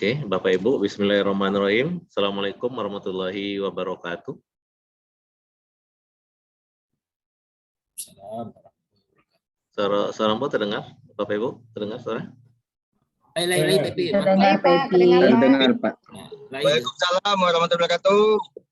Oke, Bapak Ibu, Bismillahirrahmanirrahim. Assalamualaikum warahmatullahi wabarakatuh. Suara Mbak terdengar? Bapak Ibu, terdengar suara? Terdengar Pak. Terdengar Pak. Waalaikumsalam warahmatullahi wabarakatuh.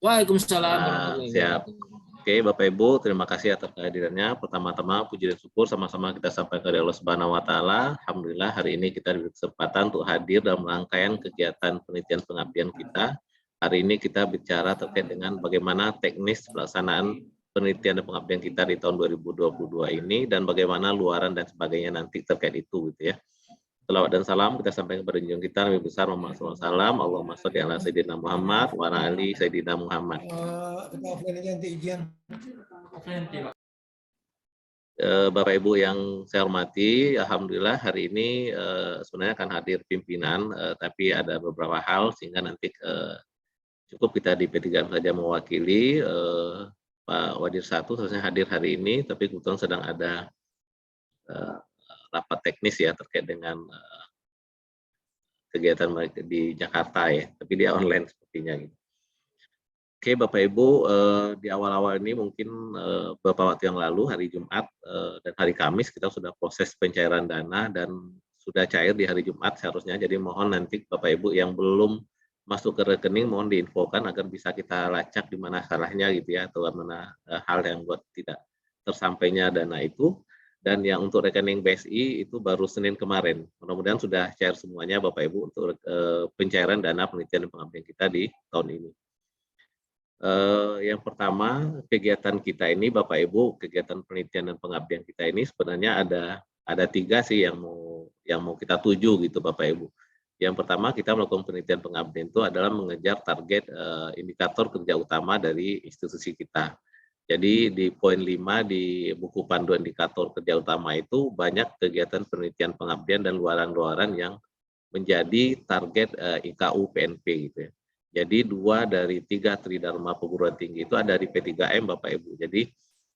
Waalaikumsalam warahmatullahi Siap. wabarakatuh. Oke, Bapak Ibu, terima kasih atas kehadirannya. Pertama-tama puji dan syukur sama-sama kita sampaikan kepada Allah Subhanahu wa taala. Alhamdulillah hari ini kita diberi kesempatan untuk hadir dalam rangkaian kegiatan penelitian pengabdian kita. Hari ini kita bicara terkait dengan bagaimana teknis pelaksanaan penelitian dan pengabdian kita di tahun 2022 ini dan bagaimana luaran dan sebagainya nanti terkait itu gitu ya. Salawat dan salam kita sampaikan kepada junjungan kita Nabi besar Muhammad SAW. Allahumma sholli ala sayyidina Muhammad wa ala ali sayyidina Muhammad. Bapak Ibu yang saya hormati, alhamdulillah hari ini sebenarnya akan hadir pimpinan, tapi ada beberapa hal sehingga nanti cukup kita di P3M saja mewakili. Pak Wadir 1 seharusnya hadir hari ini, tapi kebetulan sedang ada rapat teknis ya terkait dengan kegiatan mereka di Jakarta ya, tapi dia online sepertinya gitu. Oke Bapak Ibu, di awal-awal ini mungkin beberapa waktu yang lalu hari Jumat dan hari Kamis kita sudah proses pencairan dana dan sudah cair di hari Jumat seharusnya, jadi mohon nanti Bapak Ibu yang belum masuk ke rekening mohon diinfokan agar bisa kita lacak di mana salahnya gitu ya, atau mana hal yang buat tidak tersampainya dana itu. Dan yang untuk rekening BSI itu baru Senin kemarin. Mudah-mudahan sudah cair semuanya Bapak Ibu untuk pencairan dana penelitian dan pengabdian kita di tahun ini. Yang pertama, kegiatan kita ini Bapak Ibu, kegiatan penelitian dan pengabdian kita ini sebenarnya ada 3 sih yang mau kita tuju gitu Bapak Ibu. Yang pertama kita melakukan penelitian pengabdian itu adalah mengejar target indikator kerja utama dari institusi kita. Jadi di poin 5 di buku panduan indikator kerja utama itu banyak kegiatan penelitian pengabdian dan luaran-luaran yang menjadi target IKU PNP gitu ya. Jadi 2 dari 3 tridharma perguruan tinggi itu ada di P3M Bapak Ibu. Jadi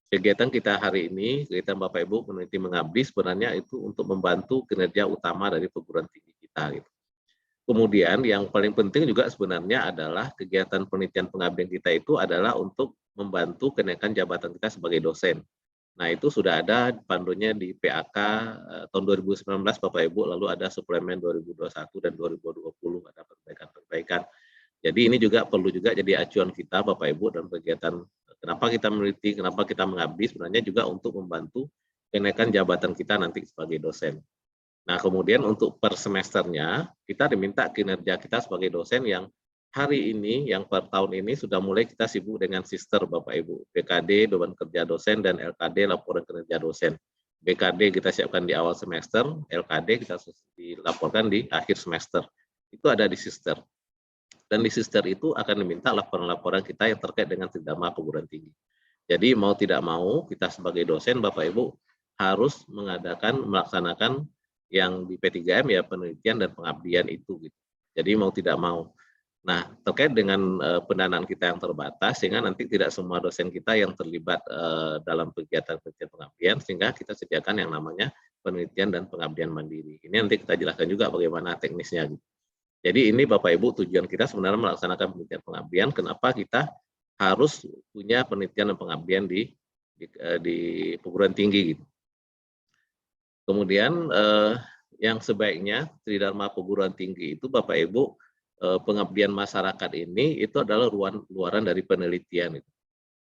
kegiatan kita hari ini, kegiatan Bapak Ibu peneliti mengabdi sebenarnya itu untuk membantu kinerja utama dari perguruan tinggi kita gitu. Kemudian yang paling penting juga sebenarnya adalah kegiatan penelitian pengabdian kita itu adalah untuk membantu kenaikan jabatan kita sebagai dosen. Nah itu sudah ada pandunya di PAK tahun 2019 Bapak Ibu, lalu ada suplemen 2021 dan 2020 ada perbaikan-perbaikan. Jadi ini juga perlu juga jadi acuan kita Bapak Ibu dalam kegiatan kenapa kita meneliti, kenapa kita mengabdi sebenarnya juga untuk membantu kenaikan jabatan kita nanti sebagai dosen. Nah kemudian untuk per semesternya kita diminta kinerja kita sebagai dosen yang hari ini, yang per tahun ini sudah mulai kita sibuk dengan sister Bapak Ibu. BKD, beban kerja dosen, dan LKD, laporan kinerja dosen. BKD kita siapkan di awal semester, LKD kita dilaporkan di akhir semester. Itu ada di sister. Dan di sister itu akan diminta laporan-laporan kita yang terkait dengan tridharma perguruan tinggi. Jadi mau tidak mau kita sebagai dosen Bapak Ibu harus melaksanakan yang di P3M ya penelitian dan pengabdian itu gitu. Jadi mau tidak mau. Nah, terkait dengan pendanaan kita yang terbatas sehingga nanti tidak semua dosen kita yang terlibat dalam kegiatan penelitian pengabdian sehingga kita sediakan yang namanya penelitian dan pengabdian mandiri. Ini nanti kita jelaskan juga bagaimana teknisnya gitu. Jadi ini Bapak Ibu tujuan kita sebenarnya melaksanakan penelitian pengabdian. Kenapa kita harus punya penelitian dan pengabdian di perguruan tinggi gitu. Kemudian yang sebaiknya tridharma perguruan tinggi itu Bapak Ibu pengabdian masyarakat ini itu adalah luaran dari penelitian.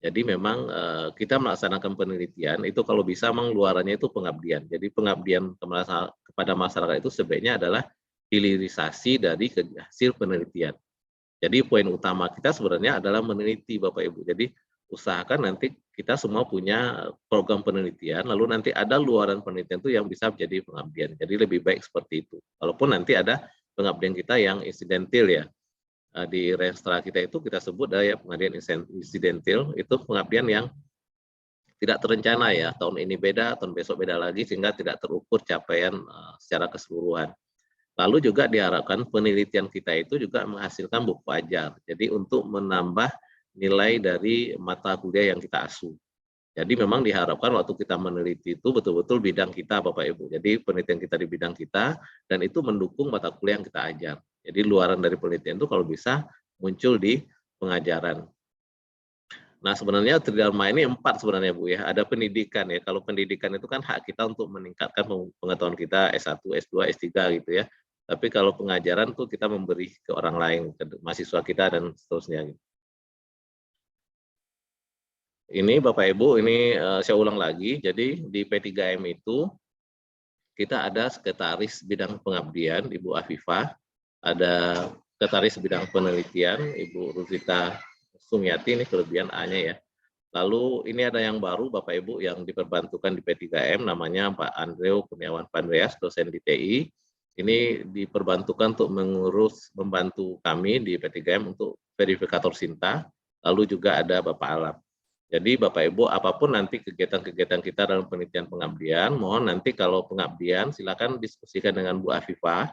Jadi memang kita melaksanakan penelitian itu kalau bisa memang luarannya itu pengabdian. Jadi pengabdian kepada masyarakat itu sebaiknya adalah hilirisasi dari hasil penelitian. Jadi poin utama kita sebenarnya adalah meneliti Bapak Ibu. Jadi usahakan nanti kita semua punya program penelitian, lalu nanti ada luaran penelitian itu yang bisa menjadi pengabdian. Jadi lebih baik seperti itu. Walaupun nanti ada pengabdian kita yang insidentil ya. Di registra kita itu kita sebut ya pengabdian insidentil, itu pengabdian yang tidak terencana ya. Tahun ini beda, tahun besok beda lagi sehingga tidak terukur capaian secara keseluruhan. Lalu juga diharapkan penelitian kita itu juga menghasilkan buku ajar. Jadi untuk menambah nilai dari mata kuliah yang kita asuh. Jadi memang diharapkan waktu kita meneliti itu betul-betul bidang kita Bapak Ibu. Jadi penelitian kita di bidang kita dan itu mendukung mata kuliah yang kita ajar. Jadi luaran dari penelitian itu kalau bisa muncul di pengajaran. Nah sebenarnya tridharma ini 4 sebenarnya Bu ya. Ada pendidikan ya. Kalau pendidikan itu kan hak kita untuk meningkatkan pengetahuan kita S1, S2, S3 gitu ya. Tapi kalau pengajaran tuh kita memberi ke orang lain, ke mahasiswa kita dan seterusnya. Ini Bapak Ibu, ini saya ulang lagi. Jadi di P3M itu kita ada sekretaris bidang pengabdian Ibu Afifah, ada sekretaris bidang penelitian Ibu Ruzita Sumiati, ini kelebihan A-nya ya. Lalu ini ada yang baru Bapak Ibu yang diperbantukan di P3M namanya Pak Andreu Kurniawan Pandreas, dosen di TI. Ini diperbantukan untuk membantu kami di P3M untuk verifikator Sinta. Lalu juga ada Bapak Alam. Jadi Bapak Ibu, apapun nanti kegiatan-kegiatan kita dalam penelitian pengabdian, mohon nanti kalau pengabdian silakan diskusikan dengan Bu Afifah.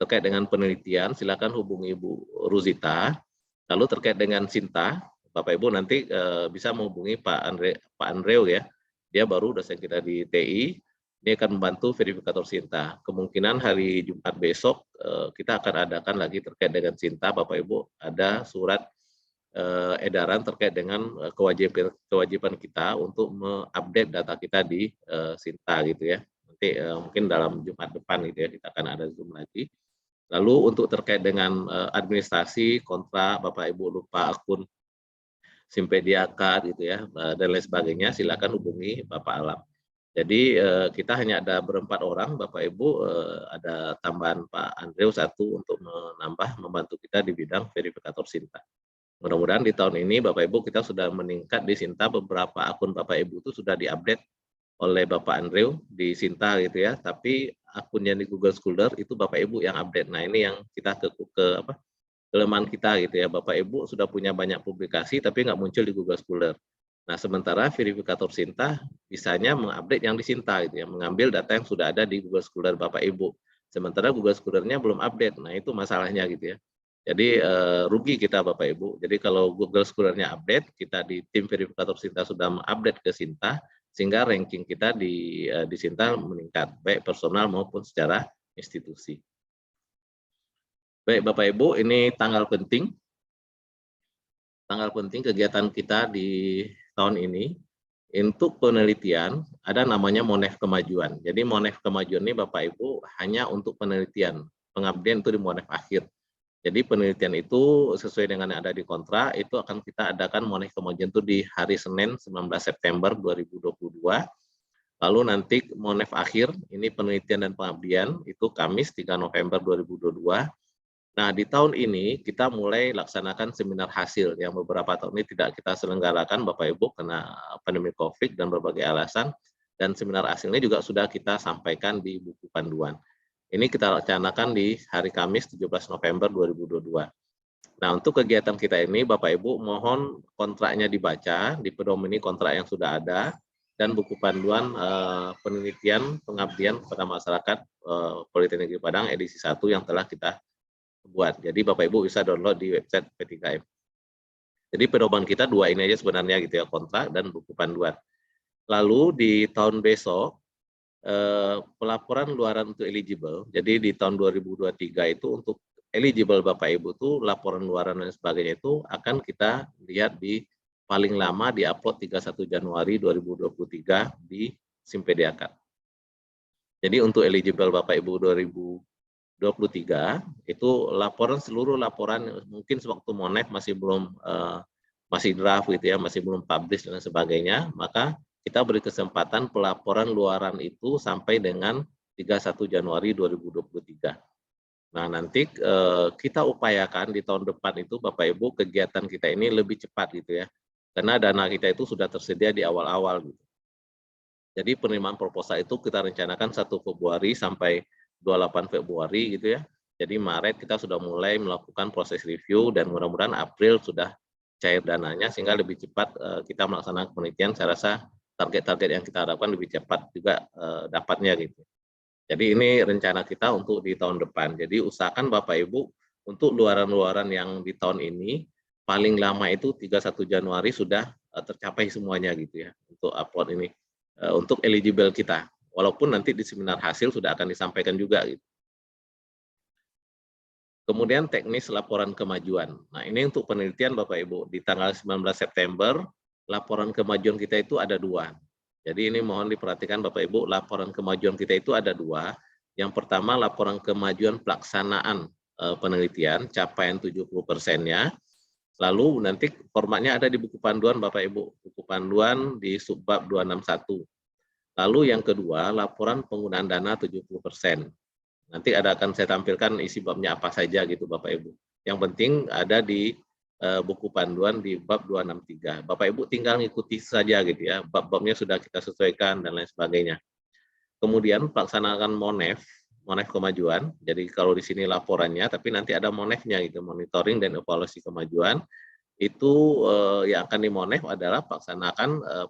Terkait dengan penelitian, silakan hubungi Bu Ruzita. Lalu terkait dengan Sinta, Bapak Ibu nanti bisa menghubungi Pak Andreu ya. Dia baru dosen kita di TI. Dia akan membantu verifikator Sinta. Kemungkinan hari Jumat besok kita akan adakan lagi terkait dengan Sinta. Bapak Ibu ada surat edaran terkait dengan kewajiban kita untuk mengupdate data kita di Sinta gitu ya. Nanti mungkin dalam Jumat depan gitu ya kita akan ada Zoom lagi. Lalu untuk terkait dengan administrasi, kontrak, Bapak Ibu lupa akun Simpedia Card gitu ya dan lain sebagainya, silakan hubungi Bapak Alam. Jadi kita hanya ada berempat orang, Bapak Ibu, ada tambahan Pak Andreu satu untuk membantu kita di bidang verifikator Sinta. Mudah-mudahan di tahun ini Bapak Ibu kita sudah meningkat di Sinta, beberapa akun Bapak Ibu itu sudah diupdate oleh Bapak Andreu di Sinta gitu ya, tapi akun yang di Google Scholar itu Bapak Ibu yang update. Nah ini yang kita kelemahan kita gitu ya, Bapak Ibu sudah punya banyak publikasi tapi nggak muncul di Google Scholar. Nah sementara verifikator Sinta bisanya mengupdate yang di Sinta gitu ya, mengambil data yang sudah ada di Google Scholar Bapak Ibu. Sementara Google Scholar-nya belum update, nah itu masalahnya gitu ya. Jadi rugi kita Bapak Ibu. Jadi kalau Google Scholar-nya update, kita di tim verifikator Sinta sudah mengupdate ke Sinta, sehingga ranking kita di Sinta meningkat, baik personal maupun secara institusi. Baik Bapak Ibu, ini tanggal penting. Tanggal penting kegiatan kita di tahun ini. Untuk penelitian, ada namanya Monef Kemajuan. Jadi Monef Kemajuan ini Bapak Ibu hanya untuk penelitian. Pengabdian itu di Monef akhir. Jadi penelitian itu sesuai dengan yang ada di kontrak, itu akan kita adakan Monef Kemajuan itu di hari Senin 19 September 2022. Lalu nanti Monef akhir, ini penelitian dan pengabdian, itu Kamis 3 November 2022. Nah di tahun ini kita mulai laksanakan seminar hasil, yang beberapa tahun ini tidak kita selenggarakan Bapak Ibu karena pandemi COVID dan berbagai alasan, dan seminar hasilnya juga sudah kita sampaikan di buku panduan. Ini kita rencanakan di hari Kamis 17 November 2022. Nah, untuk kegiatan kita ini, Bapak Ibu, mohon kontraknya dibaca, dipedomeni kontrak yang sudah ada, dan buku panduan penelitian pengabdian kepada masyarakat Politeknik Negeri Padang edisi 1 yang telah kita buat. Jadi Bapak Ibu bisa download di website P3M. Jadi pedoman kita dua ini aja sebenarnya gitu ya, kontrak dan buku panduan. Lalu di tahun besok, pelaporan luaran untuk eligible. Jadi di tahun 2023 itu untuk eligible Bapak Ibu tuh laporan luaran dan sebagainya itu akan kita lihat di paling lama di upload 31 Januari 2023 di Simpedia Card. Jadi untuk eligible Bapak Ibu 2023 itu laporan seluruh laporan mungkin sewaktu Monef masih belum masih draft gitu ya, masih belum publish dan sebagainya, maka kita beri kesempatan pelaporan luaran itu sampai dengan 31 Januari 2023. Nah, nanti kita upayakan di tahun depan itu Bapak Ibu kegiatan kita ini lebih cepat gitu ya. Karena dana kita itu sudah tersedia di awal-awal gitu. Jadi penerimaan proposal itu kita rencanakan 1 Februari sampai 28 Februari gitu ya. Jadi Maret kita sudah mulai melakukan proses review dan mudah-mudahan April sudah cair dananya sehingga lebih cepat kita melaksanakan penelitian. Saya rasa target-target yang kita harapkan lebih cepat juga dapatnya gitu. Jadi ini rencana kita untuk di tahun depan. Jadi usahakan Bapak Ibu untuk luaran-luaran yang di tahun ini paling lama itu 31 Januari sudah tercapai semuanya gitu ya untuk upload ini untuk eligible kita. Walaupun nanti di seminar hasil sudah akan disampaikan juga gitu. Kemudian teknis laporan kemajuan. Nah, ini untuk penelitian Bapak Ibu. Di tanggal 19 September, laporan kemajuan kita itu ada 2. Jadi ini mohon diperhatikan Bapak Ibu, laporan kemajuan kita itu ada 2. Yang pertama laporan kemajuan pelaksanaan penelitian, capaian 70%-nya. Lalu nanti formatnya ada di buku panduan Bapak Ibu. Buku panduan di subbab 261. Lalu yang kedua, laporan penggunaan dana 70%. Nanti akan saya tampilkan isi babnya apa saja gitu Bapak Ibu. Yang penting ada di buku panduan di bab 263. Bapak Ibu tinggal ngikuti saja gitu ya. Bab-babnya sudah kita sesuaikan dan lain sebagainya. Kemudian pelaksanaan MONEF kemajuan. Jadi kalau di sini laporannya, tapi nanti ada MONEF-nya gitu, monitoring dan evaluasi kemajuan. Itu yang akan di MONEF adalah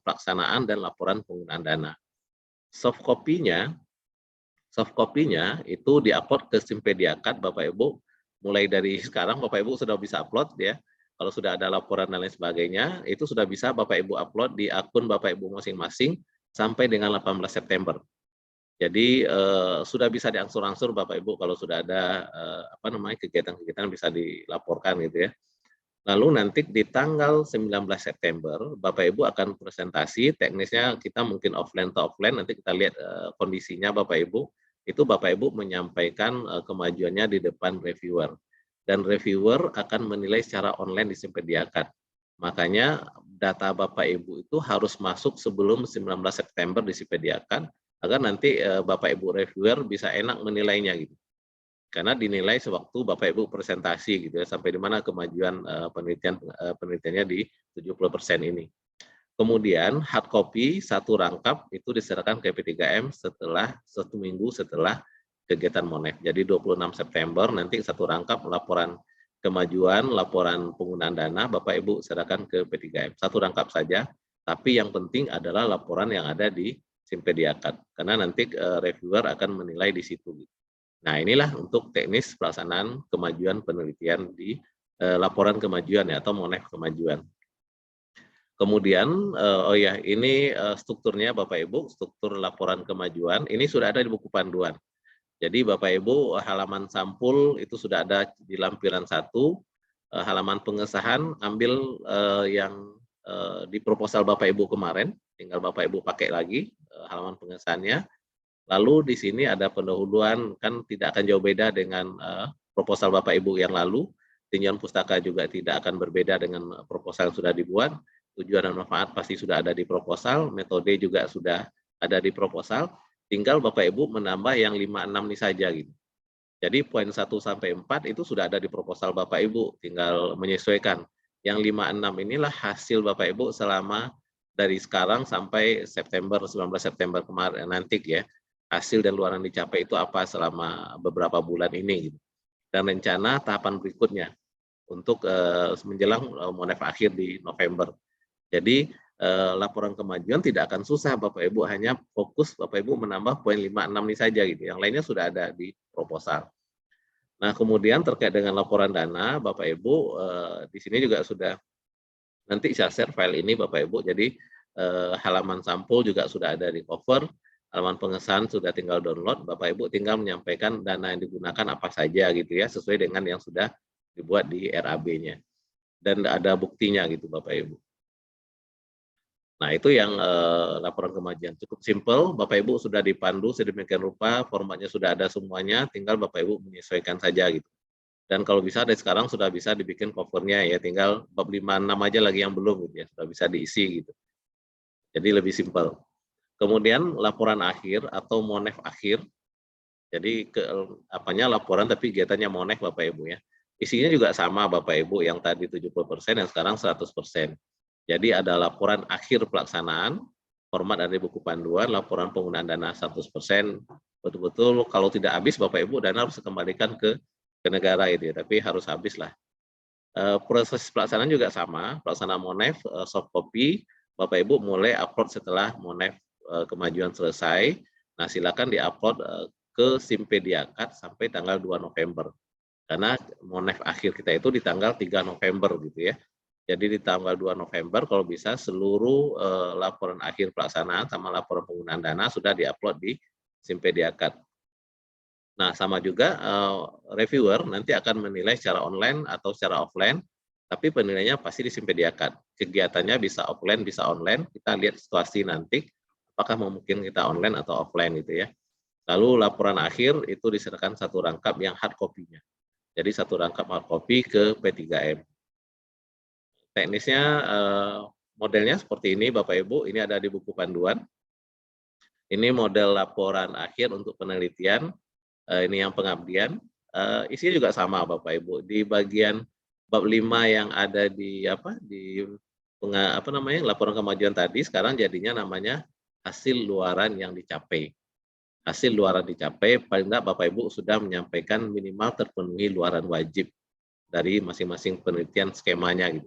pelaksanaan dan laporan penggunaan dana. Soft copy-nya itu diupload ke Simpediakat Bapak Ibu. Mulai dari sekarang Bapak Ibu sudah bisa upload ya. Kalau sudah ada laporan dan lain sebagainya, itu sudah bisa Bapak Ibu upload di akun Bapak Ibu masing-masing sampai dengan 18 September. Jadi sudah bisa diangsur-angsur Bapak Ibu kalau sudah ada kegiatan-kegiatan bisa dilaporkan gitu ya. Lalu nanti di tanggal 19 September, Bapak Ibu akan presentasi, teknisnya kita mungkin offline atau offline, nanti kita lihat kondisinya Bapak Ibu, itu Bapak Ibu menyampaikan kemajuannya di depan reviewer. Dan reviewer akan menilai secara online di Simpediakat. Makanya data Bapak Ibu itu harus masuk sebelum 19 September di Simpediakat, agar nanti Bapak Ibu reviewer bisa enak menilainya gitu. Karena dinilai sewaktu Bapak Ibu presentasi gitu ya, sampai di mana kemajuan penelitiannya di 70% ini. Kemudian hard copy satu rangkap itu diserahkan ke P3M setelah 1 minggu setelah kegiatan MONEF. Jadi 26 September nanti satu rangkap laporan kemajuan, laporan penggunaan dana Bapak Ibu serahkan ke P3M. Satu rangkap saja, tapi yang penting adalah laporan yang ada di Simpediakat. Karena nanti reviewer akan menilai di situ. Nah, inilah untuk teknis pelaksanaan kemajuan penelitian di laporan kemajuan ya, atau MONEF kemajuan. Kemudian, ini strukturnya Bapak Ibu, struktur laporan kemajuan, ini sudah ada di buku panduan. Jadi Bapak Ibu, halaman sampul itu sudah ada di lampiran 1, halaman pengesahan ambil yang di proposal Bapak Ibu kemarin, tinggal Bapak Ibu pakai lagi halaman pengesahannya. Lalu di sini ada pendahuluan, kan tidak akan jauh beda dengan proposal Bapak Ibu yang lalu. Tinjauan pustaka juga tidak akan berbeda dengan proposal yang sudah dibuat. Tujuan dan manfaat pasti sudah ada di proposal, metode juga sudah ada di proposal. Tinggal Bapak Ibu menambah yang 5-6 ini saja gitu. Jadi poin 1 sampai 4 itu sudah ada di proposal Bapak Ibu, tinggal menyesuaikan. Yang 5-6 inilah hasil Bapak Ibu selama dari sekarang sampai September, 19 September kemarin nanti ya. Hasil dan luaran dicapai itu apa selama beberapa bulan ini gitu. Dan rencana tahapan berikutnya untuk menjelang MONEF akhir di November. Jadi laporan kemajuan tidak akan susah Bapak Ibu, hanya fokus Bapak Ibu menambah poin 5-6 ini saja gitu. Yang lainnya sudah ada di proposal. Nah, kemudian terkait dengan laporan dana Bapak Ibu di sini juga sudah nanti saya share file ini Bapak Ibu. Jadi halaman sampul juga sudah ada di cover. Halaman pengesahan sudah tinggal download, Bapak Ibu tinggal menyampaikan dana yang digunakan apa saja gitu ya, sesuai dengan yang sudah dibuat di RAB-nya. Dan ada buktinya gitu Bapak Ibu. Nah, itu yang laporan kemajuan. Cukup simple, Bapak Ibu sudah dipandu sedemikian rupa, formatnya sudah ada semuanya, tinggal Bapak Ibu menyesuaikan saja gitu. Dan kalau bisa dari sekarang sudah bisa dibikin covernya ya, tinggal bab 5-6 aja lagi yang belum gitu ya, sudah bisa diisi gitu. Jadi lebih simpel. Kemudian laporan akhir atau MONEF akhir. Jadi laporan tapi kegiatannya MONEF Bapak Ibu ya. Isinya juga sama Bapak Ibu, yang tadi 70% yang sekarang 100%. Jadi ada laporan akhir pelaksanaan, format dari buku panduan, laporan penggunaan dana 100%. Betul-betul kalau tidak habis Bapak Ibu dana harus dikembalikan ke negara itu ya, tapi harus habis lah. Proses pelaksanaan juga sama, pelaksanaan MONEF soft copy, Bapak Ibu mulai upload setelah MONEF kemajuan selesai. Nah, silakan diupload ke Simpediakat sampai tanggal 2 November. Karena MONEF akhir kita itu di tanggal 3 November gitu ya. Jadi di tanggal 2 November kalau bisa seluruh laporan akhir pelaksanaan sama laporan penggunaan dana sudah diupload di Simpediakat. Nah, sama juga reviewer nanti akan menilai secara online atau secara offline, tapi penilaiannya pasti di Simpediakat. Kegiatannya bisa offline, bisa online. Kita lihat situasi nanti, apakah memungkinkan kita online atau offline gitu ya. Lalu laporan akhir itu diserahkan satu rangkap yang hard copy-nya. Jadi satu rangkap hard copy ke P3M. Teknisnya modelnya seperti ini Bapak Ibu, ini ada di buku panduan. Ini model laporan akhir untuk penelitian. Ini yang pengabdian, isinya juga sama Bapak Ibu. Di bagian bab 5 yang ada di laporan kemajuan tadi, sekarang jadinya namanya hasil luaran yang dicapai. Hasil luaran dicapai, paling tidak Bapak Ibu sudah menyampaikan minimal terpenuhi luaran wajib dari masing-masing penelitian skemanya gitu.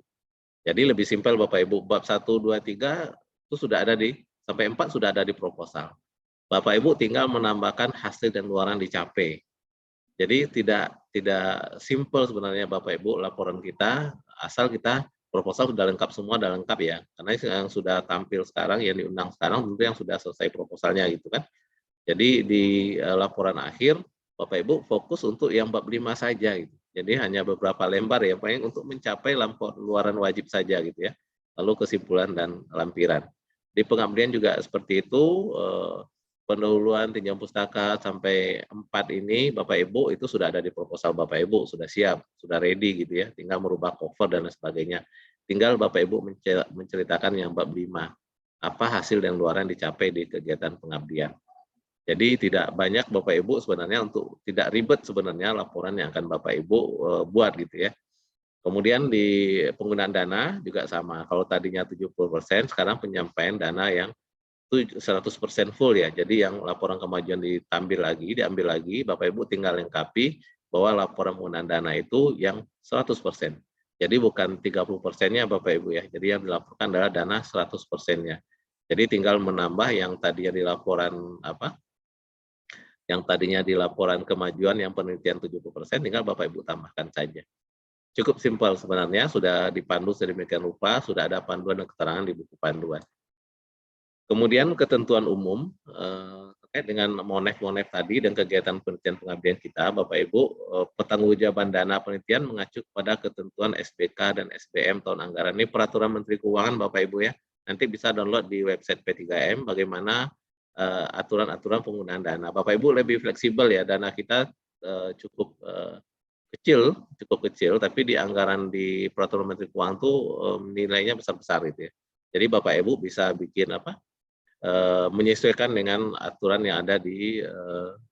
Jadi lebih simpel Bapak Ibu, bab 1, 2, 3 itu sudah ada sampai 4 sudah ada di proposal. Bapak Ibu tinggal menambahkan hasil dan luaran dicapai. Jadi tidak simpel sebenarnya Bapak Ibu laporan kita, asal kita proposal sudah lengkap semua, sudah lengkap ya. Karena yang sudah tampil sekarang, yang diundang sekarang tentu yang sudah selesai proposalnya gitu kan. Jadi di laporan akhir Bapak Ibu fokus untuk yang bab 5 saja gitu. Jadi hanya beberapa lembar ya, paling untuk mencapai luaran wajib saja gitu ya. Lalu kesimpulan dan lampiran. Di pengabdian juga seperti itu. Pendahuluan tinjauan pustaka sampai 4 ini Bapak Ibu itu sudah ada di proposal Bapak Ibu, sudah siap, sudah ready gitu ya, tinggal merubah cover dan lain sebagainya. Tinggal Bapak Ibu menceritakan yang bab 5, apa hasil dan luaran dicapai di kegiatan pengabdian. Jadi tidak banyak Bapak Ibu sebenarnya untuk tidak ribet sebenarnya laporan yang akan Bapak Ibu buat gitu ya. Kemudian di penggunaan dana juga sama, kalau tadinya 70%, sekarang penyampaian dana yang 100% full ya. Jadi yang laporan kemajuan diambil lagi, Bapak Ibu tinggal lengkapi bahwa laporan penggunaan dana itu yang 100%. Jadi bukan 30%-nya Bapak Ibu ya. Jadi yang dilaporkan adalah dana 100%-nya. Jadi tinggal menambah yang tadinya di laporan yang tadinya di laporan kemajuan yang penelitian 70%, tinggal Bapak Ibu tambahkan saja. Cukup simpel sebenarnya, sudah dipandu sedemikian rupa, sudah ada panduan dan keterangan di buku panduan. Kemudian ketentuan umum terkait dengan monef tadi dan kegiatan penelitian pengabdian kita, Bapak Ibu, pertanggungjawaban dana penelitian mengacu pada ketentuan SBK dan SBM tahun anggaran. Ini peraturan Menteri Keuangan Bapak Ibu ya. Nanti bisa download di website P3M bagaimana aturan-aturan penggunaan dana. Bapak Ibu lebih fleksibel ya, dana kita cukup kecil, tapi di anggaran di peraturan Menteri Keuangan tuh nilainya besar-besar gitu ya. Jadi Bapak Ibu bisa bikin menyesuaikan dengan aturan yang ada di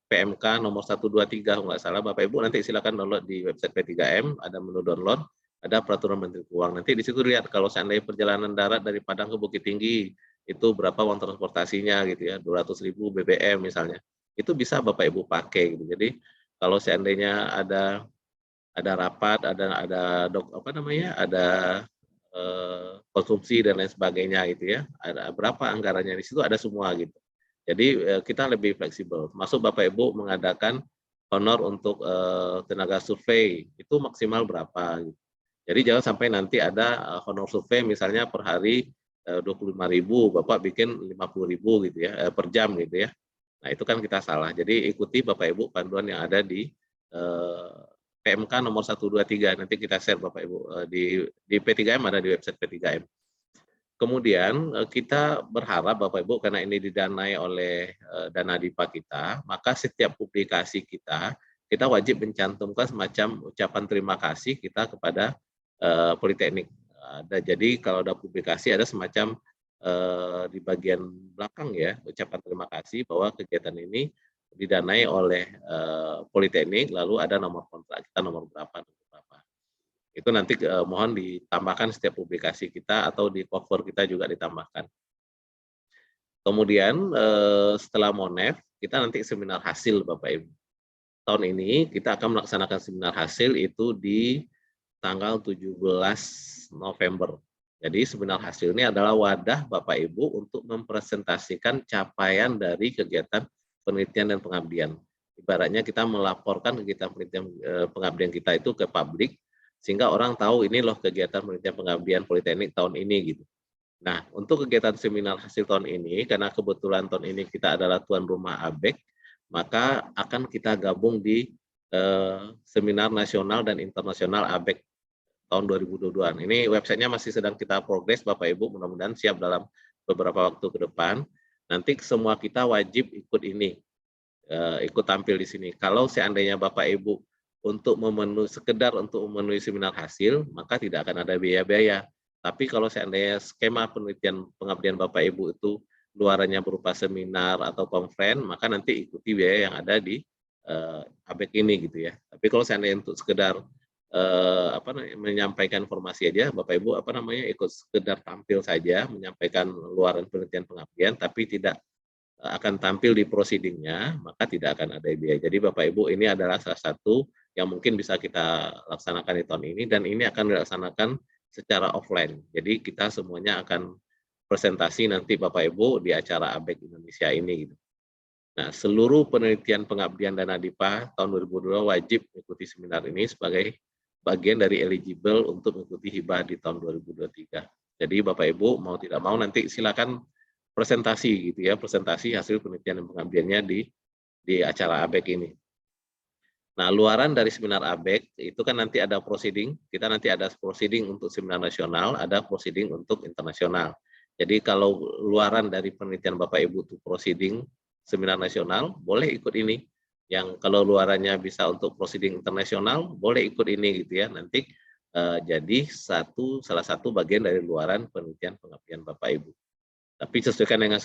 PMK nomor 123 nggak salah Bapak Ibu, nanti silakan download di website P3M, ada menu download, ada peraturan Menteri Keuangan. Nanti di situ lihat kalau seandainya perjalanan darat dari Padang ke Bukit Tinggi itu berapa uang transportasinya gitu ya, 200.000 BBM misalnya. Itu bisa Bapak Ibu pakai gitu. Jadi kalau seandainya ada rapat, ada konsumsi dan lain sebagainya gitu ya. Ada berapa anggarannya di situ ada semua gitu. Jadi kita lebih fleksibel. Masuk Bapak Ibu mengadakan honor untuk tenaga survei itu maksimal berapa gitu. Jadi jangan sampai nanti ada honor survei misalnya per hari 25.000, Bapak bikin 50.000 gitu ya per jam gitu ya. Nah, itu kan kita salah. Jadi ikuti Bapak Ibu panduan yang ada di PMK nomor 123, nanti kita share Bapak Ibu di P3M, ada di website P3M. Kemudian kita berharap Bapak Ibu karena ini didanai oleh dana DIPA kita, maka setiap publikasi kita wajib mencantumkan semacam ucapan terima kasih kita kepada Politeknik. Jadi kalau ada publikasi ada semacam di bagian belakang ya ucapan terima kasih bahwa kegiatan ini didanai oleh Politeknik, lalu ada nomor kontrak kita nomor berapa. Itu nanti mohon ditambahkan setiap publikasi kita atau di cover kita juga ditambahkan. Kemudian setelah Monef, kita nanti seminar hasil Bapak Ibu. Tahun ini kita akan melaksanakan seminar hasil itu di tanggal 17 November. Jadi seminar hasil ini adalah wadah Bapak Ibu untuk mempresentasikan capaian dari kegiatan penelitian dan pengabdian. Ibaratnya kita melaporkan kegiatan penelitian pengabdian kita itu ke publik, sehingga orang tahu ini loh kegiatan penelitian pengabdian Politeknik tahun ini gitu. Nah, untuk kegiatan seminar hasil tahun ini, karena kebetulan tahun ini kita adalah tuan rumah ABEK, maka akan kita gabung di seminar nasional dan internasional ABEK tahun 2022. Ini websitenya masih sedang kita progres, Bapak Ibu, mudah-mudahan siap dalam beberapa waktu ke depan. Nanti semua kita wajib ikut ini, ikut tampil di sini. Kalau seandainya Bapak Ibu sekedar untuk memenuhi seminar hasil, maka tidak akan ada biaya-biaya. Tapi kalau seandainya skema penelitian pengabdian Bapak Ibu itu luarannya berupa seminar atau konferen, maka nanti ikuti biaya yang ada di ABEK ini gitu ya. Tapi kalau seandainya untuk sekedar menyampaikan informasi aja, Bapak Ibu ikut sekedar tampil saja, menyampaikan luaran penelitian pengabdian, tapi tidak akan tampil di proceedingnya, maka tidak akan ada biaya. Jadi Bapak Ibu, ini adalah salah satu yang mungkin bisa kita laksanakan di tahun ini, dan ini akan dilaksanakan secara offline. Jadi kita semuanya akan presentasi nanti Bapak Ibu di acara ABEK Indonesia ini gitu. Nah, seluruh penelitian pengabdian Dana Dipa tahun 2022 wajib mengikuti seminar ini sebagai bagian dari eligible untuk mengikuti hibah di tahun 2023. Jadi Bapak Ibu mau tidak mau nanti silakan presentasi gitu ya, presentasi hasil penelitian dan pengabdiannya di acara ABEK ini. Nah, luaran dari seminar ABEK itu kan nanti ada proceeding, kita nanti ada proceeding untuk seminar nasional, ada proceeding untuk internasional. Jadi kalau luaran dari penelitian Bapak Ibu itu proceeding seminar nasional, boleh ikut ini. Yang kalau luarannya bisa untuk proceeding internasional, boleh ikut ini gitu ya. Nanti jadi salah satu bagian dari luaran penelitian pengabdian Bapak Ibu. Tapi sesuaikan dengan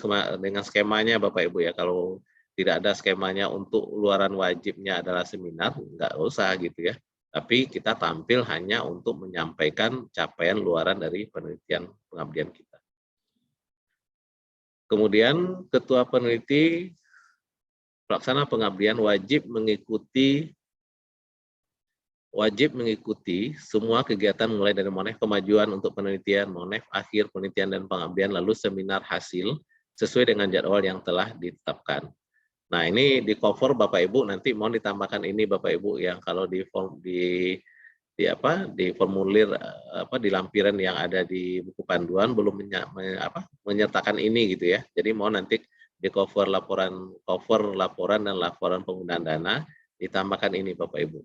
skemanya Bapak Ibu ya. Kalau tidak ada skemanya untuk luaran wajibnya adalah seminar, nggak usah gitu ya. Tapi kita tampil hanya untuk menyampaikan capaian luaran dari penelitian pengabdian kita. Kemudian Ketua Peneliti Pelaksana Pengabdian wajib mengikuti semua kegiatan mulai dari Monef kemajuan untuk penelitian, Monef akhir penelitian dan pengabdian, lalu seminar hasil sesuai dengan jadwal yang telah ditetapkan. Nah, ini di cover Bapak Ibu, nanti mohon ditambahkan ini Bapak Ibu yang kalau di formulir di lampiran yang ada di buku panduan belum menyertakan ini gitu ya. Jadi mohon nanti di cover laporan dan laporan penggunaan dana ditambahkan ini Bapak Ibu,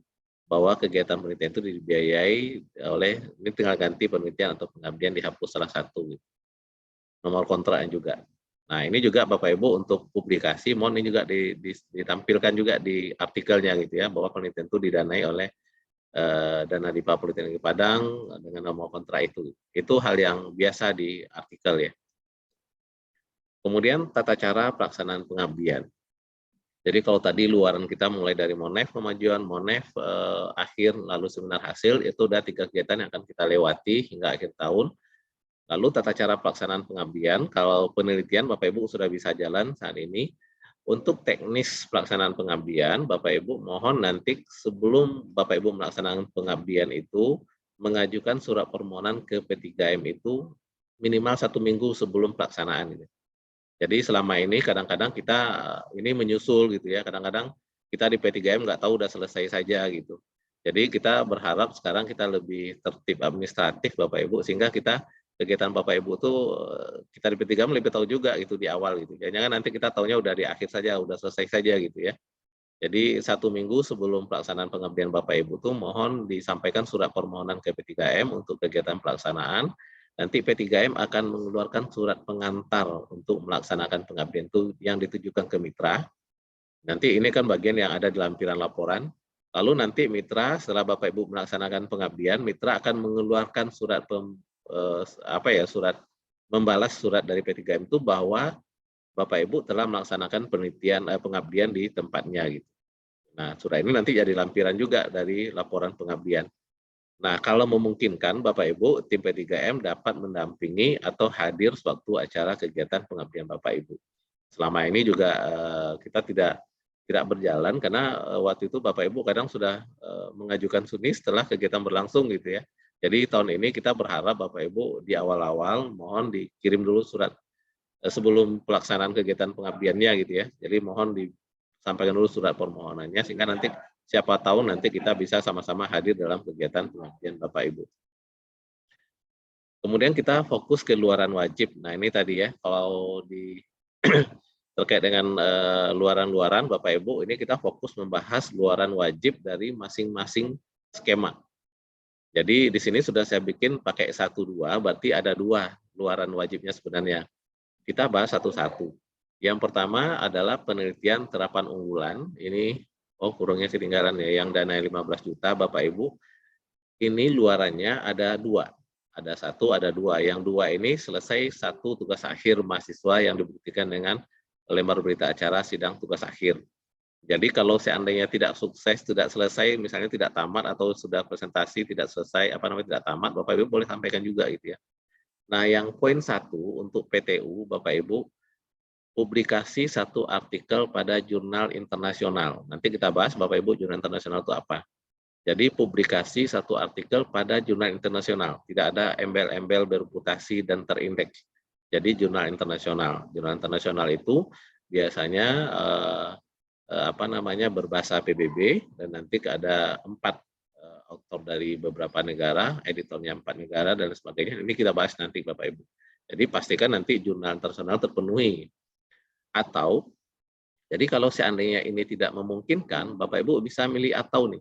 bahwa kegiatan penelitian itu dibiayai oleh, ini tinggal ganti penelitian atau pengabdian dihapus salah satu gitu. Nomor kontraknya juga. Nah, ini juga Bapak Ibu untuk publikasi, mohon ini juga ditampilkan juga di artikelnya gitu ya, bahwa penelitian itu didanai oleh Dana Dipa Politeknik Padang dengan nomor kontrak itu. Itu hal yang biasa di artikel ya. Kemudian tata cara pelaksanaan pengabdian. Jadi kalau tadi luaran kita mulai dari Monef kemajuan, Monef akhir, lalu seminar hasil, itu udah 3 kegiatan yang akan kita lewati hingga akhir tahun. Lalu tata cara pelaksanaan pengabdian, kalau penelitian Bapak Ibu sudah bisa jalan saat ini. Untuk teknis pelaksanaan pengabdian, Bapak Ibu mohon nanti sebelum Bapak Ibu melaksanakan pengabdian itu, mengajukan surat permohonan ke P3M itu minimal 1 minggu sebelum pelaksanaan. Jadi selama ini kadang-kadang kita ini menyusul gitu ya, kadang-kadang kita di P3M nggak tahu udah selesai saja gitu. Jadi kita berharap sekarang kita lebih tertib administratif Bapak Ibu, sehingga kita kegiatan Bapak Ibu tuh kita di P3M lebih tahu juga itu di awal gitu. Jangan nanti kita taunya udah di akhir saja, udah selesai saja gitu ya. Jadi 1 minggu sebelum pelaksanaan pengabdian Bapak Ibu tuh mohon disampaikan surat permohonan ke P3M untuk kegiatan pelaksanaan. Nanti P3M akan mengeluarkan surat pengantar untuk melaksanakan pengabdian itu yang ditujukan ke mitra. Nanti ini kan bagian yang ada di lampiran laporan. Lalu nanti mitra setelah Bapak Ibu melaksanakan pengabdian, mitra akan mengeluarkan surat surat membalas surat dari P3M itu bahwa Bapak Ibu telah melaksanakan penelitian pengabdian di tempatnya gitu. Nah, surat ini nanti jadi lampiran juga dari laporan pengabdian. Nah, kalau memungkinkan Bapak Ibu, tim P3M dapat mendampingi atau hadir sewaktu acara kegiatan pengabdian Bapak Ibu. Selama ini juga kita tidak berjalan karena waktu itu Bapak Ibu kadang sudah mengajukan SUNI setelah kegiatan berlangsung gitu ya. Jadi tahun ini kita berharap Bapak Ibu di awal-awal mohon dikirim dulu surat sebelum pelaksanaan kegiatan pengabdiannya gitu ya. Jadi mohon disampaikan dulu surat permohonannya sehingga nanti siapa tahu nanti kita bisa sama-sama hadir dalam kegiatan pengabdian Bapak Ibu. Kemudian kita fokus ke luaran wajib. Nah ini tadi ya, kalau di terkait dengan luaran-luaran Bapak Ibu, ini kita fokus membahas luaran wajib dari masing-masing skema. Jadi di sini sudah saya bikin pakai 1-2, berarti ada 2 luaran wajibnya sebenarnya. Kita bahas satu-satu. Yang pertama adalah penelitian terapan unggulan. Ini, kurungnya ketinggalan ya, yang dana 15 juta Bapak Ibu. Ini luarannya ada 2. Ada 1, ada 2. Yang 2 ini selesai 1 tugas akhir mahasiswa yang dibuktikan dengan lembar berita acara sidang tugas akhir. Jadi kalau seandainya tidak sukses, tidak selesai, misalnya tidak tamat atau sudah presentasi tidak selesai, tidak tamat, Bapak Ibu boleh sampaikan juga gitu ya. Nah, yang poin 1 untuk PTU, Bapak Ibu, publikasi 1 artikel pada jurnal internasional. Nanti kita bahas, Bapak Ibu, jurnal internasional itu apa. Jadi publikasi 1 artikel pada jurnal internasional. Tidak ada embel-embel berputasi dan terindeks. Jadi jurnal internasional. Jurnal internasional itu biasanya berbahasa PBB, dan nanti ada 4 autor dari beberapa negara, editornya 4 negara dan sebagainya. Ini kita bahas nanti Bapak Ibu. Jadi pastikan nanti jurnal internasional terpenuhi. Atau jadi kalau seandainya ini tidak memungkinkan, Bapak Ibu bisa milih atau nih.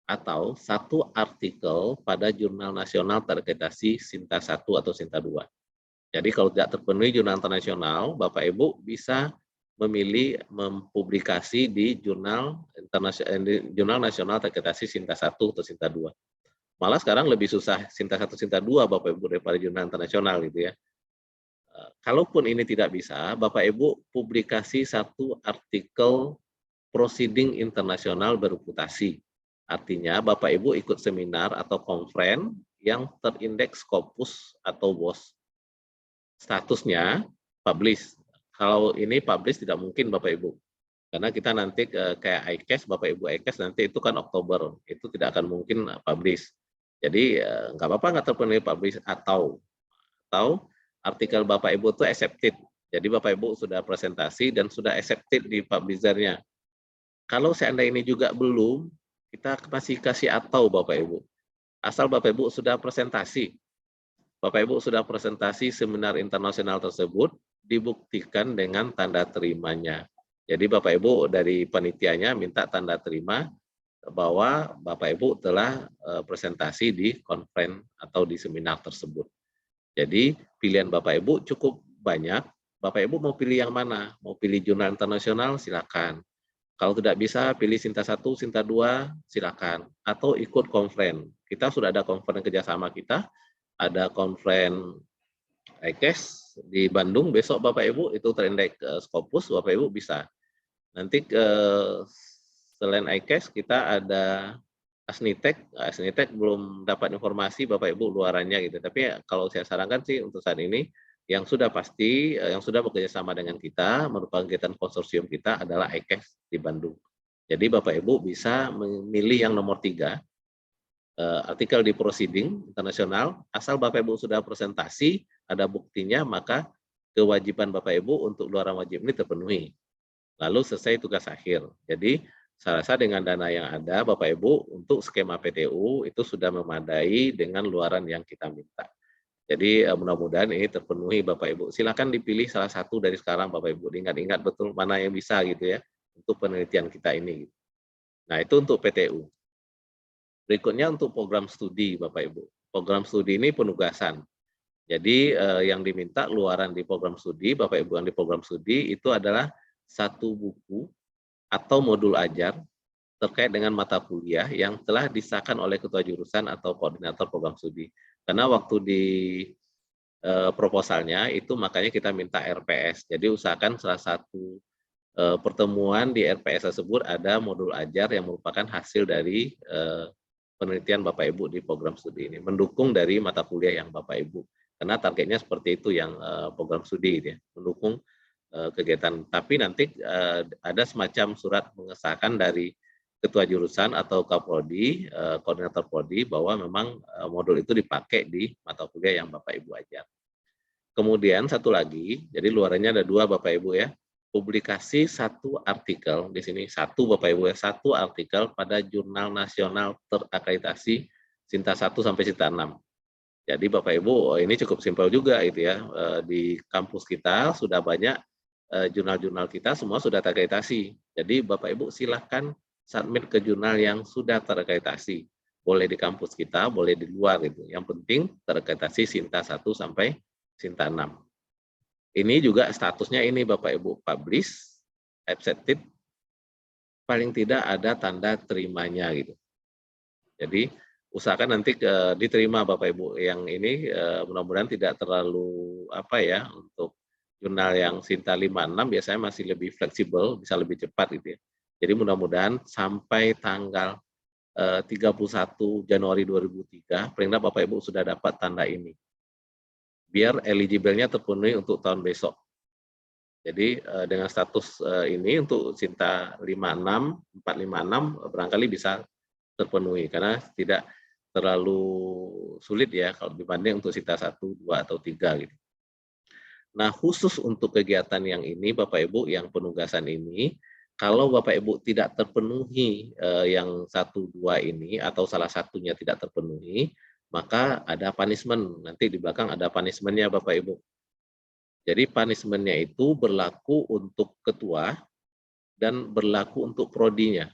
Atau 1 artikel pada jurnal nasional terakreditasi Sinta 1 atau Sinta 2. Jadi kalau tidak terpenuhi jurnal internasional, Bapak Ibu bisa memilih mempublikasi di jurnal nasional terakreditasi Sinta 1 atau Sinta 2. Malah sekarang lebih susah Sinta 1, Sinta 2 Bapak Ibu daripada jurnal internasional gitu ya. Kalaupun ini tidak bisa, Bapak Ibu publikasi 1 artikel proceeding internasional berputasi. Artinya Bapak Ibu ikut seminar atau konferen yang terindeks Scopus atau WOS. Statusnya publish. Kalau ini publish tidak mungkin Bapak Ibu. Karena kita nanti kayak ICAS, Bapak Ibu ICAS nanti itu kan Oktober. Itu tidak akan mungkin publish. Jadi nggak apa-apa nggak terpenuhi publish atau artikel Bapak Ibu itu accepted. Jadi Bapak Ibu sudah presentasi dan sudah accepted di publishernya. Kalau seandainya ini juga belum, kita masih kasih atau Bapak Ibu. Asal Bapak Ibu sudah presentasi. Bapak Ibu sudah presentasi seminar internasional tersebut, dibuktikan dengan tanda terimanya. Jadi Bapak Ibu dari panitianya minta tanda terima bahwa Bapak Ibu telah presentasi di konferen atau di seminar tersebut. Jadi pilihan Bapak Ibu cukup banyak. Bapak Ibu mau pilih yang mana? Mau pilih jurnal internasional? Silakan. Kalau tidak bisa, pilih Sinta 1, Sinta 2, silakan. Atau ikut konferen. Kita sudah ada konferen kerjasama kita, ada konferen ICAS di Bandung, besok Bapak Ibu itu terindeks Scopus, Bapak Ibu bisa. Nanti selain ICAS, kita ada Asnitek belum dapat informasi Bapak Ibu luarannya gitu. Tapi kalau saya sarankan sih untuk saat ini, yang sudah pasti, yang sudah bekerja sama dengan kita, merupakan kegiatan konsorsium kita adalah ICAS di Bandung. Jadi Bapak Ibu bisa memilih yang nomor 3, artikel di proceeding internasional, asal Bapak Ibu sudah presentasi, ada buktinya, maka kewajiban Bapak Ibu untuk luaran wajib ini terpenuhi. Lalu selesai tugas akhir. Jadi saya rasa dengan dana yang ada, Bapak Ibu untuk skema PTU itu sudah memadai dengan luaran yang kita minta. Jadi mudah-mudahan ini terpenuhi Bapak Ibu. Silakan dipilih salah satu dari sekarang Bapak Ibu. Ingat-ingat betul mana yang bisa gitu ya untuk penelitian kita ini. Nah itu untuk PTU. Berikutnya untuk program studi Bapak Ibu. Program studi ini penugasan. Jadi yang diminta luaran di program studi, Bapak Ibu yang di program studi itu adalah 1 buku atau modul ajar terkait dengan mata kuliah yang telah disahkan oleh ketua jurusan atau koordinator program studi. Karena waktu di proposalnya itu makanya kita minta RPS. Jadi usahakan salah satu pertemuan di RPS tersebut ada modul ajar yang merupakan hasil dari penelitian Bapak Ibu di program studi ini. Mendukung dari mata kuliah yang Bapak Ibu. Karena targetnya seperti itu yang program studi ya, mendukung kegiatan. Tapi nanti ada semacam surat mengesahkan dari ketua jurusan atau Kapoldi, koordinator Poldi, bahwa memang modul itu dipakai di mata kuliah yang Bapak Ibu ajar. Kemudian satu lagi, jadi luarannya ada 2 Bapak Ibu ya. publikasi satu artikel, di sini satu Bapak Ibu ya, satu artikel pada jurnal nasional terakreditasi Sinta 1 sampai Sinta 6. Jadi Bapak Ibu, ini cukup simpel juga itu ya. Di kampus kita sudah banyak jurnal-jurnal kita semua sudah terakreditasi. Jadi Bapak Ibu silahkan submit ke jurnal yang sudah terakreditasi. Boleh di kampus kita, boleh di luar itu. Yang penting terakreditasi Sinta 1 sampai Sinta 6. Ini juga statusnya ini Bapak Ibu, publish, accepted, paling tidak ada tanda terimanya gitu. Jadi usahakan nanti diterima Bapak Ibu. Yang ini mudah-mudahan tidak terlalu apa ya, untuk jurnal yang Sinta 56 biasanya masih lebih fleksibel, bisa lebih cepat gitu ya. Jadi mudah-mudahan sampai tanggal 31 Januari 2003, paling tidak Bapak Ibu sudah dapat tanda ini. Biar eligible-nya terpenuhi untuk tahun besok. Jadi dengan status ini untuk Sinta 56, 456 barangkali bisa terpenuhi karena tidak terlalu sulit ya kalau dibanding untuk Sinta 1, 2 atau 3 gitu. Nah, khusus untuk kegiatan yang ini Bapak Ibu yang penugasan ini, kalau Bapak Ibu tidak terpenuhi yang 1, 2 ini atau salah satunya tidak terpenuhi, maka ada punishment, nanti di belakang ada punishment-nya Bapak Ibu. Jadi punishment-nya itu berlaku untuk ketua dan berlaku untuk prodinya.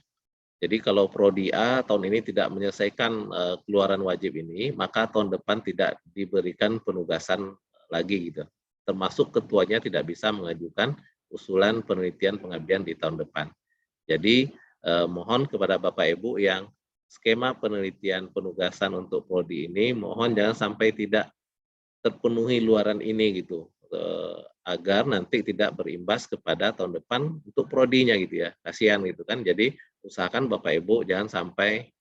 Jadi kalau prodi A tahun ini tidak menyelesaikan keluaran wajib ini, maka tahun depan tidak diberikan penugasan lagi gitu. Termasuk ketuanya tidak bisa mengajukan usulan penelitian pengabdian di tahun depan. Jadi mohon kepada Bapak Ibu yang skema penelitian penugasan untuk prodi ini, mohon jangan sampai tidak terpenuhi luaran ini gitu, agar nanti tidak berimbas kepada tahun depan untuk prodinya gitu ya, kasihan gitu kan. Jadi usahakan Bapak Ibu jangan sampai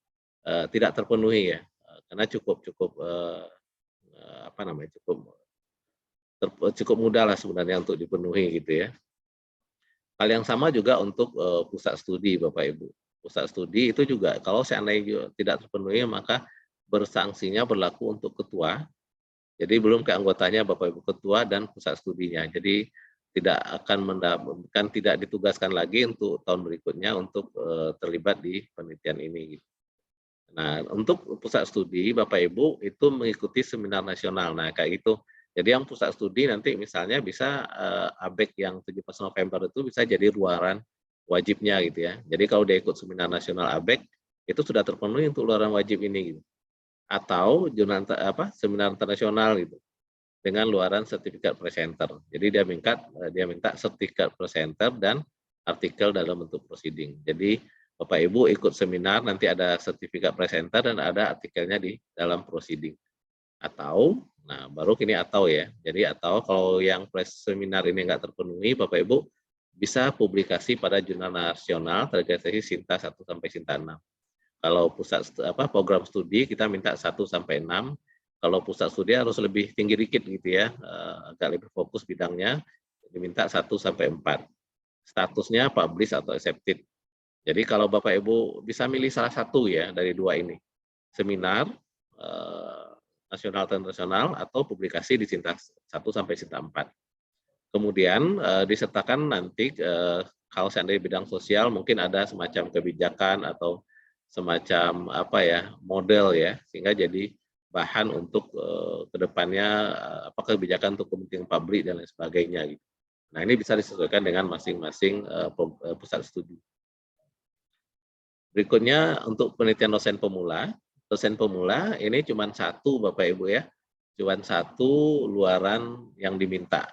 tidak terpenuhi ya, karena cukup apa namanya, cukup mudah lah sebenarnya untuk dipenuhi gitu ya. Hal yang sama juga untuk pusat studi Bapak Ibu. Pusat studi itu juga kalau seandainya tidak terpenuhi maka bersanksinya berlaku untuk ketua. Jadi belum ke anggotanya Bapak Ibu ketua dan pusat studinya. Jadi tidak akan mendapatkan, tidak ditugaskan lagi untuk tahun berikutnya untuk terlibat di penelitian ini. Nah, untuk pusat studi Bapak Ibu itu mengikuti seminar nasional. Nah, kayak gitu. Jadi yang pusat studi nanti misalnya bisa ABEK yang 17 November itu bisa jadi luaran wajibnya gitu ya. Jadi kalau dia ikut seminar nasional ABEK itu sudah terpenuhi untuk luaran wajib ini gitu. Atau jurnal seminar internasional gitu dengan luaran sertifikat presenter. Jadi dia minta sertifikat presenter dan artikel dalam bentuk proceeding. Jadi Bapak Ibu ikut seminar nanti ada sertifikat presenter dan ada artikelnya di dalam proceeding. Atau nah baru kini atau ya. Jadi atau kalau yang seminar ini enggak terpenuhi Bapak Ibu bisa publikasi pada jurnal nasional terkait Sinta 1 sampai Sinta 6. Kalau pusat program studi kita minta 1 sampai 6. Kalau pusat studi harus lebih tinggi dikit gitu ya, agak lebih fokus bidangnya, diminta 1 sampai 4. Statusnya publish atau accepted. Jadi kalau Bapak Ibu bisa milih salah satu ya dari dua ini, seminar nasional atau internasional atau publikasi di Sinta 1 sampai Sinta 4. Kemudian disertakan nanti kalau seandainya bidang sosial mungkin ada semacam kebijakan atau semacam apa ya model ya sehingga jadi bahan untuk kedepannya apakah kebijakan untuk kepentingan publik dan lain sebagainya gitu. Nah ini bisa disesuaikan dengan masing-masing pusat studi. Berikutnya untuk penelitian dosen pemula. Dosen pemula ini cuma satu Bapak Ibu ya, cuma satu luaran yang diminta.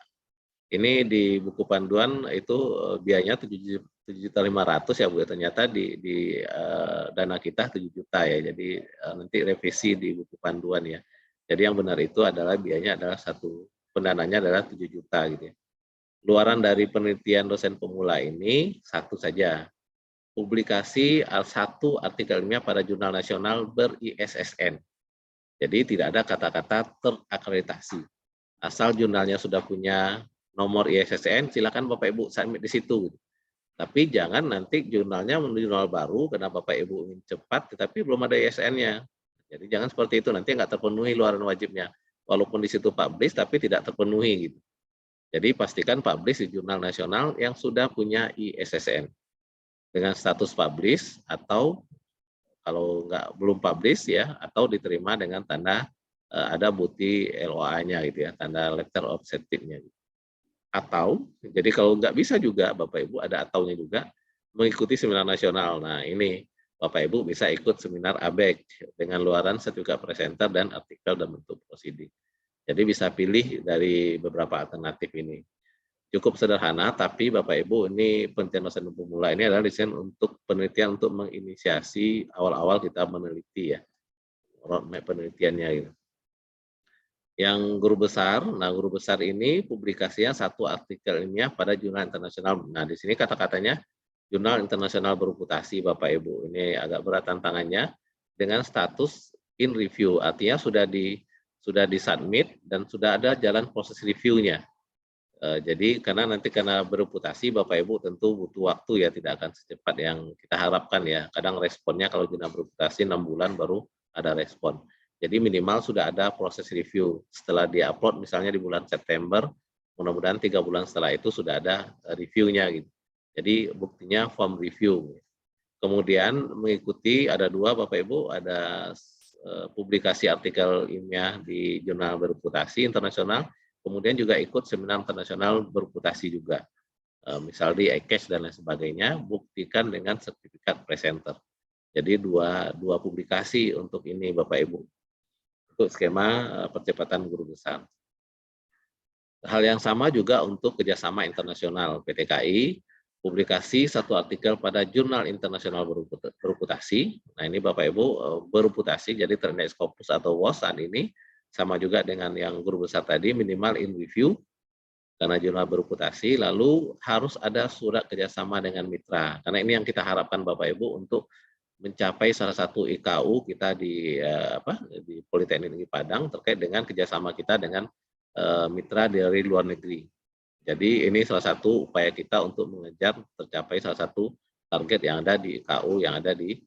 Ini di buku panduan itu biayanya 7.500.000 ya Bu, ternyata di dana kita 7 juta ya, jadi nanti revisi di buku panduan ya. Jadi yang benar itu adalah biayanya adalah pendananya adalah 7 juta gitu ya. Luaran dari penelitian dosen pemula ini satu saja, publikasi satu artikel ilmiah pada jurnal nasional ber-ISSN. Jadi tidak ada kata-kata terakreditasi. Asal jurnalnya sudah punya nomor ISSN, silakan Bapak Ibu submit di situ. Tapi jangan nanti jurnalnya menuju jurnal baru karena Bapak Ibu ingin cepat, tetapi belum ada ISSN-nya. Jadi jangan seperti itu, nanti nggak terpenuhi luaran wajibnya. Walaupun di situ publish, tapi tidak terpenuhi gitu. Jadi pastikan publish di jurnal nasional yang sudah punya ISSN dengan status publish, atau kalau belum publish ya, atau diterima dengan tanda ada bukti LOA-nya gitu ya, tanda letter of certificate-nya. Atau jadi kalau nggak bisa juga Bapak Ibu, ada ataunya juga, mengikuti seminar nasional. Nah ini Bapak Ibu bisa ikut seminar ABEC dengan luaran sertifikat presenter dan artikel dalam bentuk proceeding. Jadi bisa pilih dari beberapa alternatif ini. Cukup sederhana, tapi Bapak Ibu, ini penelitian dosen pemula ini adalah desain untuk penelitian untuk menginisiasi awal-awal kita meneliti ya, roadmap penelitiannya gitu. Yang guru besar ini publikasinya satu artikel ilmiah pada jurnal internasional. Nah, di sini kata-katanya jurnal internasional bereputasi Bapak Ibu. Ini agak berat tantangannya dengan status in review, artinya sudah disubmit dan sudah ada jalan proses reviewnya. Jadi karena bereputasi Bapak Ibu tentu butuh waktu ya, tidak akan secepat yang kita harapkan ya. Kadang responnya kalau jurnal bereputasi 6 bulan baru ada respon. Jadi minimal sudah ada proses review. Setelah di-upload misalnya di bulan September, mudah-mudahan 3 bulan setelah itu sudah ada reviewnya gitu. Jadi buktinya form review. Kemudian mengikuti ada 2 Bapak Ibu, ada publikasi artikel ilmiah di jurnal bereputasi internasional, kemudian juga ikut seminar internasional bereputasi juga. Misal di ICASH dan lain sebagainya, buktikan dengan sertifikat presenter. Jadi dua publikasi untuk ini Bapak Ibu. Untuk skema percepatan guru besar. Hal yang sama juga untuk kerjasama internasional PTKI, publikasi satu artikel pada jurnal internasional bereputasi. Nah ini Bapak Ibu bereputasi, jadi terindeks Scopus atau WOS saat ini, sama juga dengan yang guru besar tadi, minimal in review, karena jurnal bereputasi, lalu harus ada surat kerjasama dengan mitra. Karena ini yang kita harapkan Bapak Ibu untuk mencapai salah satu IKU kita di Politeknik Negeri Padang terkait dengan kerjasama kita dengan mitra dari luar negeri. Jadi ini salah satu upaya kita untuk mengejar tercapai salah satu target yang ada di IKU yang ada di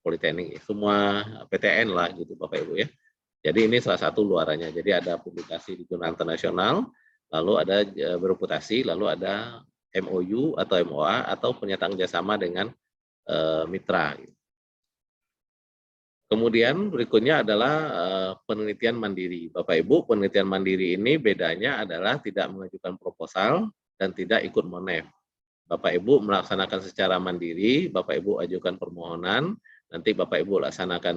Politeknik, semua PTN lah gitu Bapak Ibu ya. Jadi ini salah satu luarannya. Jadi ada publikasi di jurnal internasional, lalu ada bereputasi, lalu ada MOU atau MOA atau pernyataan kerjasama dengan mitra. Kemudian berikutnya adalah penelitian mandiri. Bapak Ibu, penelitian mandiri ini bedanya adalah tidak mengajukan proposal dan tidak ikut monef. Bapak Ibu melaksanakan secara mandiri, Bapak Ibu ajukan permohonan, nanti Bapak Ibu laksanakan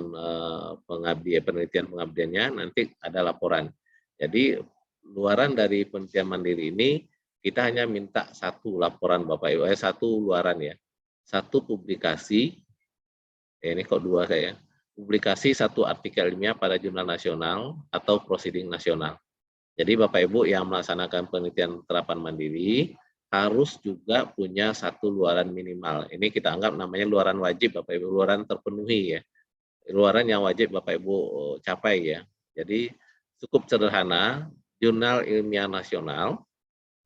penelitian pengabdiannya, nanti ada laporan. Jadi luaran dari penelitian mandiri ini kita hanya minta satu laporan Bapak Ibu, satu luaran ya, satu publikasi. Ini kok 2 saya. Publikasi satu artikel ilmiah pada jurnal nasional atau proceeding nasional. Jadi Bapak Ibu yang melaksanakan penelitian terapan mandiri harus juga punya satu luaran minimal. Ini kita anggap namanya luaran wajib Bapak Ibu, luaran terpenuhi ya. Luaran yang wajib Bapak Ibu capai ya. Jadi cukup sederhana, jurnal ilmiah nasional.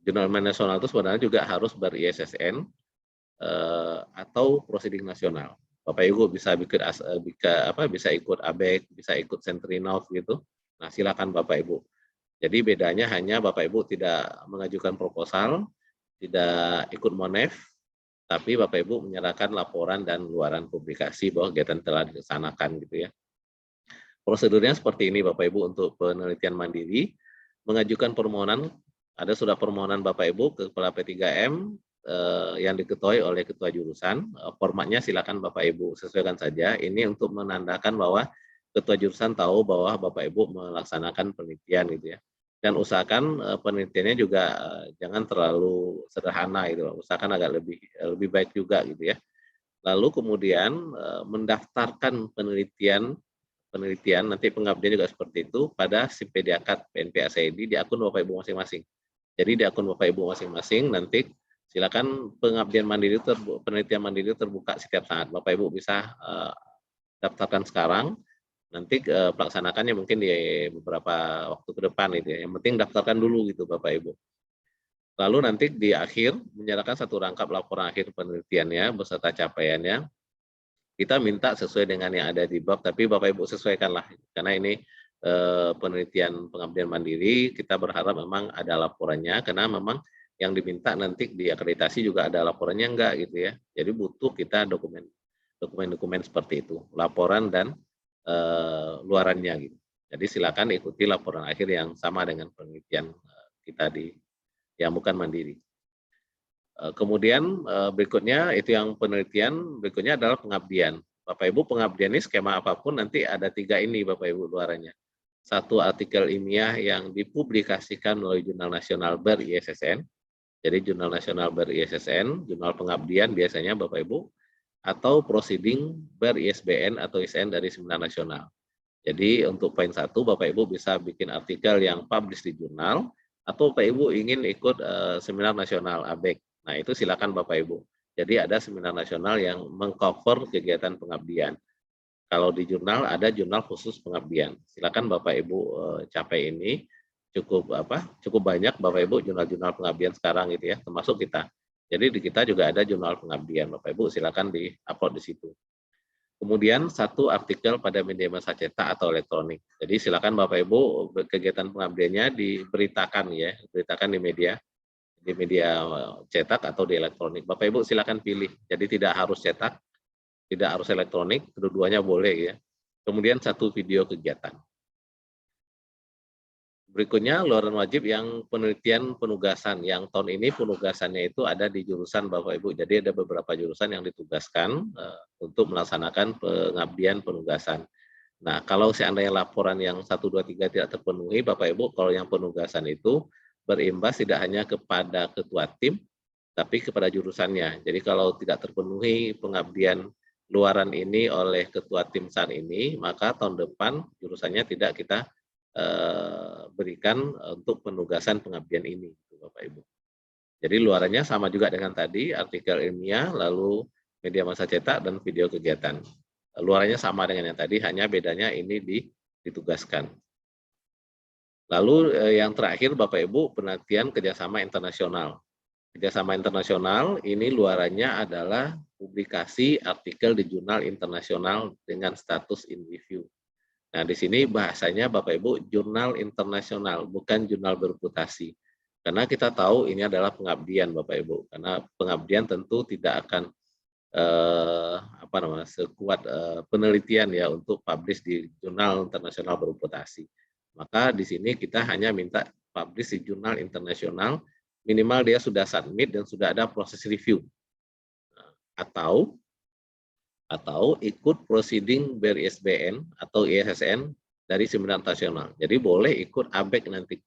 Jurnal ilmiah nasional itu sebenarnya juga harus ber-ISSN atau proceeding nasional. Bapak Ibu bisa bisa ikut ABEC, bisa ikut Centrinov gitu. Nah, silakan Bapak Ibu. Jadi bedanya hanya Bapak Ibu tidak mengajukan proposal, tidak ikut monef, tapi Bapak Ibu menyerahkan laporan dan luaran publikasi bahwa kegiatan telah dilaksanakan gitu ya. Prosedurnya seperti ini Bapak Ibu untuk penelitian mandiri, mengajukan permohonan, ada surat permohonan Bapak Ibu ke Kepala P3M yang diketuai oleh ketua jurusan. Formatnya silakan Bapak Ibu sesuaikan saja. Ini untuk menandakan bahwa ketua jurusan tahu bahwa Bapak Ibu melaksanakan penelitian gitu ya. Dan usahakan penelitiannya juga jangan terlalu sederhana gitu. Usahakan agak lebih baik juga gitu ya. Lalu kemudian mendaftarkan penelitian nanti pengabdian juga seperti itu pada SIP PDAKAT PNPACID di akun Bapak Ibu masing-masing. Jadi di akun Bapak Ibu masing-masing nanti silakan penelitian mandiri terbuka setiap saat. Bapak Ibu bisa daftarkan sekarang, nanti pelaksanakannya mungkin di beberapa waktu ke depan itu ya. Yang penting daftarkan dulu gitu Bapak Ibu. Lalu nanti di akhir menyerahkan satu rangkap laporan akhir penelitiannya beserta capaiannya. Kita minta sesuai dengan yang ada di bab, tapi Bapak Ibu sesuaikanlah karena ini penelitian pengabdian mandiri, kita berharap memang ada laporannya, karena memang yang diminta nanti di akreditasi juga ada laporannya enggak gitu ya. Jadi butuh kita dokumen seperti itu, laporan dan luarannya gitu. Jadi silakan ikuti laporan akhir yang sama dengan penelitian kita yang bukan mandiri. Kemudian berikutnya itu yang penelitian, berikutnya adalah pengabdian. Bapak Ibu, pengabdian ini skema apapun nanti ada 3 ini Bapak Ibu luarannya. 1 artikel ilmiah yang dipublikasikan melalui Jurnal Nasional ber-ISSN. Jadi Jurnal Nasional ber-ISSN, jurnal pengabdian biasanya Bapak Ibu, atau proceeding ber-ISBN atau ISN dari seminar nasional. Jadi untuk poin 1 Bapak Ibu bisa bikin artikel yang publish di jurnal, atau Bapak Ibu ingin ikut seminar nasional ABEK. Nah itu silakan Bapak Ibu. Jadi ada seminar nasional yang mengcover kegiatan pengabdian. Kalau di jurnal ada jurnal khusus pengabdian. Silakan Bapak Ibu capai ini. Cukup banyak Bapak Ibu jurnal-jurnal pengabdian sekarang gitu ya, termasuk kita. Jadi di kita juga ada jurnal pengabdian. Bapak Ibu silakan di-upload di situ. Kemudian 1 artikel pada media massa cetak atau elektronik. Jadi silakan Bapak Ibu kegiatan pengabdiannya diberitakan ya, diberitakan di media cetak atau di elektronik. Bapak Ibu silakan pilih. Jadi tidak harus cetak, tidak harus elektronik, kedua-duanya boleh ya. Kemudian 1 video kegiatan. Berikutnya luaran wajib yang penelitian penugasan. Yang tahun ini penugasannya itu ada di jurusan Bapak Ibu. Jadi ada beberapa jurusan yang ditugaskan untuk melaksanakan pengabdian penugasan. Nah, kalau seandainya laporan yang 1, 2, 3 tidak terpenuhi, Bapak Ibu, kalau yang penugasan itu berimbas tidak hanya kepada ketua tim, tapi kepada jurusannya. Jadi kalau tidak terpenuhi pengabdian luaran ini oleh ketua tim SAN ini, maka tahun depan jurusannya tidak kita berikan untuk penugasan pengabdian ini, Bapak Ibu. Jadi luarannya sama juga dengan tadi, artikel ilmiah, lalu media massa cetak, dan video kegiatan. Luarannya sama dengan yang tadi, hanya bedanya ini ditugaskan. Lalu yang terakhir Bapak Ibu, penelitian kerjasama internasional. Kerjasama internasional ini luarannya adalah publikasi artikel di jurnal internasional dengan status in review. Nah di sini bahasanya Bapak Ibu jurnal internasional, bukan jurnal bereputasi. Karena kita tahu ini adalah pengabdian Bapak Ibu. Karena pengabdian tentu tidak akan sekuat penelitian ya untuk publish di jurnal internasional bereputasi. Maka di sini kita hanya minta publish di jurnal internasional, minimal dia sudah submit dan sudah ada proses review. Atau ikut proceeding ber-ISBN atau ISSN dari seminar nasional. Jadi boleh ikut ABEK nanti.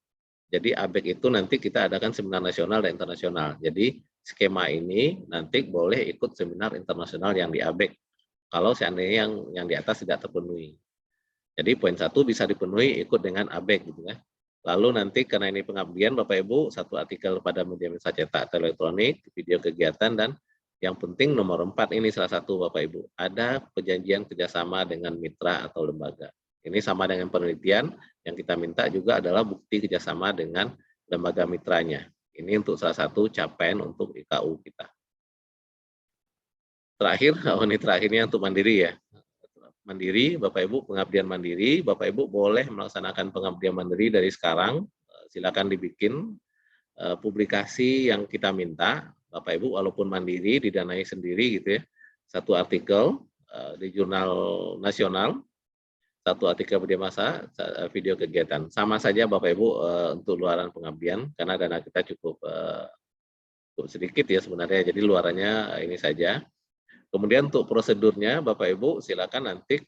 Jadi ABEK itu nanti kita adakan seminar nasional dan internasional. Jadi skema ini nanti boleh ikut seminar internasional yang di ABEK. Kalau seandainya yang di atas tidak terpenuhi. Jadi poin 1 bisa dipenuhi ikut dengan ABEK gitu ya. Lalu nanti karena ini pengabdian Bapak Ibu, 1 artikel pada media massa cetak atau elektronik, video kegiatan, dan yang penting nomor 4 ini salah satu Bapak Ibu, ada perjanjian kerjasama dengan mitra atau lembaga. Ini sama dengan penelitian, yang kita minta juga adalah bukti kerjasama dengan lembaga mitranya. Ini untuk salah satu capaian untuk IKU kita. Terakhir, ini terakhirnya untuk mandiri ya. Mandiri, Bapak Ibu, pengabdian mandiri, Bapak Ibu boleh melaksanakan pengabdian mandiri dari sekarang, silakan dibikin publikasi yang kita minta, Bapak Ibu walaupun mandiri, didanai sendiri gitu ya, 1 artikel di jurnal nasional, 1 artikel media massa, video kegiatan. Sama saja Bapak Ibu untuk luaran pengabdian, karena dana kita cukup sedikit ya sebenarnya, jadi luarannya ini saja. Kemudian untuk prosedurnya Bapak Ibu silakan nanti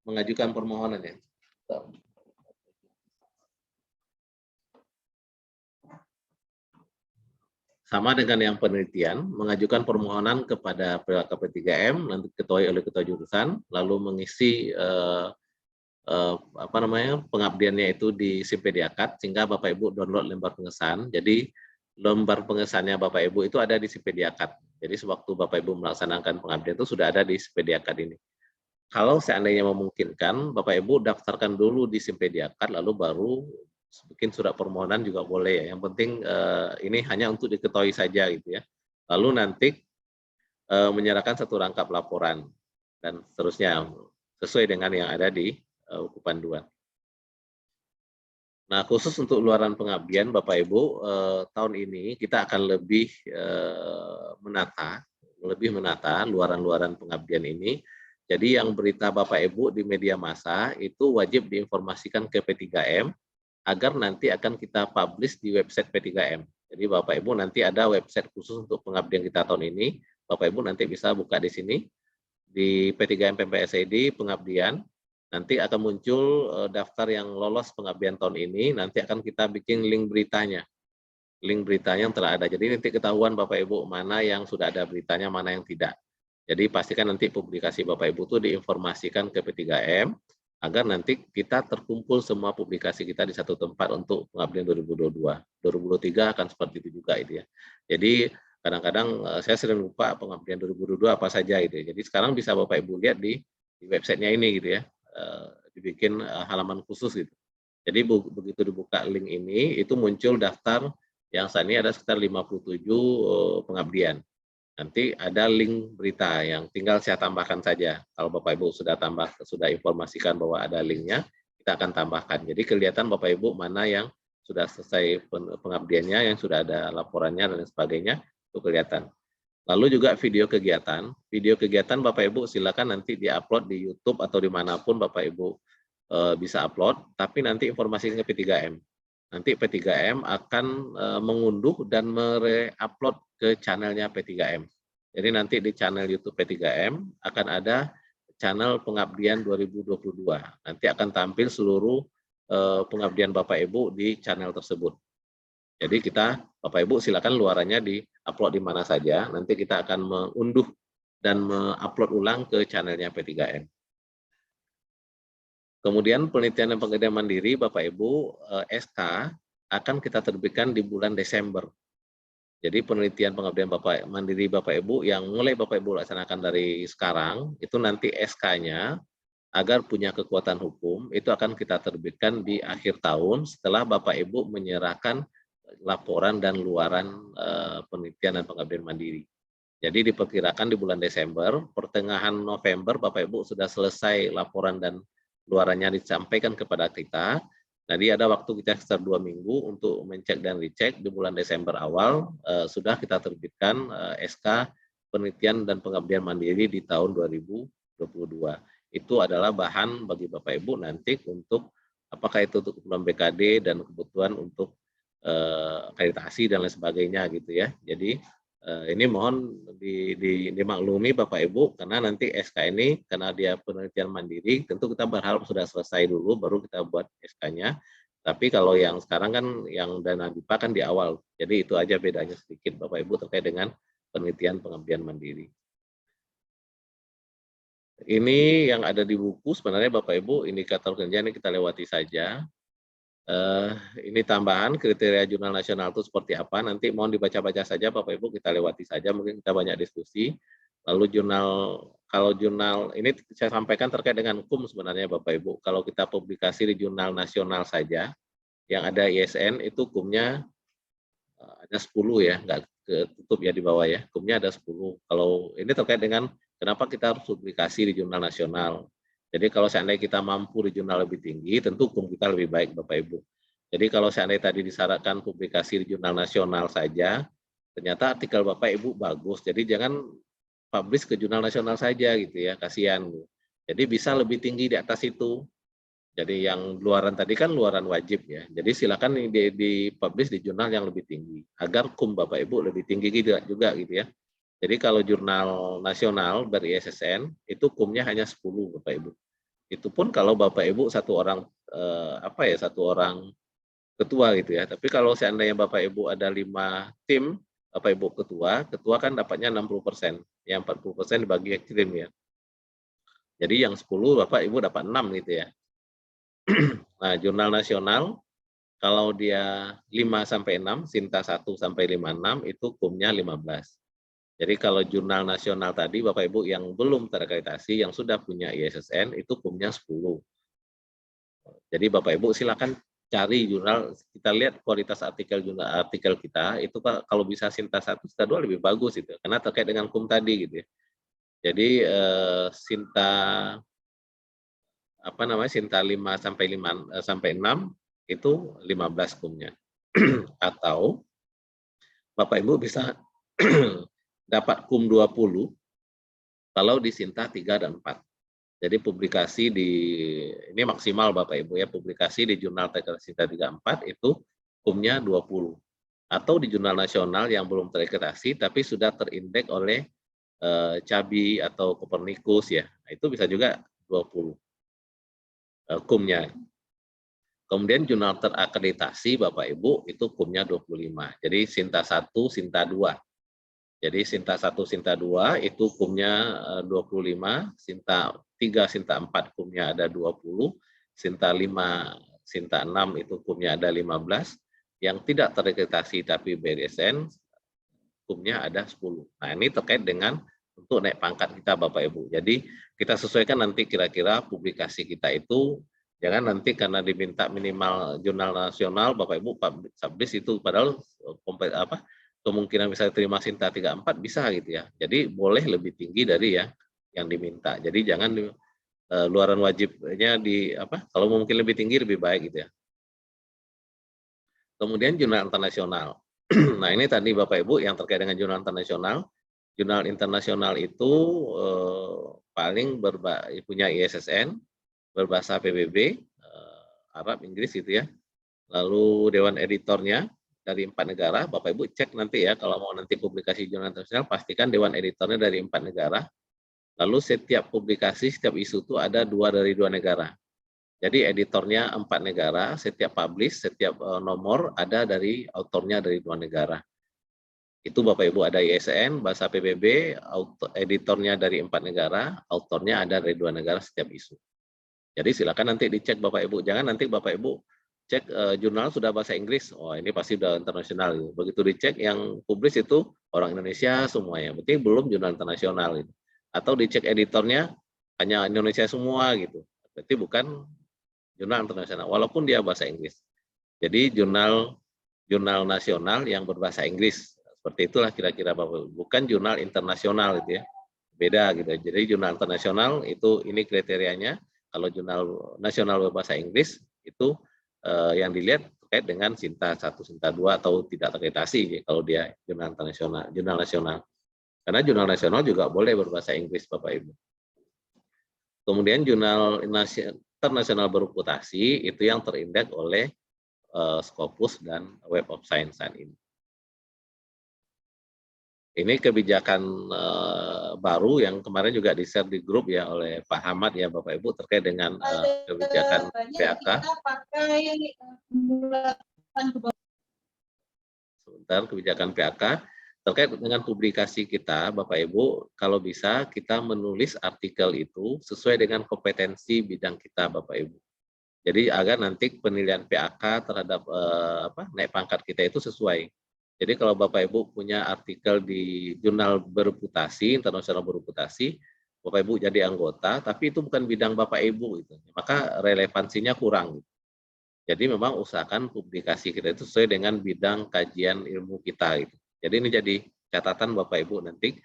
mengajukan permohonan ya. Sama dengan yang penelitian, mengajukan permohonan kepada PKP3M, nanti diketuai oleh ketua jurusan, lalu mengisi pengabdiannya itu di SIMPEDIAKAD, sehingga Bapak Ibu download lembar pengesahan. Jadi lembar pengesahannya Bapak Ibu itu ada di SIMPEDIAKAD. Jadi sewaktu Bapak Ibu melaksanakan pengabdian itu sudah ada di SIMPEDIAKAD ini. Kalau seandainya memungkinkan, Bapak Ibu daftarkan dulu di SIMPEDIAKAD, lalu baru bikin surat permohonan juga boleh ya. Yang penting ini hanya untuk diketahui saja gitu ya. Lalu nanti menyerahkan 1 rangkap laporan dan seterusnya. sesuai dengan yang ada di buku panduan. Nah, khusus untuk luaran pengabdian, Bapak Ibu, tahun ini kita akan lebih menata luaran-luaran pengabdian ini. Jadi yang berita Bapak Ibu di media massa itu wajib diinformasikan ke P3M agar nanti akan kita publish di website P3M. Jadi Bapak Ibu nanti ada website khusus untuk pengabdian kita tahun ini. Bapak Ibu nanti bisa buka di sini di P3M PMPSID pengabdian. Nanti akan muncul daftar yang lolos pengabdian tahun ini. Nanti akan kita bikin link beritanya yang telah ada. Jadi nanti ketahuan Bapak Ibu mana yang sudah ada beritanya, mana yang tidak. Jadi pastikan nanti publikasi Bapak Ibu itu diinformasikan ke P3M agar nanti kita terkumpul semua publikasi kita di satu tempat untuk pengabdian 2022. 2023 akan seperti itu juga itu ya. Jadi kadang-kadang saya sering lupa pengabdian 2022 apa saja itu ya. Jadi sekarang bisa Bapak Ibu lihat di websitenya ini gitu ya. Dibikin halaman khusus gitu. Jadi begitu dibuka link ini itu muncul daftar yang saat ini ada sekitar 57 pengabdian. Nanti ada link berita yang tinggal saya tambahkan saja. Kalau Bapak Ibu sudah informasikan bahwa ada linknya, kita akan tambahkan. Jadi kelihatan Bapak Ibu mana yang sudah selesai pengabdiannya, yang sudah ada laporannya dan sebagainya, itu kelihatan. Lalu juga video kegiatan Bapak Ibu silakan nanti diupload di YouTube atau dimanapun Bapak Ibu bisa upload, tapi nanti informasinya ke P3M. Nanti P3M akan mengunduh dan mere-upload ke channelnya P3M. Jadi nanti di channel YouTube P3M akan ada channel pengabdian 2022. Nanti akan tampil seluruh pengabdian Bapak Ibu di channel tersebut. Jadi Bapak Ibu silakan luarannya di-upload di mana saja. Nanti kita akan mengunduh dan mengupload ulang ke channelnya P3M. Kemudian penelitian dan pengabdian mandiri Bapak Ibu SK akan kita terbitkan di bulan Desember. Jadi penelitian pengabdian mandiri Bapak Ibu yang mulai Bapak Ibu laksanakan dari sekarang itu nanti SK-nya agar punya kekuatan hukum itu akan kita terbitkan di akhir tahun setelah Bapak Ibu menyerahkan laporan dan luaran penelitian dan pengabdian mandiri. Jadi diperkirakan di bulan Desember, pertengahan November Bapak Ibu sudah selesai laporan dan luarannya disampaikan kepada kita. Jadi ada waktu kita sekitar 2 minggu untuk mencek dan dicek. Di bulan Desember awal sudah kita terbitkan SK penelitian dan pengabdian mandiri di tahun 2022. Itu adalah bahan bagi Bapak Ibu nanti untuk apakah itu untuk kebutuhan BKD dan kebutuhan untuk akreditasi dan lain sebagainya gitu ya. Jadi ini mohon dimaklumi Bapak Ibu karena nanti SK ini karena dia penelitian mandiri tentu kita berharap sudah selesai dulu baru kita buat SK-nya. Tapi kalau yang sekarang kan yang dana DIPA kan di awal. Jadi itu aja bedanya sedikit Bapak Ibu terkait dengan penelitian pengabdian mandiri. Ini yang ada di buku sebenarnya Bapak Ibu indikator kerja ini kita lewati saja. Ini tambahan kriteria jurnal nasional itu seperti apa, nanti mohon dibaca-baca saja Bapak Ibu, kita lewati saja, mungkin kita banyak diskusi. Lalu kalau jurnal, ini saya sampaikan terkait dengan hukum sebenarnya Bapak Ibu, kalau kita publikasi di jurnal nasional saja, yang ada ISN itu hukumnya ada 10 ya, nggak ketutup ya di bawah ya, hukumnya ada 10. Kalau ini terkait dengan kenapa kita harus publikasi di jurnal nasional. Jadi kalau seandainya kita mampu di jurnal lebih tinggi, tentu hukum kita lebih baik Bapak Ibu. Jadi kalau seandainya tadi disyaratkan publikasi di jurnal nasional saja, ternyata artikel Bapak Ibu bagus. Jadi jangan publish ke jurnal nasional saja gitu ya, kasihan. Jadi bisa lebih tinggi di atas itu. Jadi yang luaran tadi kan luaran wajib ya. Jadi silakan di-publish di jurnal yang lebih tinggi agar hukum Bapak Ibu lebih tinggi juga gitu ya. Jadi kalau jurnal nasional dari ISSN itu hukumnya hanya 10 Bapak Ibu. Itu pun kalau Bapak Ibu satu orang ketua gitu ya. Tapi kalau seandainya Bapak Ibu ada 5 tim Bapak Ibu ketua kan dapatnya 60%. Yang 40% dibagi tim ya. Jadi yang 10 Bapak Ibu dapat 6 gitu ya. Nah, jurnal nasional kalau dia 5 sampai 6, Sinta 1 sampai 56 itu hukumnya 15. Jadi kalau jurnal nasional tadi Bapak Ibu yang belum terakreditasi yang sudah punya ISSN itu hukumnya 10. Jadi Bapak Ibu silakan cari jurnal, kita lihat kualitas artikel kita itu kalau bisa Sinta 1, Sinta 2 lebih bagus itu karena terkait dengan hukum tadi gitu ya. Jadi Sinta Sinta 5 sampai 6 itu 15 kumnya. Atau Bapak Ibu bisa dapat kum 20 kalau di Sinta 3 dan 4. Jadi publikasi ini maksimal Bapak Ibu ya, publikasi di jurnal Sinta 3 4 itu kumnya 20. Atau di jurnal nasional yang belum terakreditasi tapi sudah terindeks oleh CABI atau Copernicus ya. Itu bisa juga 20 kumnya. Kemudian jurnal terakreditasi Bapak Ibu itu kumnya 25. Jadi Sinta 1, Sinta 2. Jadi Sinta 1, Sinta 2 itu kumnya 25, Sinta 3, Sinta 4 kumnya ada 20, Sinta 5, Sinta 6 itu kumnya ada 15, yang tidak terakreditasi tapi BDSN kumnya ada 10. Nah ini terkait dengan untuk naik pangkat kita Bapak Ibu. Jadi kita sesuaikan nanti kira-kira publikasi kita itu, jangan nanti karena diminta minimal jurnal nasional Bapak Ibu publish itu padahal kemungkinan bisa terima Sinta 3-4 bisa gitu ya. Jadi boleh lebih tinggi dari yang diminta. Jadi jangan luaran wajibnya kalau mungkin lebih tinggi lebih baik gitu ya. Kemudian jurnal internasional. Nah ini tadi Bapak Ibu yang terkait dengan jurnal internasional. Jurnal internasional itu paling punya ISSN, berbahasa PBB, Arab, Inggris gitu ya. Lalu dewan editornya dari 4 negara, Bapak Ibu cek nanti ya, kalau mau nanti publikasi jurnal internasional, pastikan dewan editornya dari 4 negara. Lalu setiap publikasi, setiap isu itu ada 2 dari 2 negara. Jadi editornya 4 negara, setiap publish, setiap nomor ada dari autornya dari 2 negara. Itu Bapak Ibu ada ISN, bahasa PBB, editornya dari 4 negara, autornya ada dari 2 negara setiap isu. Jadi silakan nanti dicek Bapak Ibu, jangan nanti Bapak Ibu cek jurnal sudah bahasa Inggris, oh ini pasti sudah internasional. Gitu. Begitu dicek yang publis itu orang Indonesia semuanya, berarti belum jurnal internasional. Gitu. Atau dicek editornya hanya Indonesia semua gitu, berarti bukan jurnal internasional, walaupun dia bahasa Inggris. Jadi jurnal nasional yang berbahasa Inggris, seperti itulah kira-kira Bapak, bukan jurnal internasional gitu ya, beda gitu. Jadi jurnal internasional itu ini kriterianya, kalau jurnal nasional berbahasa Inggris itu yang dilihat terkait dengan Sinta 1, Sinta 2 atau tidak terakreditasi kalau dia jurnal internasional, jurnal nasional. Karena jurnal nasional juga boleh berbahasa Inggris Bapak Ibu. Kemudian jurnal internasional bereputasi itu yang terindeks oleh Scopus dan Web of Science saat ini. Ini kebijakan baru yang kemarin juga di-share di grup ya oleh Pak Hamad ya Bapak Ibu terkait dengan kebijakan PAK. Sebentar, kebijakan PAK terkait dengan publikasi kita Bapak Ibu, kalau bisa kita menulis artikel itu sesuai dengan kompetensi bidang kita Bapak Ibu. Jadi agar nanti penilaian PAK terhadap naik pangkat kita itu sesuai. Jadi kalau Bapak Ibu punya artikel di jurnal bereputasi, internasional bereputasi, Bapak Ibu jadi anggota, tapi itu bukan bidang Bapak Ibu, gitu. Maka relevansinya kurang. Gitu. Jadi memang usahakan publikasi kita itu sesuai dengan bidang kajian ilmu kita. Gitu. Jadi ini jadi catatan Bapak Ibu nanti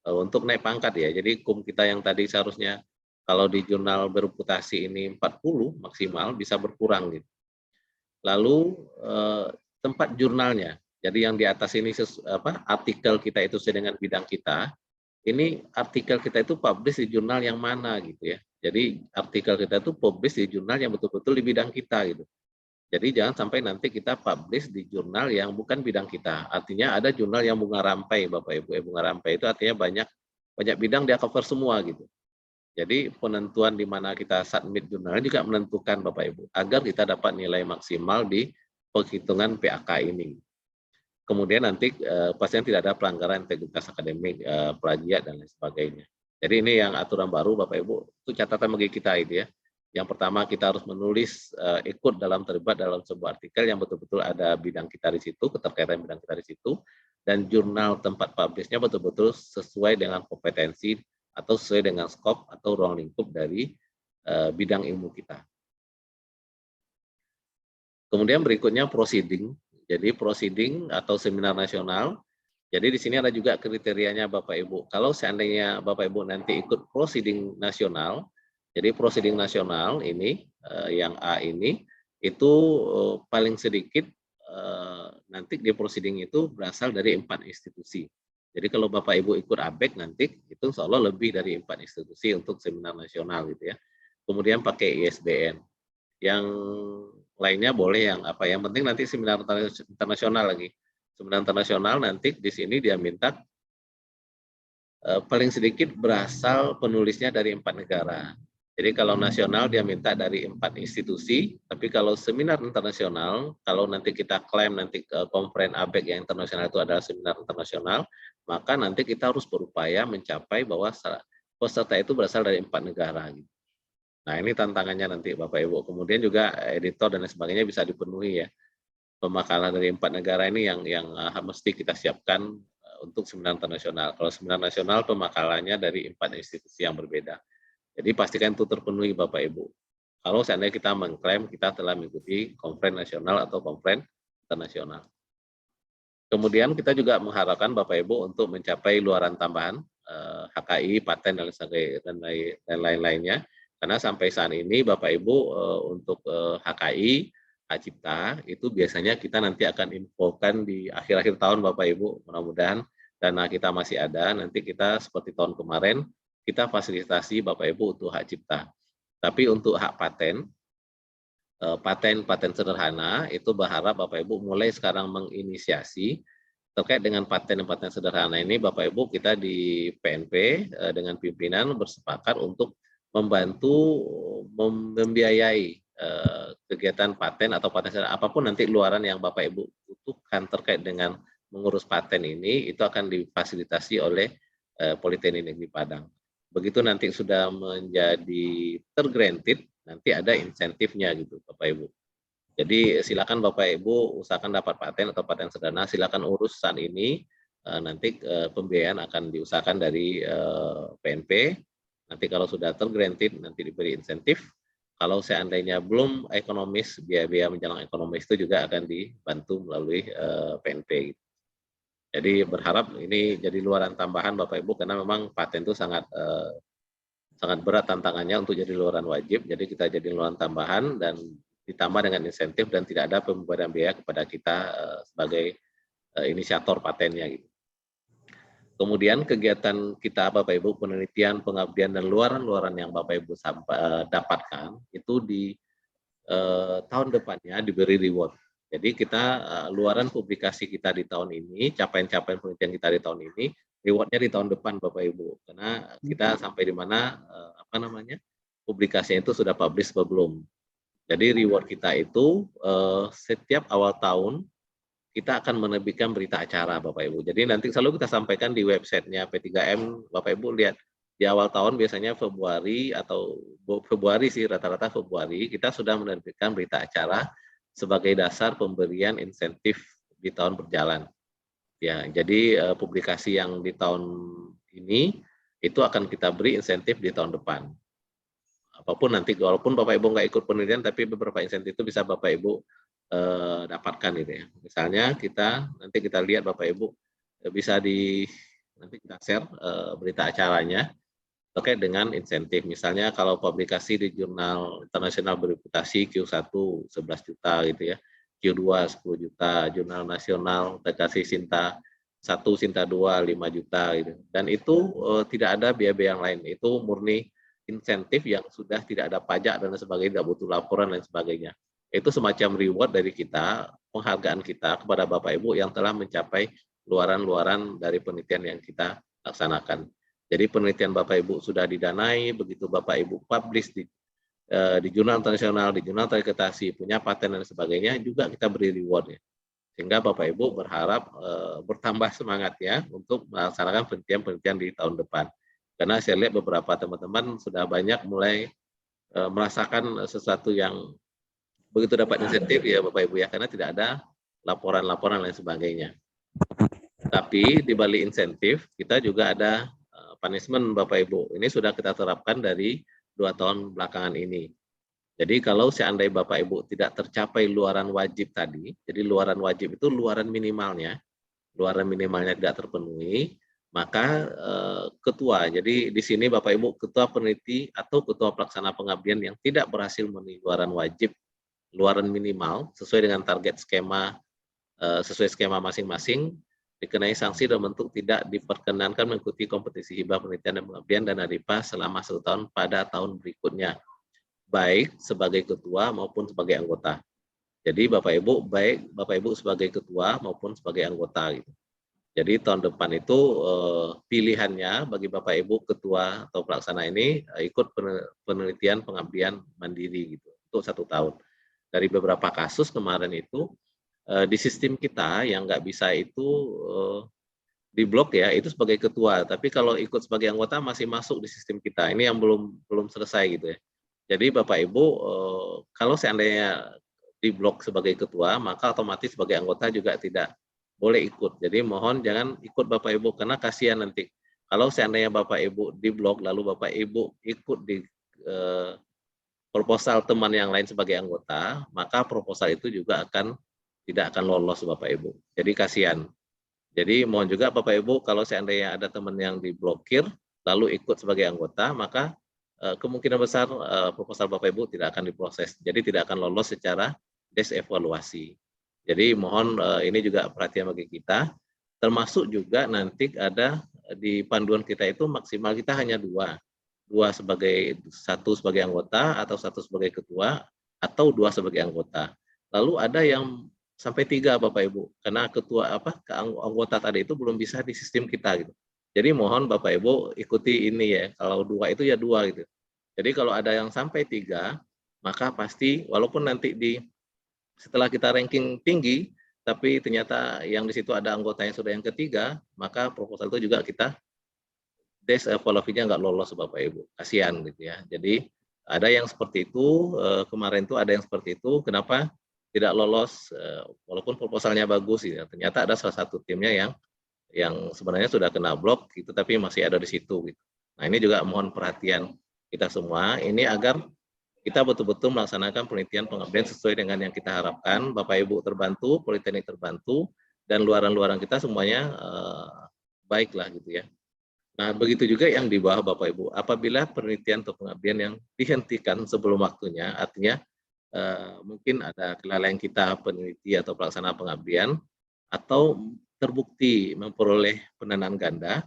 untuk naik pangkat ya. Jadi kum kita yang tadi seharusnya kalau di jurnal bereputasi ini 40 maksimal bisa berkurang gitu. Lalu tempat jurnalnya. Jadi yang di atas ini artikel kita itu sesuai dengan bidang kita. Ini artikel kita itu publish di jurnal yang mana gitu ya. Jadi artikel kita itu publish di jurnal yang betul-betul di bidang kita gitu. Jadi jangan sampai nanti kita publish di jurnal yang bukan bidang kita. Artinya ada jurnal yang bunga rampai Bapak Ibu. Bunga rampai itu artinya banyak bidang dia cover semua gitu. Jadi penentuan di mana kita submit jurnal juga menentukan Bapak Ibu agar kita dapat nilai maksimal di penghitungan PAK ini. Kemudian nanti pastinya tidak ada pelanggaran integritas akademik, plagiat dan lain sebagainya. Jadi ini yang aturan baru Bapak Ibu, itu catatan bagi kita itu ya. Yang pertama kita harus menulis ikut terlibat dalam sebuah artikel yang betul-betul ada bidang kita di situ, keterkaitan bidang kita di situ, dan jurnal tempat publishnya betul-betul sesuai dengan kompetensi atau sesuai dengan skop atau ruang lingkup dari bidang ilmu kita. Kemudian berikutnya proceeding. Jadi proceeding atau seminar nasional. Jadi di sini ada juga kriterianya Bapak Ibu. Kalau seandainya Bapak Ibu nanti ikut proceeding nasional, Jadi proceeding nasional ini yang A ini itu paling sedikit nanti di proceeding itu berasal dari 4 institusi. Jadi kalau Bapak Ibu ikut ABEK nanti itu insya Allah lebih dari 4 institusi untuk seminar nasional gitu ya. Kemudian pakai ISBN. Yang lainnya boleh yang apa? Yang penting nanti seminar internasional lagi. Seminar internasional nanti di sini dia minta paling sedikit berasal penulisnya dari 4 negara. Jadi kalau nasional dia minta dari 4 institusi, tapi kalau seminar internasional, kalau nanti kita klaim nanti konferen ABEK yang internasional itu adalah seminar internasional, maka nanti kita harus berupaya mencapai bahwa peserta itu berasal dari 4 negara. Nah ini tantangannya nanti Bapak Ibu. Kemudian juga editor dan lain sebagainya bisa dipenuhi ya. Pemakalan dari 4 negara ini yang mesti kita siapkan untuk seminar internasional. Kalau seminar nasional pemakalannya dari 4 institusi yang berbeda. Jadi pastikan itu terpenuhi Bapak Ibu. Kalau seandainya kita mengklaim kita telah mengikuti konferen nasional atau konferen internasional. Kemudian kita juga mengharapkan Bapak Ibu untuk mencapai luaran tambahan HKI, paten dan lain-lainnya. Karena sampai saat ini Bapak Ibu untuk HKI, Hak Cipta itu biasanya kita nanti akan infokan di akhir-akhir tahun Bapak Ibu. Mudah-mudahan dana kita masih ada. Nanti kita seperti tahun kemarin kita fasilitasi Bapak Ibu untuk hak cipta. Tapi untuk hak paten sederhana itu berharap Bapak Ibu mulai sekarang menginisiasi terkait dengan paten sederhana ini. Bapak Ibu kita di PNP dengan pimpinan bersepakat untuk membantu membiayai kegiatan paten atau paten sederhana apapun nanti luaran yang Bapak Ibu butuhkan terkait dengan mengurus paten ini itu akan difasilitasi oleh Politeknik Negeri Padang. Begitu nanti sudah menjadi tergranted, nanti ada insentifnya gitu Bapak Ibu. Jadi silakan Bapak Ibu usahakan dapat paten atau paten sederhana, silakan urus saat ini, nanti pembiayaan akan diusahakan dari PNP, nanti kalau sudah tergranted nanti diberi insentif, kalau seandainya belum ekonomis, biaya-biaya menjelang ekonomis itu juga akan dibantu melalui PNP. Jadi berharap ini jadi luaran tambahan Bapak Ibu karena memang paten itu sangat berat tantangannya untuk jadi luaran wajib. Jadi kita jadi luaran tambahan dan ditambah dengan insentif dan tidak ada pembebanan biaya kepada kita sebagai inisiator patennya. Gitu. Kemudian kegiatan kita Bapak Ibu penelitian, pengabdian dan luaran-luaran yang Bapak Ibu dapatkan itu di tahun depannya diberi reward. Jadi kita luaran publikasi kita di tahun ini, capaian-capaian penelitian kita di tahun ini, rewardnya di tahun depan Bapak Ibu. Karena kita sampai di mana publikasinya itu sudah publish atau belum. Jadi reward kita itu setiap awal tahun kita akan menerbitkan berita acara Bapak Ibu. Jadi nanti selalu kita sampaikan di websitenya P3M, Bapak Ibu lihat di awal tahun biasanya Februari sih rata-rata Februari kita sudah menerbitkan berita acara sebagai dasar pemberian insentif di tahun berjalan. Ya, jadi publikasi yang di tahun ini itu akan kita beri insentif di tahun depan. Apapun nanti, walaupun Bapak Ibu nggak ikut penelitian, tapi beberapa insentif itu bisa Bapak Ibu dapatkan gitu ya. Misalnya nanti kita lihat Bapak Ibu bisa nanti kita share berita acaranya terkait dengan insentif. Misalnya kalau publikasi di jurnal internasional bereputasi Q1 11 juta gitu ya, Q2 10 juta, jurnal nasional TKC Sinta 1, Sinta 2 5 juta gitu. Dan itu tidak ada biaya-biaya yang lain. Itu murni insentif yang sudah tidak ada pajak dan sebagainya, tidak butuh laporan dan sebagainya. Itu semacam reward dari kita, penghargaan kita kepada Bapak Ibu yang telah mencapai luaran-luaran dari penelitian yang kita laksanakan. Jadi penelitian Bapak Ibu sudah didanai, begitu Bapak Ibu publish di jurnal internasional, di jurnal terakreditasi, punya paten dan sebagainya, juga kita beri rewardnya. Sehingga Bapak Ibu berharap bertambah semangatnya untuk melaksanakan penelitian-penelitian di tahun depan. Karena saya lihat beberapa teman-teman sudah banyak mulai merasakan sesuatu yang begitu dapat insentif ya Bapak Ibu ya, karena tidak ada laporan-laporan dan sebagainya. Tapi di balik insentif kita juga ada punishment Bapak Ibu. Ini sudah kita terapkan dari 2 tahun belakangan ini. Jadi kalau seandainya Bapak Ibu tidak tercapai luaran wajib tadi, jadi luaran wajib itu luaran minimalnya tidak terpenuhi, maka ketua, jadi di sini Bapak Ibu ketua peneliti atau ketua pelaksana pengabdian yang tidak berhasil memenuhi luaran wajib, luaran minimal sesuai dengan target skema sesuai skema masing-masing dikenai sanksi dalam bentuk tidak diperkenankan mengikuti kompetisi hibah penelitian dan pengabdian dana DIPA selama 1 tahun pada tahun berikutnya, baik sebagai ketua maupun sebagai anggota. Jadi Bapak Ibu, baik Bapak Ibu sebagai ketua maupun sebagai anggota gitu. Jadi tahun depan itu pilihannya bagi Bapak Ibu ketua atau pelaksana ini ikut penelitian pengabdian mandiri gitu untuk 1 tahun. Dari beberapa kasus kemarin itu di sistem kita yang nggak bisa itu diblok ya, itu sebagai ketua. Tapi kalau ikut sebagai anggota masih masuk di sistem kita. Ini yang belum selesai gitu ya. Jadi Bapak Ibu kalau seandainya diblok sebagai ketua, maka otomatis sebagai anggota juga tidak boleh ikut. Jadi mohon jangan ikut Bapak Ibu karena kasihan nanti. Kalau seandainya Bapak Ibu diblok lalu Bapak Ibu ikut di proposal teman yang lain sebagai anggota, maka proposal itu juga tidak akan lolos Bapak Ibu. Jadi kasihan. Jadi mohon juga Bapak Ibu kalau seandainya ada teman yang diblokir lalu ikut sebagai anggota, maka kemungkinan besar proposal Bapak Ibu tidak akan diproses. Jadi tidak akan lolos secara desevaluasi. Jadi mohon ini juga perhatian bagi kita, termasuk juga nanti ada di panduan kita itu maksimal kita hanya dua sebagai satu sebagai anggota atau satu sebagai ketua atau 2 sebagai anggota. Lalu ada yang sampai 3 Bapak Ibu, karena ketua anggota tadi itu belum bisa di sistem kita gitu. Jadi mohon Bapak Ibu ikuti ini ya, kalau 2 itu ya 2 gitu. Jadi kalau ada yang sampai 3, maka pasti walaupun nanti setelah kita ranking tinggi, tapi ternyata yang di situ ada anggota yang sudah yang ketiga, maka proposal itu juga kita desevaluasinya nggak lolos Bapak Ibu, kasihan gitu ya. Jadi ada yang seperti itu, kemarin itu ada yang seperti itu, kenapa tidak lolos walaupun proposalnya bagus ya, ternyata ada salah satu timnya yang sebenarnya sudah kena blok gitu, tapi masih ada di situ gitu. Nah ini juga mohon perhatian kita semua, ini agar kita betul-betul melaksanakan penelitian pengabdian sesuai dengan yang kita harapkan, Bapak Ibu terbantu, Politeknik terbantu, dan luaran-luaran kita semuanya baiklah gitu ya. Nah begitu juga yang di bawah Bapak Ibu, apabila penelitian atau pengabdian yang dihentikan sebelum waktunya, artinya mungkin ada kelalaian kita peneliti atau pelaksana pengabdian, atau terbukti memperoleh pendanaan ganda,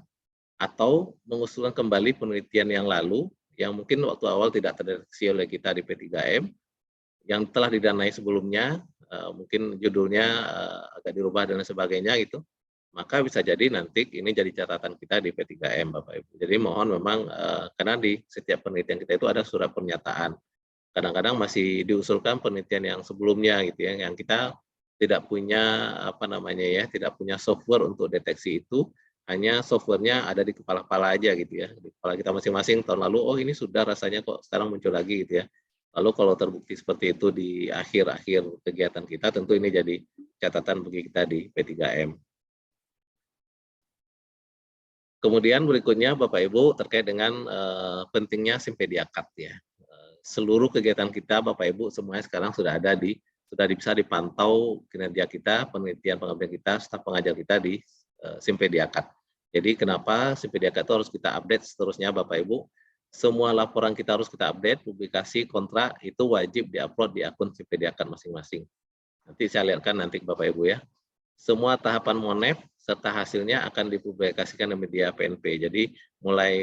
atau mengusulkan kembali penelitian yang lalu, yang mungkin waktu awal tidak terdeteksi oleh kita di P3M, yang telah didanai sebelumnya, mungkin judulnya agak dirubah dan sebagainya gitu, maka bisa jadi nanti ini jadi catatan kita di P3M Bapak Ibu. Jadi mohon memang karena di setiap penelitian kita itu ada surat pernyataan. Kadang-kadang masih diusulkan penelitian yang sebelumnya gitu ya, yang kita tidak punya tidak punya software untuk deteksi itu, hanya softwarenya ada di kepala-kepala aja gitu ya, di kepala kita masing-masing tahun lalu, oh ini sudah rasanya kok sekarang muncul lagi gitu ya. Lalu kalau terbukti seperti itu di akhir-akhir kegiatan kita, tentu ini jadi catatan bagi kita di P3M. Kemudian berikutnya Bapak Ibu terkait dengan pentingnya Simpediakat ya. Seluruh kegiatan kita Bapak Ibu semuanya sekarang sudah bisa dipantau kinerja kita, penelitian pengabdian kita, staf pengajar kita di Simpediakat. Jadi kenapa Simpediakat itu harus kita update seterusnya Bapak Ibu? Semua laporan kita harus kita update, publikasi, kontrak itu wajib diupload di akun Simpediakat masing-masing. Nanti saya lihatkan nanti Bapak Ibu ya. Semua tahapan MONEF serta hasilnya akan dipublikasikan di media PNP. Jadi mulai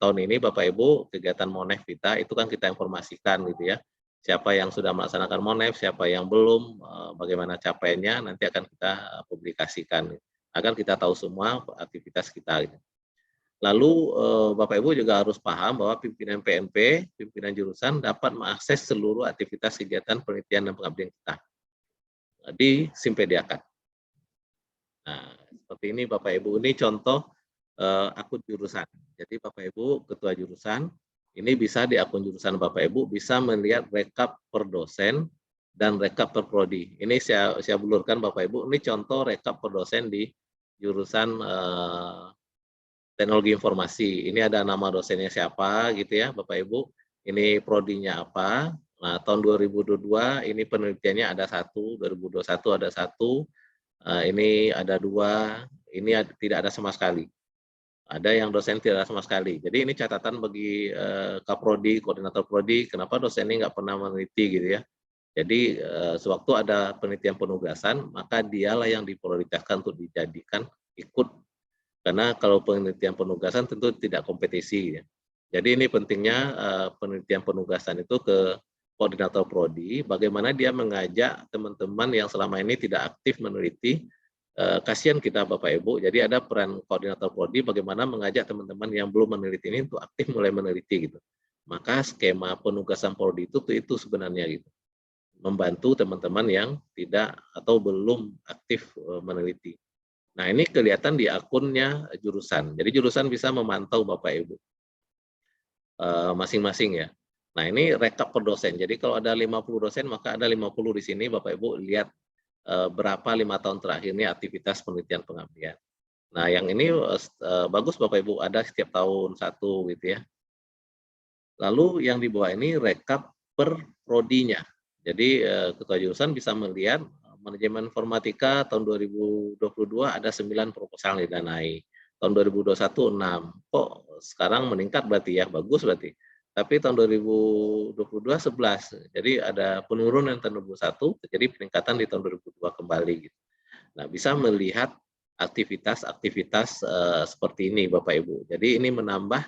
tahun ini Bapak Ibu kegiatan MONEF kita itu kan kita informasikan gitu ya. Siapa yang sudah melaksanakan MONEF, siapa yang belum, bagaimana capaiannya nanti akan kita publikasikan agar kita tahu semua aktivitas kita. Lalu Bapak Ibu juga harus paham bahwa pimpinan PNP, pimpinan jurusan dapat mengakses seluruh aktivitas kegiatan penelitian dan pengabdian kita di Simpediakat. Nah, seperti ini Bapak Ibu, ini contoh akun jurusan. Jadi Bapak Ibu, ketua jurusan, ini bisa di akun jurusan Bapak Ibu, bisa melihat rekap per dosen dan rekap per prodi. Ini saya bulurkan Bapak Ibu, ini contoh rekap per dosen di jurusan teknologi informasi. Ini ada nama dosennya siapa gitu ya Bapak Ibu, ini prodinya apa. Nah, tahun 2022 ini penelitiannya ada 1, 2021 ada 1, ini ada 2, ini tidak ada sama sekali. ada yang dosen tidak sama sekali. Jadi ini catatan bagi Kaprodi, koordinator prodi, kenapa dosen ini nggak pernah meneliti gitu ya. Jadi sewaktu ada penelitian penugasan, maka dialah yang diprioritaskan untuk dijadikan ikut. Karena kalau penelitian penugasan tentu tidak kompetisi ya. Jadi ini pentingnya penelitian penugasan itu ke koordinator prodi, bagaimana dia mengajak teman-teman yang selama ini tidak aktif meneliti. Kasihan kita Bapak Ibu, jadi ada peran koordinator prodi bagaimana mengajak teman-teman yang belum meneliti ini untuk aktif mulai meneliti gitu. Maka skema penugasan prodi itu sebenarnya gitu, membantu teman-teman yang tidak atau belum aktif meneliti. Nah ini kelihatan di akunnya jurusan, jadi jurusan bisa memantau Bapak Ibu masing-masing ya. Nah ini rekap per dosen, jadi kalau ada 50 dosen maka ada 50 di sini Bapak Ibu lihat berapa 5 tahun terakhir ini aktivitas penelitian pengabdian. Nah, yang ini bagus Bapak Ibu, ada setiap tahun satu gitu ya. Lalu yang di bawah ini rekap per prodinya. Jadi ketua jurusan bisa melihat manajemen informatika tahun 2022 ada 9 proposal yang didanai. Tahun 2021 6. Kok sekarang meningkat berarti ya, bagus berarti. Tapi tahun 2022 11. Jadi ada penurunan tahun 2021, jadi peningkatan di tahun 2022 kembali gitu. Nah, bisa melihat aktivitas-aktivitas seperti ini Bapak Ibu. Jadi ini menambah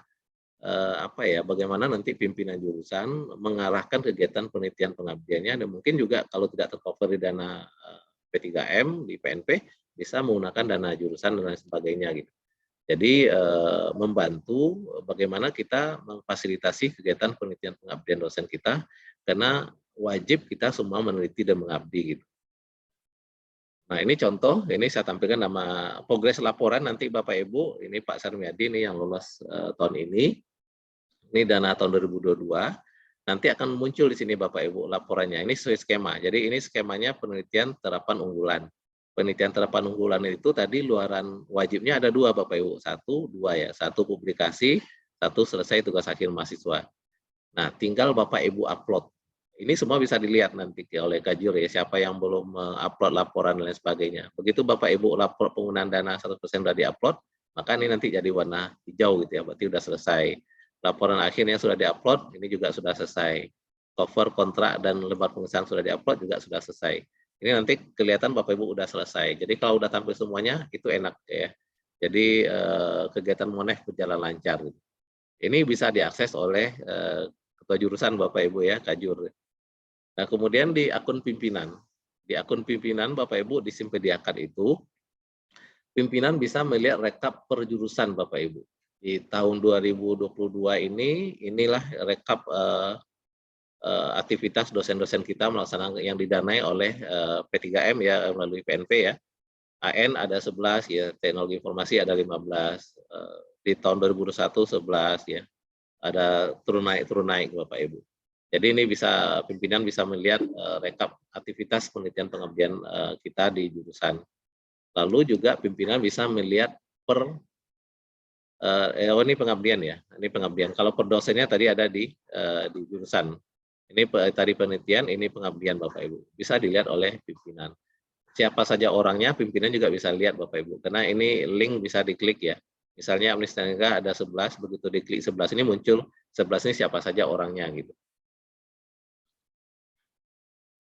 apa ya, bagaimana nanti pimpinan jurusan mengarahkan kegiatan penelitian pengabdiannya, dan mungkin juga kalau tidak tercover di dana P3M di PNP bisa menggunakan dana jurusan dan lain sebagainya gitu. Jadi membantu bagaimana kita memfasilitasi kegiatan penelitian pengabdian dosen kita, karena wajib kita semua meneliti dan mengabdi gitu. Nah ini contoh, ini saya tampilkan nama progres laporan nanti Bapak Ibu, ini Pak Sarmiadi ini yang lolos tahun ini dana tahun 2022, nanti akan muncul di sini Bapak Ibu laporannya, ini sesuai skema, jadi ini skemanya penelitian terapan unggulan. Penelitian terapan unggulan itu tadi luaran wajibnya ada 2 Bapak Ibu, 1, 2 ya, 1 publikasi, 1 selesai tugas akhir mahasiswa. Nah tinggal Bapak Ibu upload. Ini semua bisa dilihat nanti oleh Kajur ya, siapa yang belum upload laporan dan lain sebagainya. Begitu Bapak Ibu lapor penggunaan dana 100% sudah diupload, maka ini nanti jadi warna hijau gitu ya, berarti sudah selesai. Laporan akhirnya sudah diupload, ini juga sudah selesai. Cover, kontrak, dan lembar pengesahan sudah diupload juga sudah selesai. Ini nanti kelihatan Bapak Ibu udah selesai. Jadi kalau udah tampil semuanya itu enak ya. Jadi kegiatan Monef berjalan lancar. Ini bisa diakses oleh ketua jurusan Bapak Ibu ya, Kajur. Nah kemudian di akun pimpinan. Di akun pimpinan Bapak Ibu di Simpediakat itu, pimpinan bisa melihat rekap per jurusan Bapak Ibu. Di tahun 2022 ini, inilah rekap aktivitas dosen-dosen kita melaksanakan yang didanai oleh P3M ya, melalui PNP ya. AN ada 11 ya, teknologi informasi ada 15, di tahun 2021 11 ya. Ada turun naik Bapak Ibu. Jadi ini bisa pimpinan bisa melihat rekap aktivitas penelitian pengabdian kita di jurusan. Lalu juga pimpinan bisa melihat per ini pengabdian ya, ini pengabdian. Kalau per dosennya tadi ada di jurusan. Ini tadi penelitian, ini pengabdian Bapak Ibu. Bisa dilihat oleh pimpinan. Siapa saja orangnya, pimpinan juga bisa lihat Bapak Ibu. Karena ini link bisa diklik ya. Misalnya Amnistia ada 11, begitu diklik 11 ini muncul 11 ini siapa saja orangnya gitu.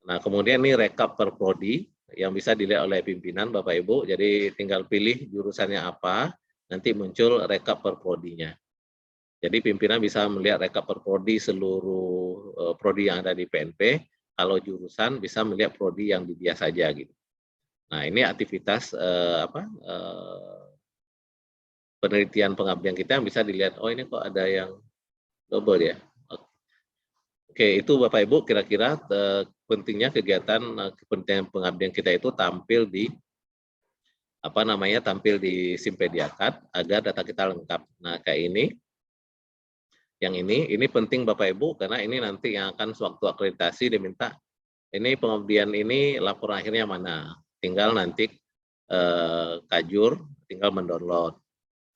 Nah kemudian ini rekap per prodi yang bisa dilihat oleh pimpinan Bapak Ibu. Jadi tinggal pilih jurusannya apa, nanti muncul rekap per prodinya. Jadi pimpinan bisa melihat rekap per prodi seluruh prodi yang ada di PNP. Kalau jurusan bisa melihat prodi yang di dia saja gitu. Nah ini aktivitas penelitian pengabdian kita yang bisa dilihat. Oh ini kok ada yang double ya. Oke itu Bapak Ibu kira-kira pentingnya kegiatan penelitian pengabdian kita itu tampil di tampil di Simpediakat agar data kita lengkap. Nah kayak ini. Yang ini penting Bapak Ibu karena ini nanti yang akan sewaktu akreditasi diminta ini pengabdian ini laporan akhirnya mana, tinggal nanti Kajur tinggal mendownload.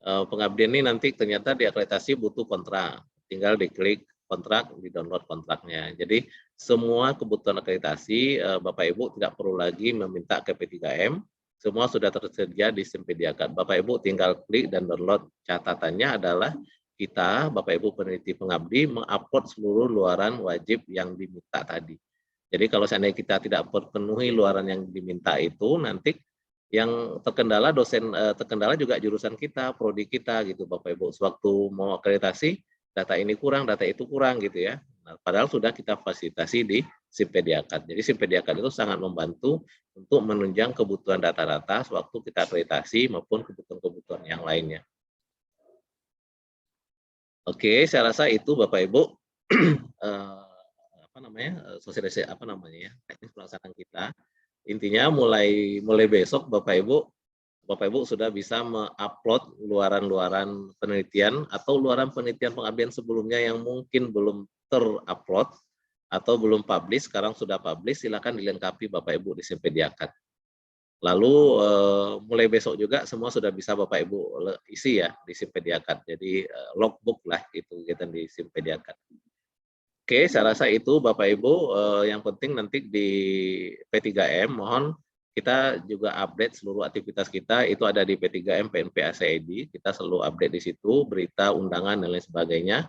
Pengabdian ini nanti ternyata diakreditasi butuh kontrak, tinggal diklik kontrak, di-download kontraknya. Jadi semua kebutuhan akreditasi Bapak Ibu tidak perlu lagi meminta ke P3M, semua sudah tersedia di Simpediakat. Bapak Ibu tinggal klik dan download. Catatannya adalah kita, Bapak Ibu peneliti pengabdi, mengupload seluruh luaran wajib yang diminta tadi. Jadi kalau seandainya kita tidak terpenuhi luaran yang diminta itu, nanti yang terkendala terkendala juga jurusan kita, prodi kita gitu Bapak Ibu. Sewaktu mau akreditasi, data ini kurang, data itu kurang gitu ya. Nah, padahal sudah kita fasilitasi di Simpediakat. Jadi Simpediakat itu sangat membantu untuk menunjang kebutuhan data-data sewaktu kita akreditasi maupun kebutuhan-kebutuhan yang lainnya. Oke, saya rasa itu Bapak Ibu sosialisasi teknis pelaksanaan kita. Intinya mulai besok Bapak Ibu sudah bisa mengupload luaran-luaran penelitian atau luaran penelitian pengabdian sebelumnya yang mungkin belum terupload atau belum publish, sekarang sudah publish, silakan dilengkapi Bapak Ibu di Simpediakat. Lalu mulai besok juga semua sudah bisa Bapak Ibu isi ya di Simpediakat. Jadi logbook lah itu kegiatan di Simpediakat. Oke, saya rasa itu Bapak Ibu yang penting nanti di P3M mohon kita juga update seluruh aktivitas kita itu ada di P3M PNP ACID, kita selalu update di situ berita, undangan dan lain sebagainya.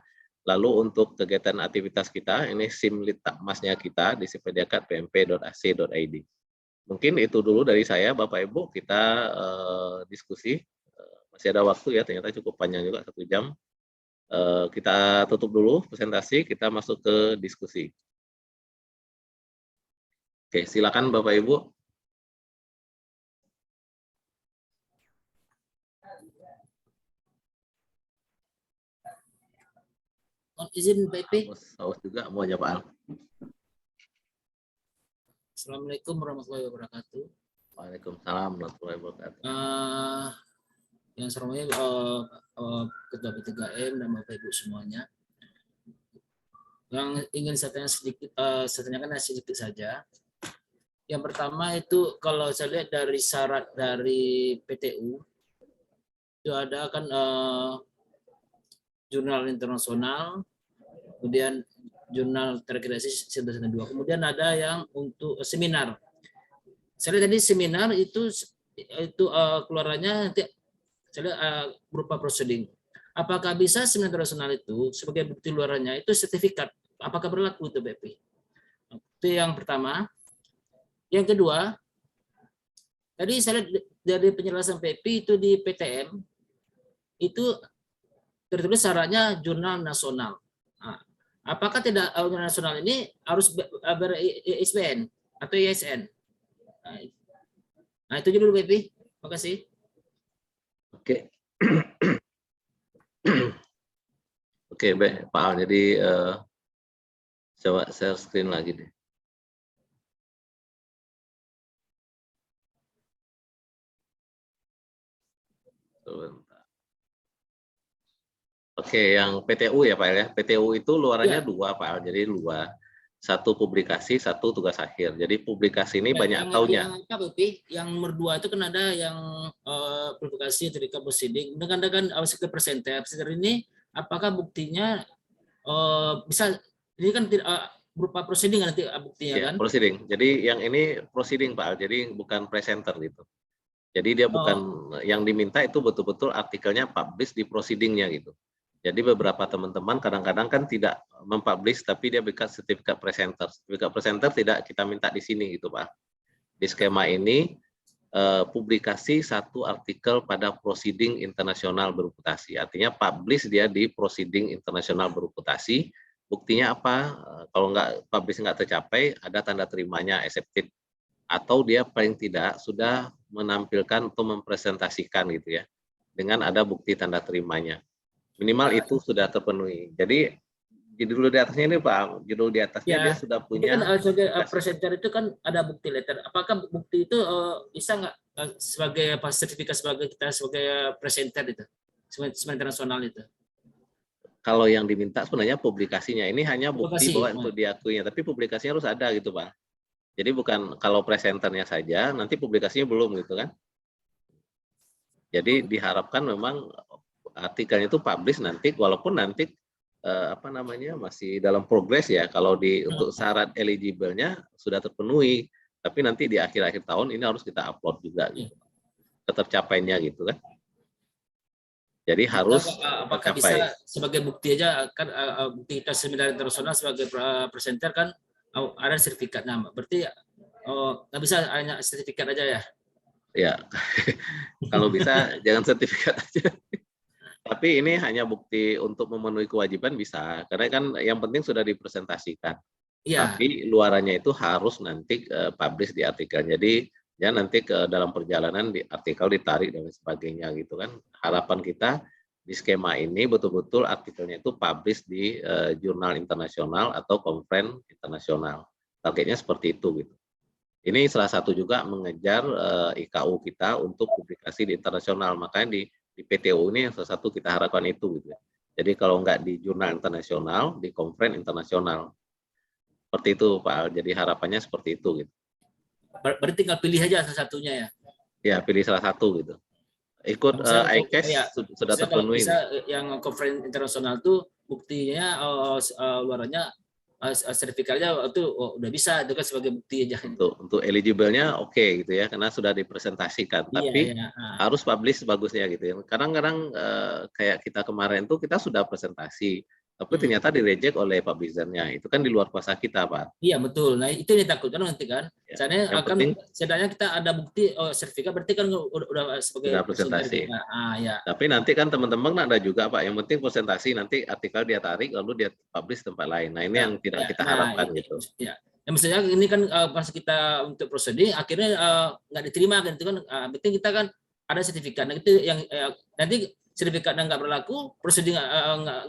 Lalu untuk kegiatan aktivitas kita ini SIM litbangmasnya kita di Simpediakat pmp.ac.id. Mungkin itu dulu dari saya Bapak Ibu, kita diskusi masih ada waktu ya, ternyata cukup panjang juga 1 jam. Kita tutup dulu presentasi, kita masuk ke diskusi. Oke, silakan Bapak Ibu. Izin Pak Ipi. Haus juga mau jawab. Assalamualaikum warahmatullahi wabarakatuh. Waalaikumsalam warahmatullahi wabarakatuh. Yang semuanya Ketua P3M dan Bapak Ibu semuanya. Yang ingin saya tanyakan sedikit saja. Yang pertama itu kalau saya lihat dari syarat dari PTU itu ada kan jurnal internasional, kemudian jurnal terakreditasi 1/2, kemudian ada yang untuk seminar. Saya lihat tadi seminar itu keluarannya nanti saya lihat berupa prosedur. Apakah bisa seminar internasional itu sebagai bukti luarannya itu sertifikat? Apakah berlaku itu BP? Itu yang pertama. Yang kedua, tadi saya lihat dari penjelasan PP itu di PTM itu tertulis syaratnya jurnal nasional. Nah, apakah tidak jurnal nasional ini harus ber-ISBN atau ISN? Nah, itu dulu BP. Terima kasih. Oke. Oke, baik Pak Al. Jadi coba share screen lagi deh. Sebentar. Oke, yang PTU ya Pak Al ya. PTU itu luarannya dua Pak Al. Jadi luar. Satu publikasi, satu tugas akhir. Jadi publikasi ini banyak taunya. Yang nomor 2 itu kan ada yang publikasi ketika proceeding. Dengan ke presenter ini, apakah buktinya bisa ini kan berupa proceeding nanti buktinya ya, kan? Proceeding. Jadi yang ini proceeding Pak, jadi bukan presenter gitu. Jadi dia bukan yang diminta itu betul-betul artikelnya publish di proceedingnya gitu. Jadi beberapa teman-teman kadang-kadang kan tidak mempublish tapi dia berikan sertifikat presenter. Sertifikat presenter tidak kita minta di sini gitu Pak. Di skema ini publikasi satu artikel pada proceeding internasional bereputasi. Artinya publish dia di proceeding internasional bereputasi. Buktinya apa? Kalau nggak publish nggak tercapai, ada tanda terimanya accepted. Atau dia paling tidak sudah menampilkan atau mempresentasikan gitu ya. Dengan ada bukti tanda terimanya. Minimal itu sudah terpenuhi. Jadi judul di atasnya ini Pak, judul di atasnya dia sudah punya. Kan sebagai presenter itu kan ada bukti letter. Apakah bukti itu bisa nggak sebagai sertifikat sebagai kita sebagai presenter itu, sebagai internasional itu? Kalau yang diminta sebenarnya publikasinya ini hanya bukti bahwa untuk diakuinya, tapi publikasinya harus ada gitu Pak. Jadi bukan kalau presenternya saja, nanti publikasinya belum gitu kan. Jadi diharapkan memang artikelnya itu publish nanti, walaupun nanti masih dalam progres ya. Kalau untuk syarat eligible-nya sudah terpenuhi, Tapi nanti di akhir-akhir tahun ini harus kita upload juga gitu. Ketercapaiannya gitu kan. Jadi harus apakah tercapai. bisa sebagai bukti aja kan, bukti kita seminar internasional sebagai presenter kan ada sertifikat nama. Berarti nggak bisa hanya sertifikat aja ya? Ya, kalau bisa jangan sertifikat aja. Tapi ini hanya bukti untuk memenuhi kewajiban bisa, karena kan yang penting sudah dipresentasikan. Iya. Tapi luarannya itu harus nanti publish di artikel. Jadi ya nanti ke dalam perjalanan di artikel ditarik dan sebagainya gitu kan. Harapan kita di skema ini betul-betul artikelnya itu publish di jurnal internasional atau konferensi internasional. Targetnya seperti itu gitu. Ini salah satu juga mengejar IKU kita untuk publikasi di internasional. Makanya di PTU ini salah satu kita harapkan itu gitu. Jadi kalau nggak di jurnal internasional, di konferensi internasional. Seperti itu Pak Al. Jadi harapannya seperti itu gitu. Berarti tinggal pilih aja salah satunya ya? Ya, pilih salah satu gitu. Ikut ICAST ya, sudah terpenuhi. Bisa yang konferensi internasional tuh buktinya luarannya sertifikatnya itu udah bisa itu kan sebagai bukti aja. Untuk eligible-nya oke gitu ya, karena sudah dipresentasikan. Tapi harus publish bagusnya gitu ya. Kadang-kadang kayak kita kemarin tuh kita sudah presentasi. Tapi ternyata direject oleh publisher-nya. Itu kan di luar kuasa kita, Pak. Iya, betul. Nah, itu yang ditakutkan nanti kan. Misalnya akan setidaknya kita ada bukti sertifikat berarti kan udah sebagai presentasi. Ya. Tapi nanti kan teman-teman ada juga, Pak. Yang penting presentasi nanti artikel dia tarik lalu dia publish tempat lain. Nah, ini yang tidak kita harapkan gitu. Ya. Ya, maksudnya ini kan pas kita untuk proceeding akhirnya nggak diterima kan itu kan penting kita kan ada sertifikat. Nah, itu yang nanti sertifikatnya nggak berlaku, prosedur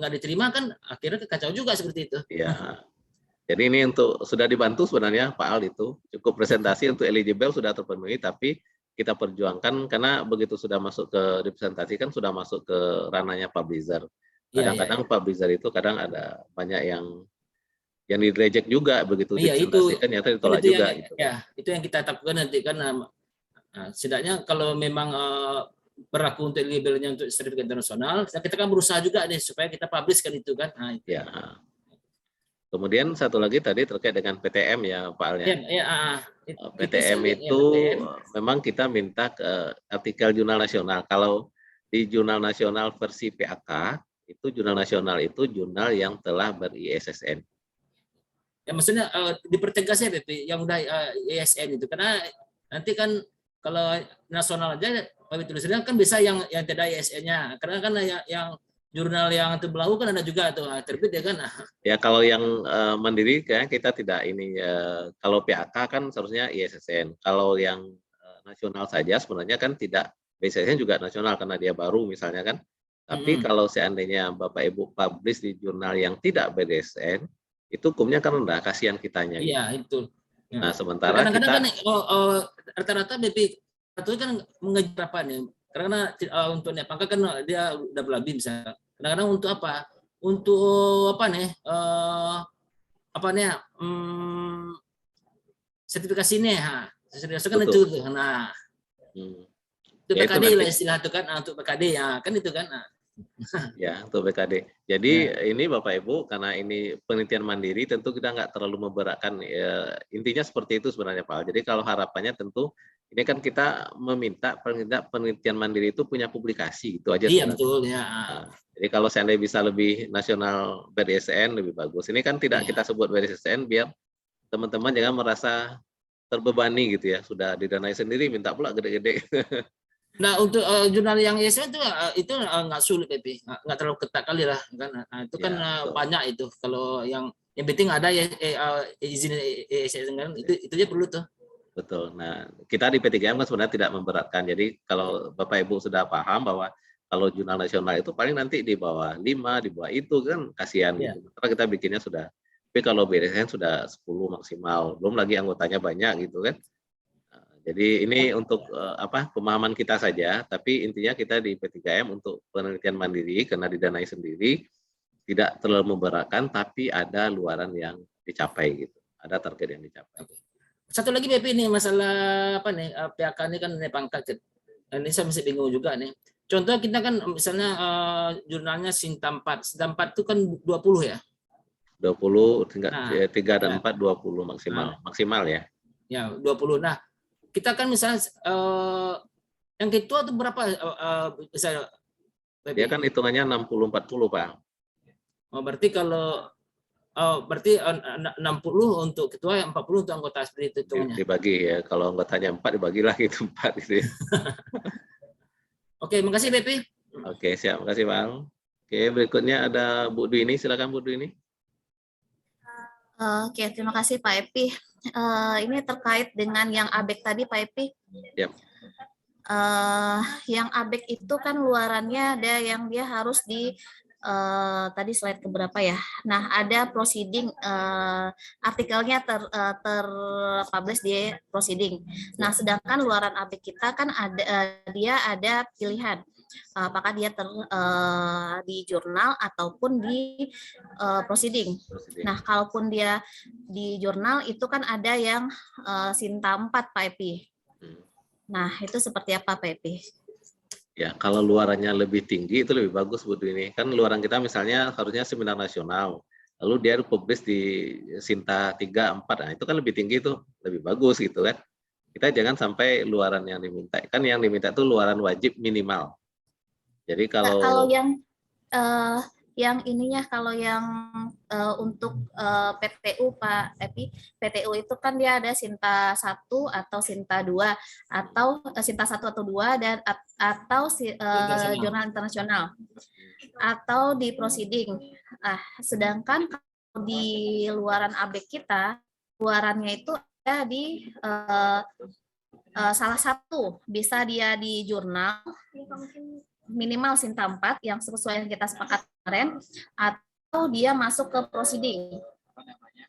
nggak diterima kan akhirnya kacau juga seperti itu. Iya. Jadi ini untuk sudah dibantu sebenarnya Pak Al itu cukup presentasi untuk eligible sudah terpenuhi, tapi kita perjuangkan karena begitu sudah masuk ke representasi kan sudah masuk ke ranahnya publisher. Kadang-kadang publisher itu kadang ada banyak yang di-reject juga begitu dipresentasikan ternyata ditolak juga. Gitu. Ya, itu yang kita takutkan nanti kan. Setidaknya kalau memang berlaku untuk labelnya untuk sertifikat internasional, kita kan berusaha juga nih supaya kita publishkan itu kan. Nah, itu. Ya. Kemudian satu lagi tadi terkait dengan PTM ya Pak Al ya. PTM itu memang kita minta ke artikel jurnal nasional. Kalau di jurnal nasional versi PAK itu jurnal nasional itu jurnal yang telah ber-ISSN. Ya maksudnya dipertegas ya BP yang udah ISSN itu karena nanti kan kalau nasional aja tulisannya kan bisa yang tidak ISSN-nya. Karena kan yang jurnal yang terbelahu kan ada juga tuh terbit ya kan. Ya kalau yang mandiri kayak kita tidak ini kalau PAK kan seharusnya ISSN. Kalau yang nasional saja sebenarnya kan tidak, ISSN juga nasional karena dia baru misalnya kan. Tapi kalau seandainya Bapak Ibu publish di jurnal yang tidak BDSN, itu hukumnya kan rendah, kasihan kitanya. Iya, itu. Ya. Nah, sementara kadang-kadang kan rata-rata BP itu kan mengejar apa nih? Karena untuk Nepangka kan dia udah berlebih misalnya. Kadang-kadang untuk apa? Untuk apa nih? Sertifikasi nih, sertifikasi kan itu. Nah, itu PKD lah istilah itu kan untuk PKD ya kan itu kan. Ya, untuk BKD. Jadi ini Bapak Ibu, karena ini penelitian mandiri, tentu kita nggak terlalu memberatkan. Intinya seperti itu sebenarnya Pak. Jadi kalau harapannya tentu, ini kan kita meminta penelitian mandiri itu punya publikasi, itu aja. Iya betul ya. Nah, jadi kalau seandainya bisa lebih nasional BDSN lebih bagus. Ini kan tidak kita sebut BDSN biar teman-teman jangan merasa terbebani gitu ya. Sudah didanai sendiri, minta pula gede-gede. Nah untuk jurnal yang ISSN itu nggak sulit BP, nggak terlalu ketat kali lah kan. Nah, itu kan banyak itu. Kalau yang penting ada izin ISSN kan itu aja perlu tuh. Betul. Nah kita di P3M kan sebenarnya tidak memberatkan. Jadi kalau Bapak Ibu sudah paham bahwa kalau jurnal nasional itu paling nanti di bawah 5, di bawah itu kan kasihan. Gitu. Karena kita bikinnya sudah. Tapi kalau BDSN sudah 10 maksimal. Belum lagi anggotanya banyak gitu kan. Jadi ini untuk pemahaman kita saja, tapi intinya kita di P3M untuk penelitian mandiri karena didanai sendiri tidak terlalu memberatkan, tapi ada luaran yang dicapai gitu, ada target yang dicapai. Satu lagi BP ini masalah apa nih PAK ini kan pangkat, ini saya masih bingung juga nih. Contoh kita kan misalnya jurnalnya Sinta 4 itu kan 20 ya? 20 tingkat 3 dan 4 20 maksimal ya. Ya, 20. Nah, kita kan misalnya yang ketua itu berapa misalnya? Dia kan hitungannya 60-40, Pak. Oh, berarti kalau berarti 60 untuk ketua, 40 untuk anggota, seperti itu hitungannya. Dibagi ya, kalau anggotanya 4 dibagi lagi itu 4 gitu ya. Oke, makasih BP. Oke, siap, makasih Bang. Oke, berikutnya ada Bu Dwi ini, silakan Bu Dwi ini. Oke, terima kasih Pak Epi. Ini terkait dengan yang ABEK tadi Pak Epi. Yap. Yang ABEK itu kan luarannya ada yang dia harus di tadi slide keberapa ya. Nah, ada proceeding, artikelnya terpublish di proceeding. Nah, sedangkan luaran ABEK kita kan ada dia ada pilihan. Apakah dia di jurnal ataupun di proceeding. Nah, kalaupun dia di jurnal itu kan ada yang Sinta 4 Pak Epi. Nah, itu seperti apa Pak Epi? Ya, kalau luarannya lebih tinggi itu lebih bagus Bu ini. Kan luaran kita misalnya harusnya seminar nasional. Lalu dia publish di Sinta 3, 4. Nah, itu kan lebih tinggi itu, lebih bagus gitu kan. Kita jangan sampai luaran yang diminta. Kan yang diminta itu luaran wajib minimal. Jadi kalau yang ininya, kalau yang untuk PTU Pak Epi, PTU itu kan dia ada Sinta 1 atau Sinta 2 atau Sinta 1 atau 2 dan atau jurnal internasional atau di proceeding. Sedangkan kalau di luaran ABEK kita, luarannya itu ada di salah satu, bisa dia di jurnal minimal Sinta 4 yang sesuai yang kita sepakat kemarin, atau dia masuk ke proceeding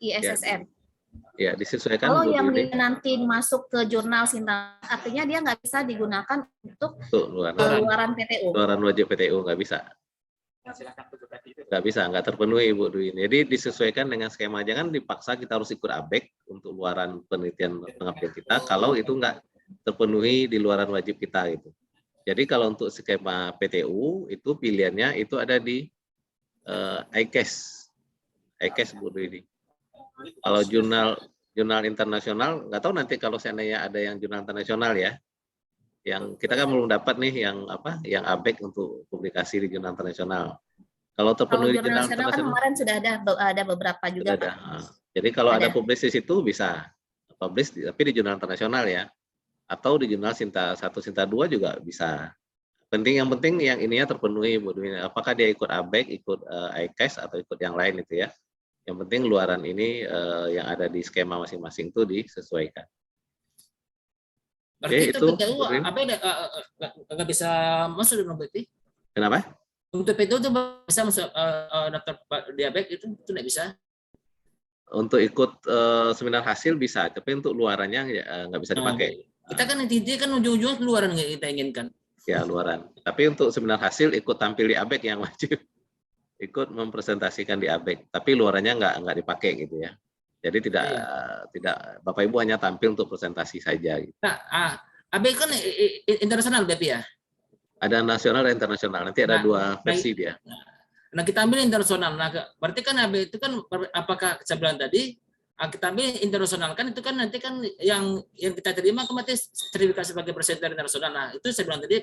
ISSN. Ya, disesuaikan. Kalau yang dia nanti masuk ke jurnal Sinta, artinya dia nggak bisa digunakan untuk luaran PTU. Luaran wajib PTU nggak bisa. Nggak bisa, nggak terpenuhi Ibu Dwi. Jadi disesuaikan dengan skema. Jangan dipaksa kita harus ikut ABEK untuk luaran penelitian pengabdian kita kalau itu nggak terpenuhi di luaran wajib kita gitu. Jadi kalau untuk skema PTU itu pilihannya itu ada di ICAS Bu Dwi. Kalau jurnal internasional nggak tahu nanti kalau seandainya ada yang jurnal internasional ya, yang kita kan belum dapat nih yang yang ABEK untuk publikasi di jurnal internasional. Kalau terpenuhi di jurnal internasional kan kemarin sudah ada beberapa juga. Sudah ada. Jadi kalau ada publish di situ bisa publish tapi di jurnal internasional ya. Atau di jurnal Sinta 1, Sinta 2 juga bisa. Yang penting yang ininya terpenuhi Bu Dwi. Apakah dia ikut ABEK, ikut ICAS atau ikut yang lain itu ya. Yang penting luaran ini yang ada di skema masing-masing itu disesuaikan. Berarti itu PTU apa nggak bisa masuk dalam berarti? Kenapa? Untuk PTU itu bisa masuk daftar di ABEK itu nggak bisa? Untuk ikut seminar hasil bisa, tapi untuk luarannya nggak bisa dipakai. Kita kan intinya kan ujung-ujungnya luaran yang kita inginkan. Ya, luaran. Tapi untuk seminar hasil ikut tampil di ABEK yang wajib. Ikut mempresentasikan di ABEK, tapi luarannya nggak dipakai gitu ya. Jadi tidak Bapak Ibu hanya tampil untuk presentasi saja. Gitu. Nah, ABEK kan internasional berarti ya? Ada nasional dan internasional. Nanti ada dua versi dia. Nah, kita ambil internasional. Nah, berarti kan ABEK itu kan apakah saya bilang tadi kita ambil internasional kan itu kan nanti kan yang kita terima kemarin sertifikat sebagai presenter internasional. Nah, itu saya bilang tadi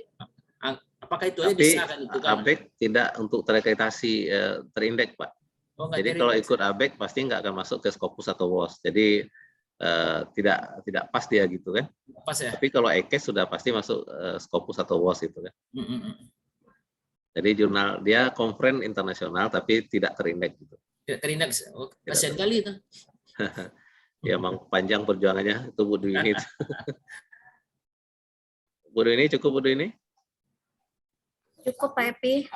apakah itu bisa kan itu kan? ABEK tidak untuk terakreditasi terindeks, Pak. Jadi kalau ikut ABEK pasti nggak akan masuk ke Scopus atau WOS. Jadi tidak pas dia gitu kan. Pas ya. Tapi kalau ICAS sudah pasti masuk Scopus atau WOS itu kan. Jadi jurnal dia konferen internasional tapi tidak terindeks gitu. Tidak terindeks. Oh, kasihan kali itu. Ya emang panjang perjuangannya itu Bu Dwi ini. Bu Dwi ini cukup Bu Dwi ini? Cukup Pak Epi.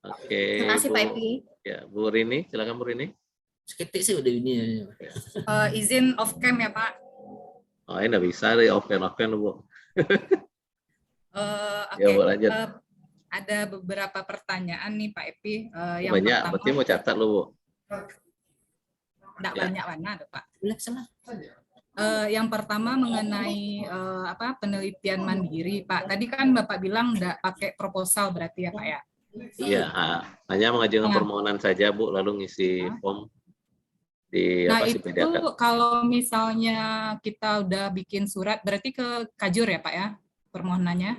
Oke. Terima kasih Pak Epi. Ya, Bu Rini, silakan Bu Rini. Seketik sih udah ini. Izin off cam ya Pak. Oh, ini nggak bisa deh off cam Bu. Okay. Ya, Bu, lanjut. Ada beberapa pertanyaan nih Pak Epi. Yang banyak, pertama, berarti mau catat lo Bu. Enggak banyak mana ada Pak. Salah. Yang pertama mengenai penelitian mandiri Pak. Tadi kan Bapak bilang enggak pakai proposal berarti ya Pak ya? Iya, hanya mengajukan permohonan saja Bu, lalu ngisi form. di Nah, apa itu disediakan. kalau misalnya kita udah bikin surat, berarti ke Kajur ya, Pak ya, permohonannya?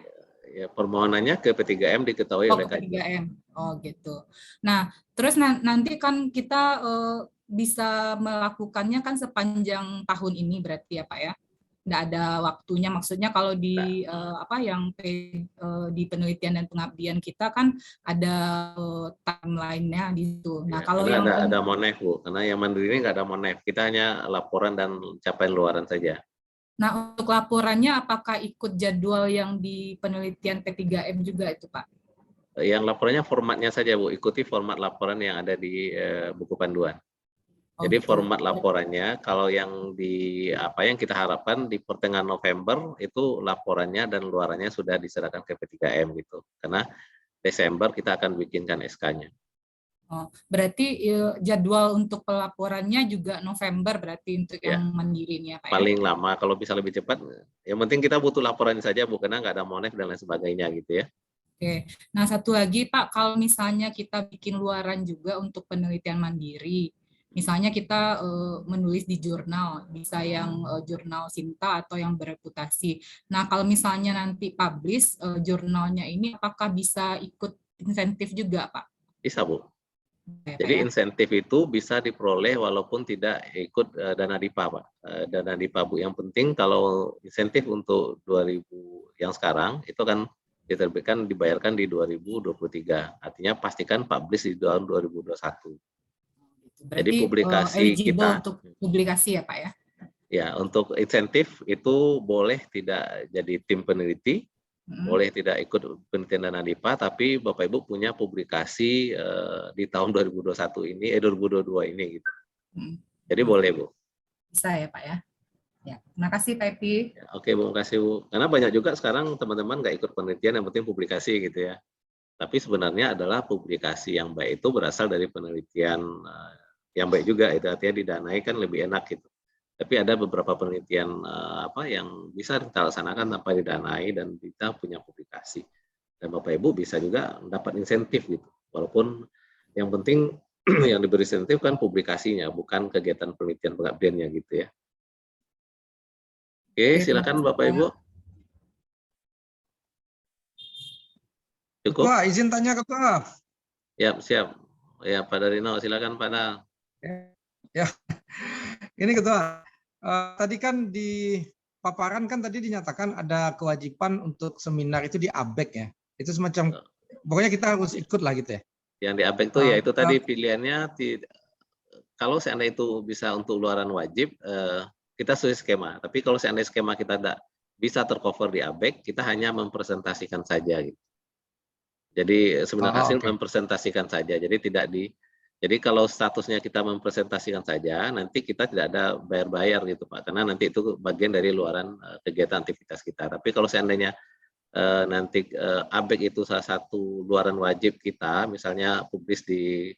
Ya, permohonannya ke P3M diketahui Oh, oleh ke Kajur. P3M. Oh, gitu. Nah, terus nanti kan kita bisa melakukannya kan sepanjang tahun ini berarti ya, Pak ya? Nggak ada waktunya, maksudnya kalau Nah, di di penelitian dan pengabdian kita kan ada timeline-nya di situ. Nah, ya, kalau karena yang ada monef Bu, karena yang mandiri ini nggak ada monef, kita hanya laporan dan capaian luaran saja. Nah, untuk laporannya apakah ikut jadwal yang di penelitian P3M juga itu, Pak? Yang laporannya formatnya saja Bu, ikuti format laporan yang ada di buku panduan. Oh, Jadi gitu. format laporannya, kalau yang di apa yang kita harapkan di pertengahan November itu laporannya dan luarannya sudah diserahkan ke P3M gitu. Karena Desember kita akan bikinkan SK-nya. Oh, berarti jadwal untuk pelaporannya juga November berarti untuk yang Ya, mandirinya, Pak ya? paling lama kalau bisa lebih cepat. Yang penting kita butuh laporan saja, Bu, karena nggak ada monef dan lain sebagainya gitu ya. Oke. Nah, satu lagi Pak, kalau misalnya kita bikin luaran juga untuk penelitian mandiri, misalnya kita menulis di jurnal, bisa yang jurnal Sinta atau yang bereputasi. Nah, kalau misalnya nanti publish jurnalnya ini, apakah bisa ikut insentif juga, Pak? Bisa, Bu. Ya, Pak Jadi ya? insentif itu bisa diperoleh walaupun tidak ikut dana DIPA, Pak. Dana DIPA, Bu. Yang penting kalau insentif untuk 2000 yang sekarang itu kan diterbitkan dibayarkan di 2023. Artinya pastikan publish di tahun 2021. Jadi Berarti publikasi eligible kita, untuk publikasi ya, Pak ya? ya untuk insentif itu boleh tidak jadi tim peneliti, boleh tidak ikut penelitian dana DIPA, tapi Bapak Ibu punya publikasi di tahun 2021 ini, 2022 ini gitu. Jadi boleh Bu. Bisa ya Pak ya? Ya, terima kasih Pak Epi. Ya, oke Bu, makasih Bu. Karena banyak juga sekarang teman-teman nggak ikut penelitian, yang penting publikasi gitu ya. Tapi sebenarnya adalah publikasi yang baik itu berasal dari penelitian yang baik juga, itu artinya didanai kan lebih enak gitu. Tapi ada beberapa penelitian apa yang bisa kita laksanakan tanpa didanai dan kita punya publikasi. Dan Bapak Ibu bisa juga mendapat insentif gitu. Walaupun yang penting yang diberi insentif kan publikasinya, bukan kegiatan penelitian pengabdiannya gitu ya. Oke, Oke, terima silakan kasih, Bapak Pak. Ibu. Cukup? Ketua, izin tanya Ketua. Ya, siap. Ya, Pak Darino, silakan Pak Dal. Ya, ini Ketua. Tadi kan di paparan kan tadi dinyatakan ada kewajiban untuk seminar itu di ABEK ya. Itu semacam, pokoknya kita harus ikut lah gitu ya. Yang di ABEK itu ya itu tadi pilihannya kalau seandainya itu bisa untuk luaran wajib, kita sesuai skema. Tapi kalau seandainya skema kita tidak bisa tercover di ABEK, kita hanya mempresentasikan saja gitu. Jadi sebenarnya hasil mempresentasikan saja. Jadi kalau statusnya kita mempresentasikan saja, nanti kita tidak ada bayar-bayar gitu Pak, karena nanti itu bagian dari luaran kegiatan aktivitas kita. Tapi kalau seandainya nanti ABEK itu salah satu luaran wajib kita, misalnya publis di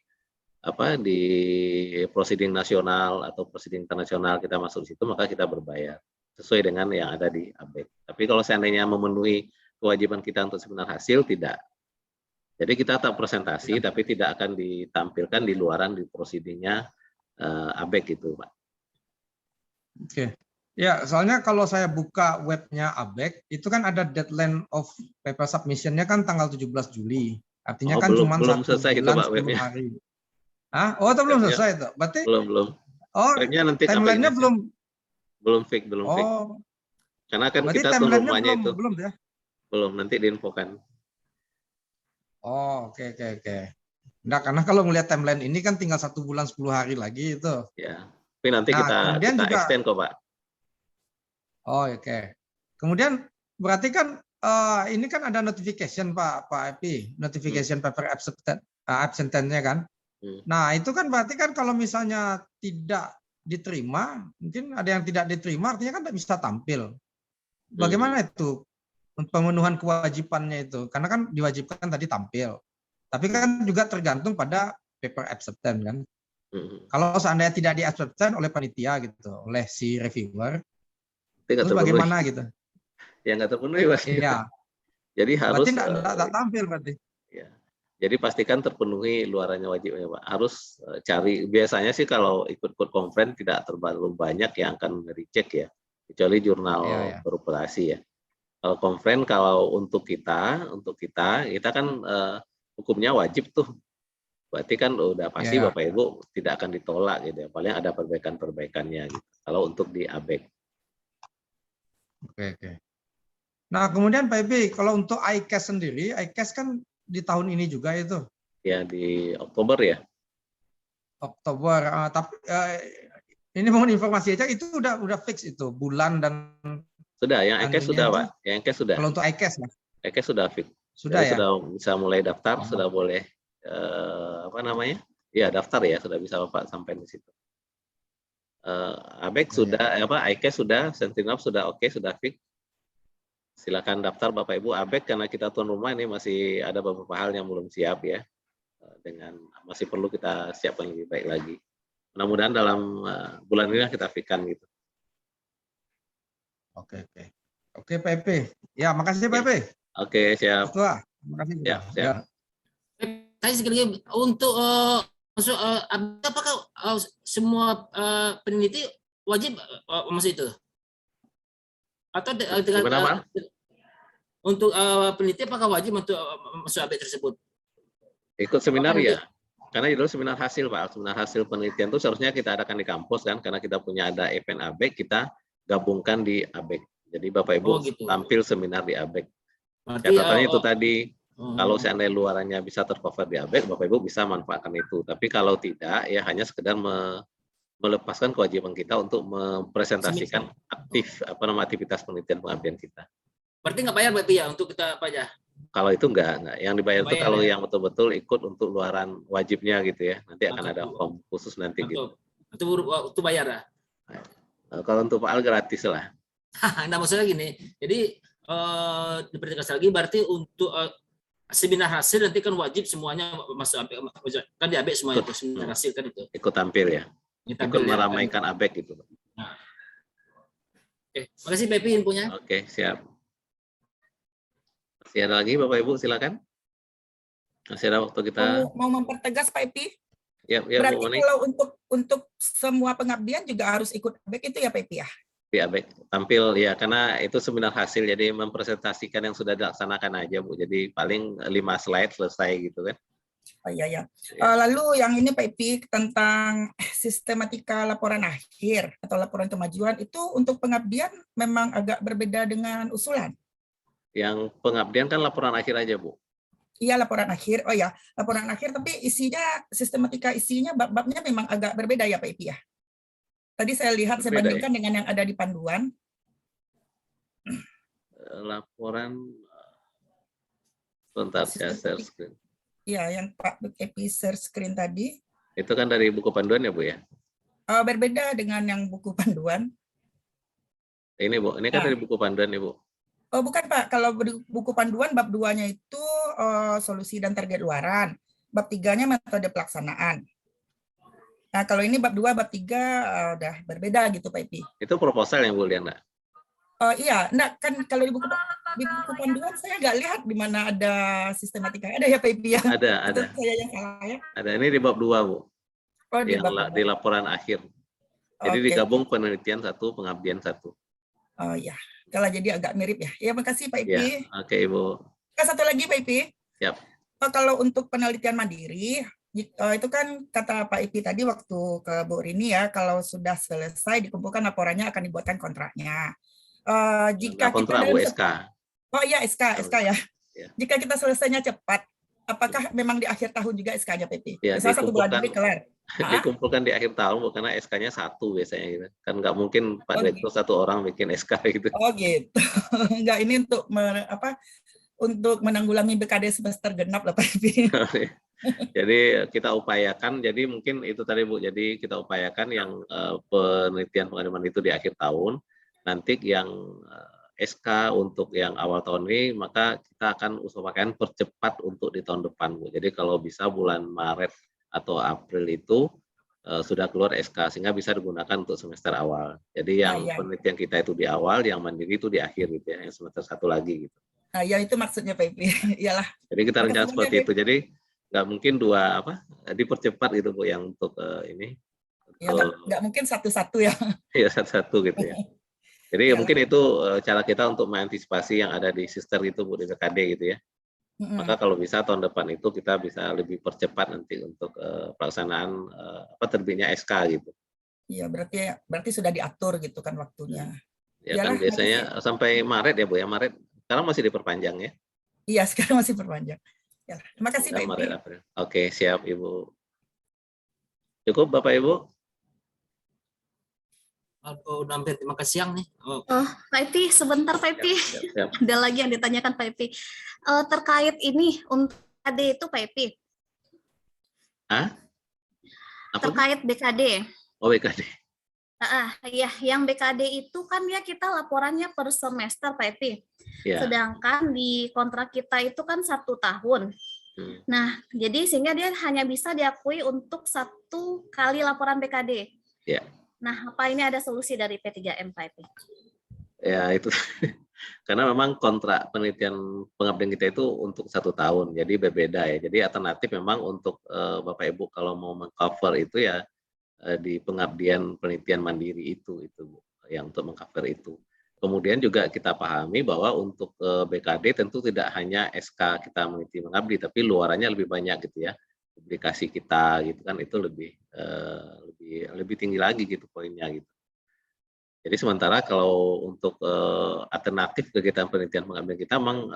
prosiding nasional atau prosiding internasional kita masuk di situ, maka kita berbayar sesuai dengan yang ada di ABEK. Tapi kalau seandainya memenuhi kewajiban kita untuk seminar hasil, tidak. Jadi kita tetap presentasi, tapi tidak akan ditampilkan di luaran di prosidingnya ABEK gitu, Pak. Oke. Ya, soalnya kalau saya buka webnya ABEK, itu kan ada deadline of paper submission-nya kan tanggal 17 Juli. Artinya kan cuma belum 1 selesai bulan gitu, Pak, 10 webnya. hari. Hah? Oh, itu belum selesai itu. Berarti belum. Oh, webnya nanti timeline-nya belum fix. Oh. Karena kan Berarti kita tunggu timeline-nya itu. belum ya? Belum, nanti diinfokan. Oh, oke. Nah, karena kalau melihat timeline ini kan tinggal 1 bulan 10 hari lagi itu. Ya, tapi nanti Nah, kita juga, extend kok, Pak. Oh, oke. Kemudian berarti kan ini kan ada notification Pak Epi, notification paper absentence-nya kan. Nah, itu kan berarti kan kalau misalnya tidak diterima, mungkin ada yang tidak diterima, artinya kan tidak bisa tampil. Bagaimana itu pemenuhan kewajibannya itu? Karena kan diwajibkan tadi tampil. Tapi kan juga tergantung pada paper absentence kan. Kalau seandainya tidak di absent oleh panitia gitu, oleh si reviewer, terus bagaimana gitu? Ya nggak terpenuhi, Mas. Iya. Jadi harus. Berarti tidak tampil berarti. Ya. Jadi pastikan terpenuhi luarannya wajibnya, Pak. Harus cari, biasanya sih kalau ikut konfren tidak terlalu banyak yang akan recheck ya, kecuali jurnal beroperasi ya. Kalau konfren, kalau untuk kita kan hukumnya wajib tuh. Berarti kan udah pasti Bapak Ibu tidak akan ditolak gitu ya. Paling ada perbaikan-perbaikannya gitu. Kalau untuk di ABEK. Oke. Nah, kemudian Pak Epi, kalau untuk ICAS sendiri, ICAS kan di tahun ini juga itu. Ya, di Oktober ya. Oktober, tapi ini mohon informasi aja, itu udah fix itu bulan dan sudah, yang ICAS sudah Pak, yang ICAS sudah. Kalau untuk ICAS ya? ICAS sudah fix. Sudah ya? Sudah bisa mulai daftar, sudah boleh ya daftar ya, sudah bisa Bapak sampai di situ. ABEK sudah, ICAS sudah, Sentinel sudah oke, sudah fix. Silakan daftar Bapak Ibu ABEK, karena kita tuan rumah ini masih ada beberapa hal yang belum siap ya, masih perlu kita siapkan lebih baik lagi. Mudah-mudahan dalam bulan ini kita fix-kan gitu. Oke Pak Epi. Ya, makasih Pak Epi. Oke, siap. Ketua, terima kasih. Siap. Tadi sekali lagi untuk masuk apakah semua peneliti wajib masuk itu? Atau dengan untuk peneliti apakah wajib untuk masuk ABEK tersebut? Ikut seminar ya, karena itu seminar hasil Pak. Seminar hasil penelitian itu seharusnya kita adakan di kampus kan, karena kita punya ada event ABEK, kita gabungkan di ABEK. Jadi Bapak Ibu gitu. Tampil seminar di ABEK. Catatannya itu tadi, kalau seandainya luarannya bisa tercover di ABEK, Bapak Ibu bisa manfaatkan itu. Tapi kalau tidak, ya hanya sekedar melepaskan kewajiban kita untuk mempresentasikan aktivitas penelitian pengabdian kita. Berarti nggak bayar berarti ya untuk kita apa aja? Kalau itu enggak. Yang dibayar itu kalau yang betul-betul ikut untuk luaran wajibnya gitu ya. Nanti akan ada form khusus nanti gitu. Itu bayar ya? Kalau untuk Pak Al gratis lah. Nah maksudnya gini, jadi dipertegas lagi berarti untuk seminar hasil nanti kan wajib semuanya masuk ABEK, kan di ABEK semuanya itu seminar hasil kan itu. Ikut tampil ya. Ikut meramaikan ABEK gitu. Nah. Oke, makasih Pak Epi infonya. Oke, siap. Masih ada lagi Bapak Ibu, silakan. Masih ada waktu kita. Mau mempertegas Pak Epi? Ya, berarti kalau untuk semua pengabdian juga harus ikut ABEK itu ya Pak Epi ya? Di ABEK tampil ya, karena itu seminar hasil, jadi mempresentasikan yang sudah dilaksanakan aja Bu. Jadi paling 5 slide selesai gitu kan. Oh iya. Lalu yang ini Pak Epi tentang sistematika laporan akhir atau laporan kemajuan itu untuk pengabdian memang agak berbeda dengan usulan. Yang pengabdian kan laporan akhir aja Bu. Iya laporan akhir. Oh ya, laporan akhir tapi isinya sistematika isinya bab-babnya memang agak berbeda ya Pak Epi ya. Tadi saya lihat saya bandingkan dengan yang ada di panduan. Laporan sebentar saya share screen. Iya, yang Pak Epi share screen tadi. Itu kan dari buku panduan ya Bu ya? Berbeda dengan yang buku panduan. Ini Bu, ini kan dari buku panduan ya Bu? Oh bukan Pak, kalau buku panduan bab 2-nya itu solusi dan target luaran. Bab 3-nya metode pelaksanaan. Nah kalau ini bab 2, bab 3 udah berbeda gitu Pak Epi. Itu proposal yang Bu lihat enggak? Iya, nah kan kalau di buku panduan saya nggak lihat di mana ada sistematika. Ada ya Pak Epi ya? Ada. Saya yang salah ya? Ada, ini di bab 2 Bu. Oh, di laporan akhir. Jadi digabung penelitian 1, pengabdian 1. Oh ya, kalau jadi agak mirip ya. Ya makasih Pak Epi. Ya, oke Ibu. Satu lagi Pak Epi. Siap. Kalau untuk penelitian mandiri, itu kan kata Pak Epi tadi waktu ke Bu Rini ya, kalau sudah selesai dikumpulkan laporannya akan dibuatkan kontraknya. Jika kontrak kita SK. Oh iya SK ya. Jika kita selesainya cepat, apakah memang di akhir tahun juga SK-nya Pak Epi? Ya, misalnya 1 bulan lagi kelar. Dikumpulkan di akhir tahun karena SK-nya 1 biasanya gitu. Kan nggak mungkin Pak Direktur gitu. 1 orang bikin SK gitu. Oh gitu. Enggak, ini untuk untuk menanggulangi BKD semester genap lah Pak Epi. Jadi kita upayakan, jadi mungkin itu tadi Bu, jadi kita upayakan yang penelitian pengadilan itu di akhir tahun, nanti yang SK untuk yang awal tahun ini, maka kita akan usahakan percepat untuk di tahun depan Bu. Jadi kalau bisa bulan Maret atau April itu sudah keluar SK, sehingga bisa digunakan untuk semester awal. Jadi yang penelitian kita itu di awal, yang mandiri itu di akhir gitu ya, yang semester 1 lagi gitu. Nah, ya itu maksudnya Pak Epi. Iyalah. Jadi kita rencana seperti itu. Jadi nggak mungkin dua apa dipercepat gitu Bu yang untuk ini. Ya nggak mungkin satu-satu ya. Ya satu-satu gitu ya. Jadi Iyalah. mungkin itu cara kita untuk mengantisipasi yang ada di sister itu Bu di BKD gitu ya. Maka kalau bisa tahun depan itu kita bisa lebih percepat nanti untuk pelaksanaan terbitnya SK gitu. Iya, berarti sudah diatur gitu kan waktunya. Ya kan biasanya sampai Maret ya Bu ya, Maret. Sekarang masih diperpanjang ya? Iya, sekarang masih perpanjang. Ya, terima kasih Pak Maret, April. Oke, siap Ibu. Cukup Bapak Ibu? Udah hampir makan siang nih. Pak Epi, sebentar Pak Epi. Ada lagi yang ditanyakan Pak Epi. Terkait ini untuk BKD itu Pak Epi. Terkait BKD. Oh BKD. Ya, yang BKD itu kan ya kita laporannya per semester Pak Epi. Sedangkan di kontrak kita itu kan 1 tahun. Nah, jadi sehingga dia hanya bisa diakui untuk 1 kali laporan BKD. Ya. Nah, apa ini ada solusi dari P3M Pak Epi? Ya itu karena memang kontrak penelitian pengabdian kita itu untuk 1 tahun, jadi berbeda ya. Jadi alternatif memang untuk Bapak Ibu kalau mau mengcover itu ya di pengabdian penelitian mandiri itu Bu, yang untuk mengcover itu. Kemudian juga kita pahami bahwa untuk BKD tentu tidak hanya SK kita meneliti mengabdi, tapi luarannya lebih banyak gitu ya. Publikasi kita gitu kan itu lebih tinggi lagi gitu poinnya gitu. Jadi sementara kalau untuk alternatif kegiatan penelitian pengabdian kita memang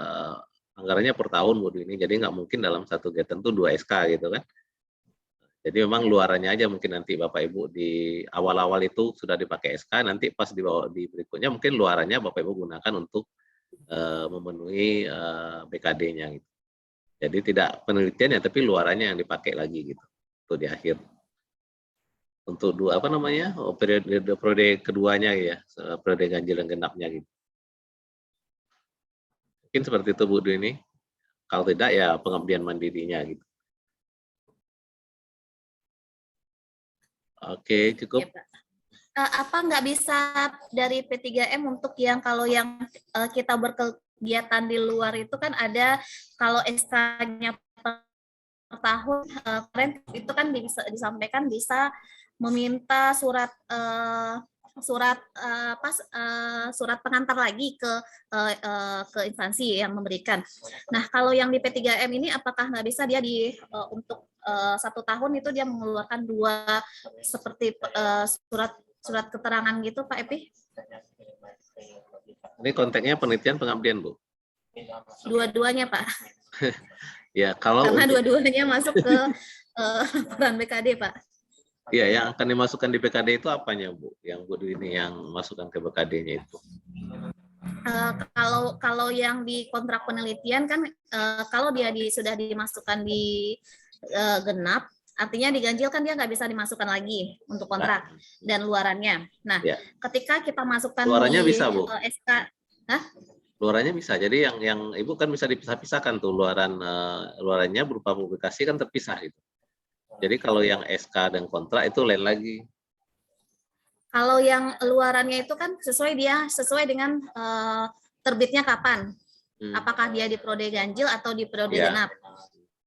anggarannya per tahun Bu ini, jadi nggak mungkin dalam satu kegiatan itu 2 SK gitu kan. Jadi memang luarannya aja mungkin nanti Bapak Ibu di awal-awal itu sudah dipakai SK, nanti pas di berikutnya mungkin luarannya Bapak Ibu gunakan untuk memenuhi BKD-nya gitu. Jadi tidak penelitian ya, tapi luarannya yang dipakai lagi gitu. Itu di akhir. Untuk periode keduanya ya, periode ganjil dan genapnya gitu. Mungkin seperti itu Bu Dwi ini. Kalau tidak ya pengabdian mandirinya gitu. Oke, cukup. Ya, apa nggak bisa dari P3M untuk yang kalau yang kita berkegiatan di luar itu kan ada kalau SK-nya per tahun kemarin itu kan bisa disampaikan bisa meminta surat pengantar lagi ke instansi yang memberikan. Nah, kalau yang di P3M ini apakah nggak bisa dia untuk 1 tahun itu dia mengeluarkan 2 seperti surat keterangan gitu Pak Epi? Ini konteksnya penelitian pengabdian Bu. Dua-duanya Pak. Ya kalau karena dua-duanya masuk ke laporan BKD Pak. Iya, yang akan dimasukkan di BKD itu apanya Bu? Yang Bu ini yang masukkan ke BKD-nya itu? Kalau yang di kontrak penelitian kan kalau dia sudah dimasukkan di genap, artinya diganjil kan dia nggak bisa dimasukkan lagi untuk kontrak dan luarannya. Nah, ketika kita masukkan luarannya di bisa Bu? SK, luarannya bisa. Jadi yang Ibu kan bisa dipisah-pisahkan tuh luarannya berupa publikasi kan terpisah itu. Jadi kalau yang SK dan kontrak itu lain lagi. Kalau yang luarannya itu kan sesuai dengan terbitnya kapan. Apakah dia di periode ganjil atau di periode genap.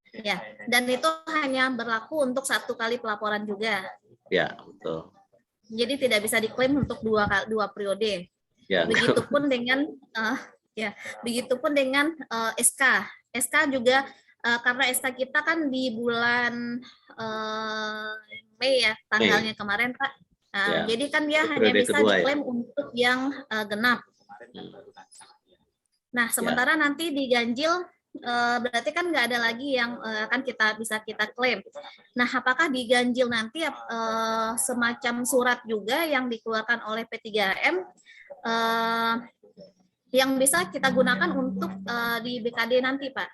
Ya, dan itu hanya berlaku untuk 1 kali pelaporan juga. Ya, betul. Jadi tidak bisa diklaim untuk dua periode. Ya. Begitupun dengan SK. SK juga karena SK kita kan di bulan Mei ya tanggalnya kemarin Pak. Jadi kan dia hanya bisa diklaim untuk yang genap. Nah, sementara nanti diganjil berarti kan nggak ada lagi yang akan kita klaim. Nah, apakah diganjil nanti semacam surat juga yang dikeluarkan oleh P3M yang bisa kita gunakan untuk di BKD nanti, Pak?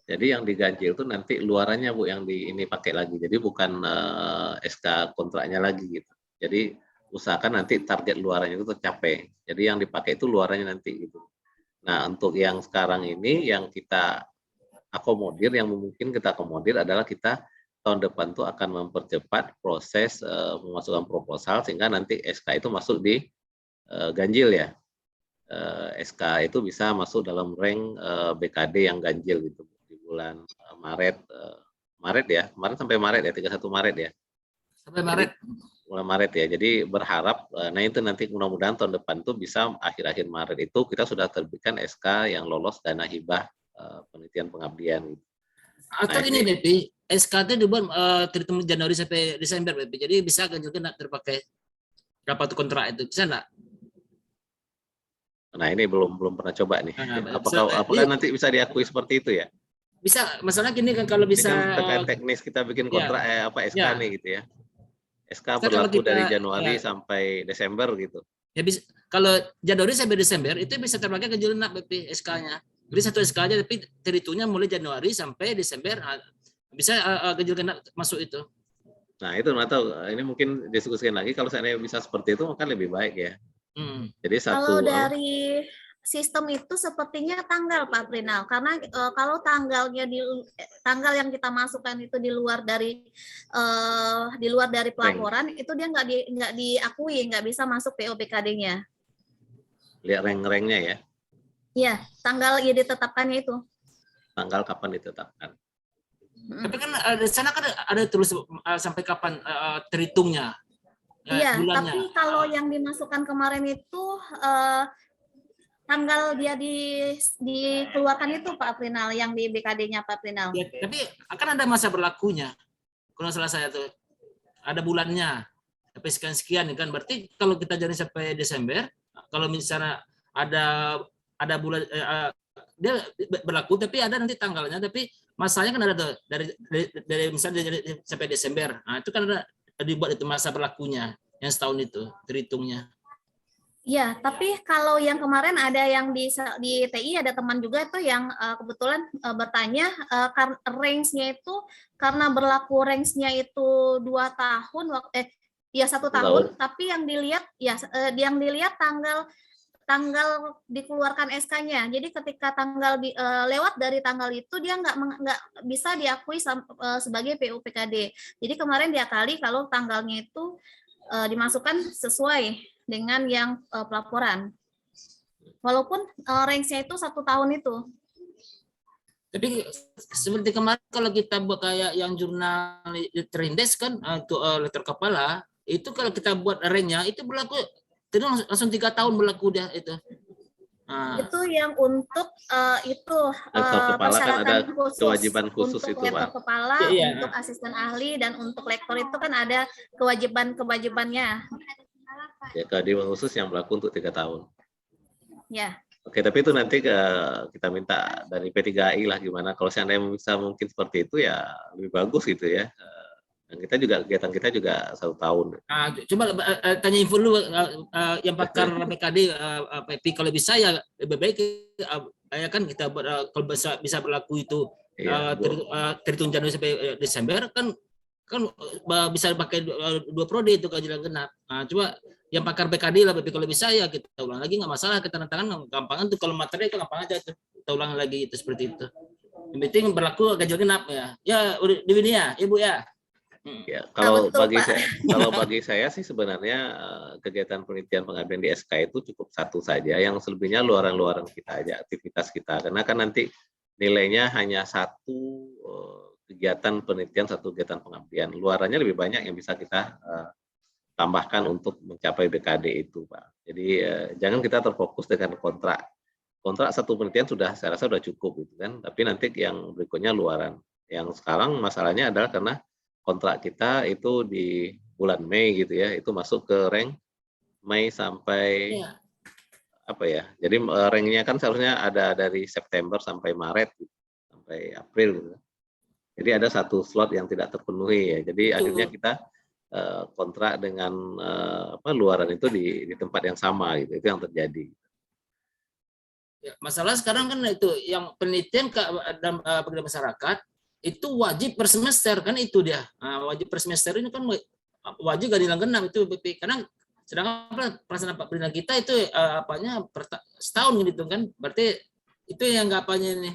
Jadi yang diganjil itu nanti luarannya Bu yang ini pakai lagi. Jadi bukan SK kontraknya lagi gitu. Jadi usahakan nanti target luarannya itu tercapai. Jadi yang dipakai itu luarannya nanti gitu. Nah, untuk yang sekarang ini yang kita akomodir, yang mungkin kita akomodir adalah kita tahun depan tuh akan mempercepat proses memasukkan proposal sehingga nanti SK itu masuk di ganjil ya. SK itu bisa masuk dalam rank BKD yang ganjil gitu di bulan Maret ya, kemarin sampai Maret ya, 31 Maret ya. Sampai Maret. Mulai Maret ya, jadi berharap, nah itu nanti mudah-mudahan tahun depan tuh bisa akhir-akhir Maret itu kita sudah terbitkan SK yang lolos dana hibah penelitian pengabdian. Atau Nah, ini Bepi, SK itu dibuat terhitung Januari sampai Desember Bepi, jadi bisa juga terpakai rapat kontrak itu, bisa nggak? Nah ini belum pernah coba nih. Nah, Apakah nanti bisa diakui seperti itu ya? Bisa, masalah gini kan kalau bisa ini kan terkait teknis kita bikin kontrak SK nih gitu ya. SK Bisa kalau berlaku kita, dari Januari sampai Desember gitu. Ya bisa, kalau Januari sampai Desember itu bisa terpakai ke jurnal BP SK-nya. Jadi satu SK aja tapi terhitungnya mulai Januari sampai Desember bisa ganjil genap masuk itu. Nah itu nggak tahu, ini mungkin diskusikan lagi kalau seandainya bisa seperti itu maka lebih baik ya. Jadi kalau dari sistem itu sepertinya tanggal Pak Prinal, karena kalau tanggal yang kita masukkan itu di luar dari pelaporan itu dia nggak diakui, nggak bisa masuk PO/BKD-nya. Lihat rank-ranknya ya. Iya, tanggal yang ditetapkannya itu. Tanggal kapan ditetapkan? Tapi kan di sana kan ada terus sampai kapan terhitungnya. Iya, bulannya. Tapi kalau yang dimasukkan kemarin itu tanggal dia dikeluarkan itu Pak Prinal, yang di BKD-nya Pak Prinal. Ya, tapi akan ada masa berlakunya. Kalau salah saya tuh ada bulannya sampai sekian kan, berarti kalau kita jadi sampai Desember, kalau misalnya ada bulan dia berlaku tapi ada nanti tanggalnya, tapi masanya kan ada tuh dari misalnya sampai Desember. Nah, itu kan ada dibuat itu masa berlakunya yang setahun itu terhitungnya. Ya, tapi kalau yang kemarin ada yang di TI ada teman juga itu yang kebetulan bertanya range-nya itu karena berlaku range-nya itu 2 tahun 1 tahun, tapi yang dilihat tanggal dikeluarkan SK-nya. Jadi ketika tanggal lewat dari tanggal itu dia nggak bisa diakui sebagai PO/PKD. Jadi kemarin diakali kalau tanggalnya itu dimasukkan sesuai dengan yang pelaporan. Walaupun range-nya itu 1 tahun itu. Tapi seperti kemarin kalau kita buat kayak yang jurnal terindeks kan untuk letter kepala, itu kalau kita buat range-nya itu berlaku langsung 3 tahun berlaku dia itu. Itu yang untuk kepala kan ada kewajiban khusus untuk itu Pak. Kepala, untuk asisten ahli dan untuk lektor itu kan ada kewajibannya. Ya, kewajiban khusus yang berlaku untuk 3 tahun. Ya. Oke, tapi itu nanti kita minta dari P3AI lah gimana. Kalau seandainya bisa mungkin seperti itu ya lebih bagus gitu ya. Dan kita juga kegiatan kita juga 1 tahun. Coba tanya info dulu yang pakar PKD Pepi, kalau bisa ya lebih baik ya kan kita kalau bisa berlaku itu terhitung Januari sampai Desember kan bisa pakai 2 prode itu ganjil genap. Coba yang pakar PKD lah Pepi, kalau bisa ya kita ulang lagi, nggak masalah, kita tantangan gampangan tuh, kalau materi kan gampang aja tuh kita ulang lagi itu seperti itu. Yang penting berlaku ganjil genap ya. Ya Dewi ya, Ibu ya. Ya, kalau bagi saya sih sebenarnya kegiatan penelitian pengabdian di SK itu cukup 1 saja, yang selebihnya luaran-luaran kita aja, aktivitas kita, karena kan nanti nilainya hanya 1 kegiatan penelitian, 1 kegiatan pengabdian. Luarannya lebih banyak yang bisa kita tambahkan untuk mencapai BKD itu, Pak. Jadi jangan kita terfokus dengan kontrak 1 penelitian saya rasa sudah cukup gitu kan, tapi nanti yang berikutnya luaran. Yang sekarang masalahnya adalah karena kontrak kita itu di bulan Mei gitu ya, itu masuk ke rank Mei sampai jadi ranknya kan seharusnya ada dari September sampai Maret gitu, sampai April gitu. Jadi ada 1 slot yang tidak terpenuhi ya, jadi akhirnya kita kontrak dengan luaran itu di tempat yang sama gitu, itu yang terjadi. Ya, masalah sekarang kan itu yang penelitian dalam masyarakat itu wajib per semester kan, itu dia. Wajib per semester ini kan wajib ganjil genap itu BP, karena sedangkan pelaksanaan penelitian kita itu setahun gitu kan, berarti itu yang nggak apanya ini.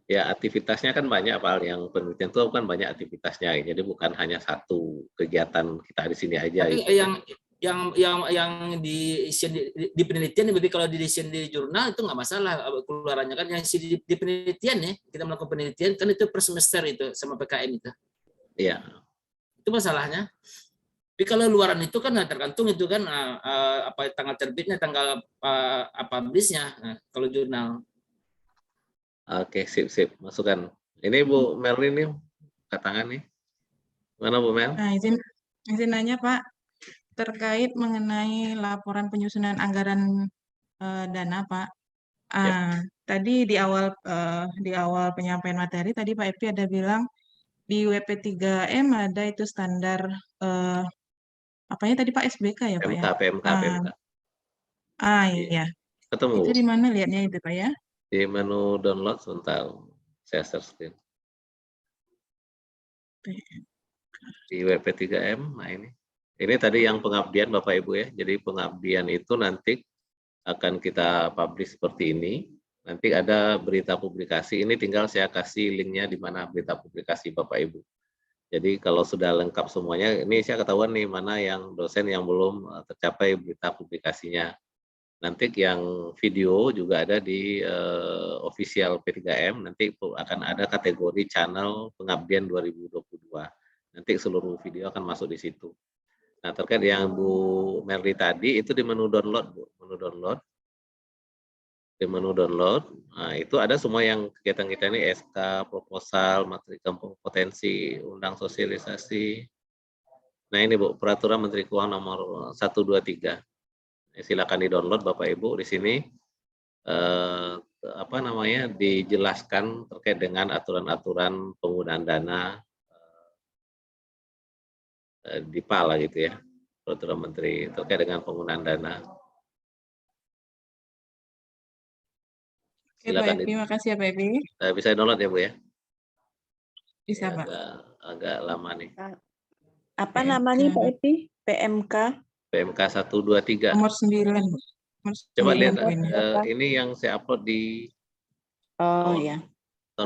Ya, aktivitasnya kan banyak Pak, yang penelitian itu kan banyak aktivitasnya, jadi bukan hanya 1 kegiatan kita di sini aja. Tapi gitu. yang di penelitian, berarti kalau di jurnal itu nggak masalah keluarannya kan. Yang di penelitian ya, kita melakukan penelitian kan itu per semester itu sama PKM itu. Iya. Itu masalahnya. Tapi kalau luaran itu kan tergantung itu kan apa tanggal terbitnya, tanggal publish-nya. Nah, kalau jurnal. Oke, sip. Masukkan. Ini Bu Merlin nih, angkat tangan nih. Mana Bu Mel? Nah, izin nanya Pak, terkait mengenai laporan penyusunan anggaran dana Pak. Tadi di awal penyampaian materi tadi Pak Epi ada bilang di WP3M ada itu standar apanya tadi Pak, SBK ya Pak ya? PMK. Iya. Ketemu. Itu di mana lihatnya itu Pak ya? Di menu download sebentar. Saya share screen. Di WP3M, nah ini. Ini tadi yang pengabdian Bapak Ibu ya. Jadi pengabdian itu nanti akan kita publish seperti ini. Nanti ada berita publikasi. Ini tinggal saya kasih linknya di mana berita publikasi Bapak Ibu. Jadi kalau sudah lengkap semuanya, ini saya ketahuan nih mana yang dosen yang belum tercapai berita publikasinya. Nanti yang video juga ada di official P3M, nanti akan ada kategori channel pengabdian 2022. Nanti seluruh video akan masuk di situ. Nah, terkait yang Bu Merli tadi, itu di menu download, Bu. Menu download. Di menu download, nah itu ada semua yang kegiatan kita ini, SK, proposal, materi kampung potensi, undang sosialisasi. Nah ini Bu, Peraturan Menteri Keuangan nomor 123. Silakan di-download Bapak Ibu. Di sini dijelaskan terkait dengan aturan-aturan penggunaan dana di PAL gitu ya. Peraturan Menteri terkait dengan penggunaan dana. Oke Pak Epi, makasih ya Pak Epi. Bisa download ya Bu ya? Bisa ya, Pak. Agak lama nih. Apa namanya Pak Epi? PMK? PMK 123. Nomor 9. Coba lihat ini yang saya upload di tahun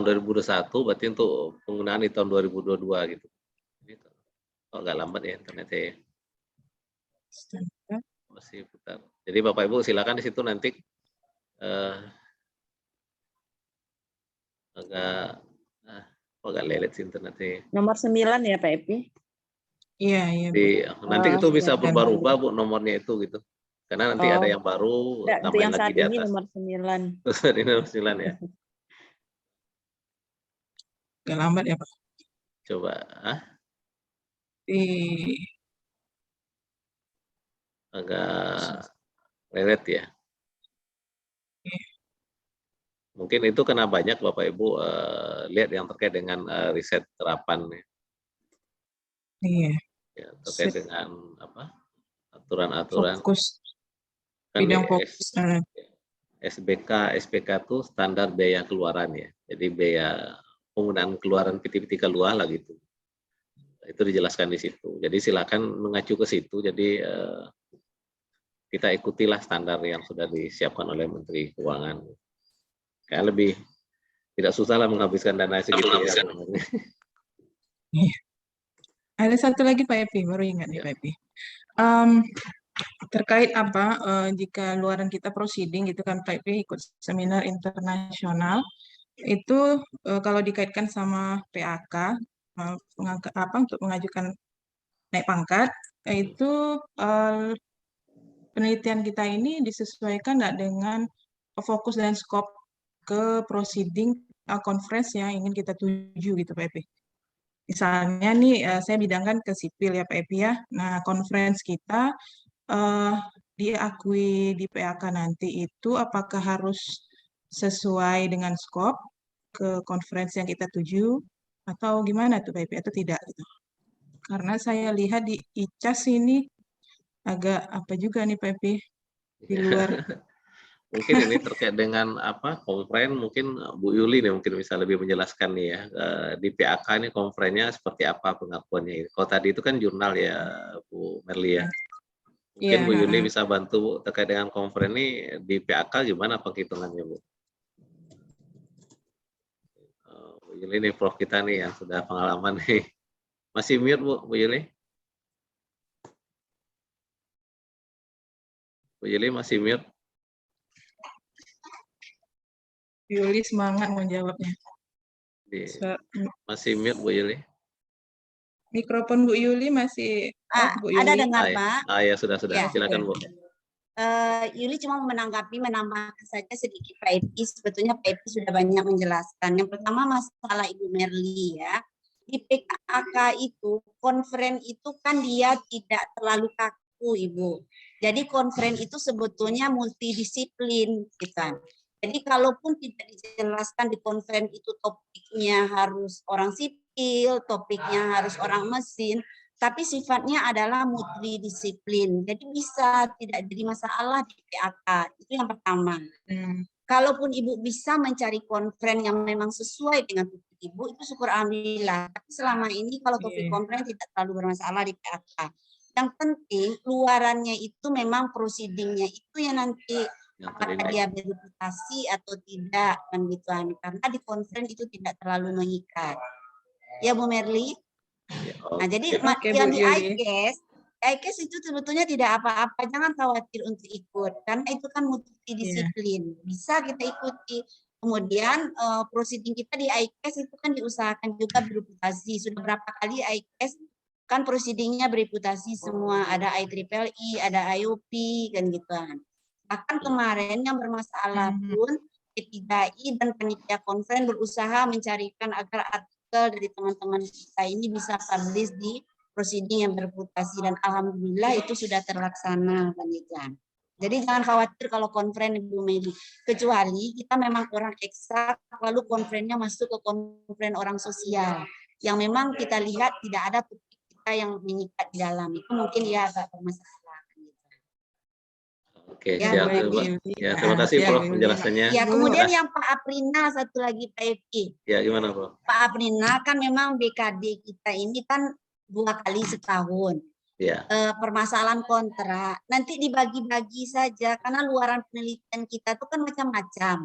2021, berarti untuk penggunaan di tahun 2022 gitu. Oh, agak lambat ya internetnya ya. Masih putar. Jadi Bapak Ibu silakan di situ nanti agak lelet sih internetnya. Nomor 9 ya Pak Epi? Iya. Nanti itu bisa berubah-ubah Bu nomornya itu gitu. Karena nanti ada yang baru tambahin lagi di atas. Ini nomor 9. Ini nomor 9 ya. Agak lambat ya Pak. Coba agak lelet ya. Mungkin itu karena banyak Bapak Ibu lihat yang terkait dengan riset terapan ya. Iya. Ya, terkait dengan apa? Aturan-aturan. Fokus. Kan Bidang fokus. SBK itu standar biaya keluaran ya. Jadi biaya penggunaan keluaran PT keluar lah gitu. Itu dijelaskan di situ. Jadi silakan mengacu ke situ. Jadi kita ikutilah standar yang sudah disiapkan oleh Menteri Keuangan. Kayak lebih tidak susah lah menghabiskan dana segitu ya. Ada satu lagi Pak Epi, baru ingat nih Pak Epi. Terkait jika luaran kita proceeding gitu kan Pak Epi ikut seminar internasional, itu kalau dikaitkan sama PAK untuk mengajukan naik pangkat, itu penelitian kita ini disesuaikan nggak dengan fokus dan skop ke proceeding conference yang ingin kita tuju gitu Pak Epi. Misalnya nih saya bidangkan ke sipil ya Pak Epi ya. Nah conference kita diakui di PAK nanti itu apakah harus sesuai dengan skop ke conference yang kita tuju atau gimana tuh Pak Epi atau tidak gitu. Karena saya lihat di ICAS ini agak apa juga nih Pak Epi di luar. Mungkin ini terkait dengan konferen, mungkin Bu Yuli nih mungkin bisa lebih menjelaskan nih ya di PAK ini konferennya seperti apa pengakuannya. Kalau tadi itu kan jurnal ya Bu Merli ya. Mungkin Bu Yuli bisa bantu terkait dengan konferen ini di PAK gimana penghitungannya Bu? Bu Yuli nih Prof kita nih yang sudah pengalaman nih. Masih mute Bu Yuli? Bu Yuli masih mute. Yuli semangat mau jawabnya. Masih mute Bu Yuli. Mikrofon Bu Yuli masih off, Bu Yuli. Ada dengar, Pak? Ya sudah. Ya. Silakan Bu. Yuli cuma menambahkan saja sedikit Pak Epi. Sebetulnya Pak Epi sudah banyak menjelaskan. Yang pertama masalah Ibu Merli ya. Di PKK itu, konferen itu kan dia tidak terlalu kaku Ibu. Jadi konferen itu sebetulnya multidisiplin gitu. Jadi kalaupun tidak dijelaskan di konferen itu topiknya harus orang sipil, topiknya harus orang mesin, tapi sifatnya adalah multidisiplin. Jadi bisa tidak jadi masalah di PAK. Itu yang pertama. Kalaupun Ibu bisa mencari konferen yang memang sesuai dengan topik Ibu, itu syukur alhamdulillah. Tapi selama ini kalau topik konferen tidak terlalu bermasalah di PAK. Yang penting luarannya itu memang proceedingnya itu yang nanti apakah dia berreputasi atau tidak kan gituan. Karena di konferen itu tidak terlalu mengikat. Ya Bu Merli? Nah, jadi yang di ICAS itu sebetulnya tidak apa-apa, jangan khawatir untuk ikut karena itu kan multidisiplin, bisa kita ikuti. Kemudian proceeding kita di ICAS itu kan diusahakan juga bereputasi. Sudah berapa kali ICAS kan proceedingnya bereputasi semua, ada IEEE, ada IOP kan gitu kan. Bahkan kemarin yang bermasalah pun P3I dan panitia konferen berusaha mencarikan agar artikel dari teman-teman kita ini bisa publish di proceeding yang bereputasi dan alhamdulillah itu sudah terlaksana kan gitu. Jadi jangan khawatir kalau konferen Ibu Meli, kecuali kita memang orang eksak lalu konferennya masuk ke konferen orang sosial yang memang kita lihat tidak ada topik kita yang mengikat di dalam, itu mungkin dia agak bermasalah. Oke, Ya, siap. Ya, terima kasih Prof penjelasannya. Ya, kemudian yang Pak Aprina satu lagi Pak Epi. Ya, gimana Prof? Pak Aprina kan memang BKD kita ini kan 2 kali setahun. Ya. Permasalahan kontrak nanti dibagi-bagi saja karena luaran penelitian kita itu kan macam-macam.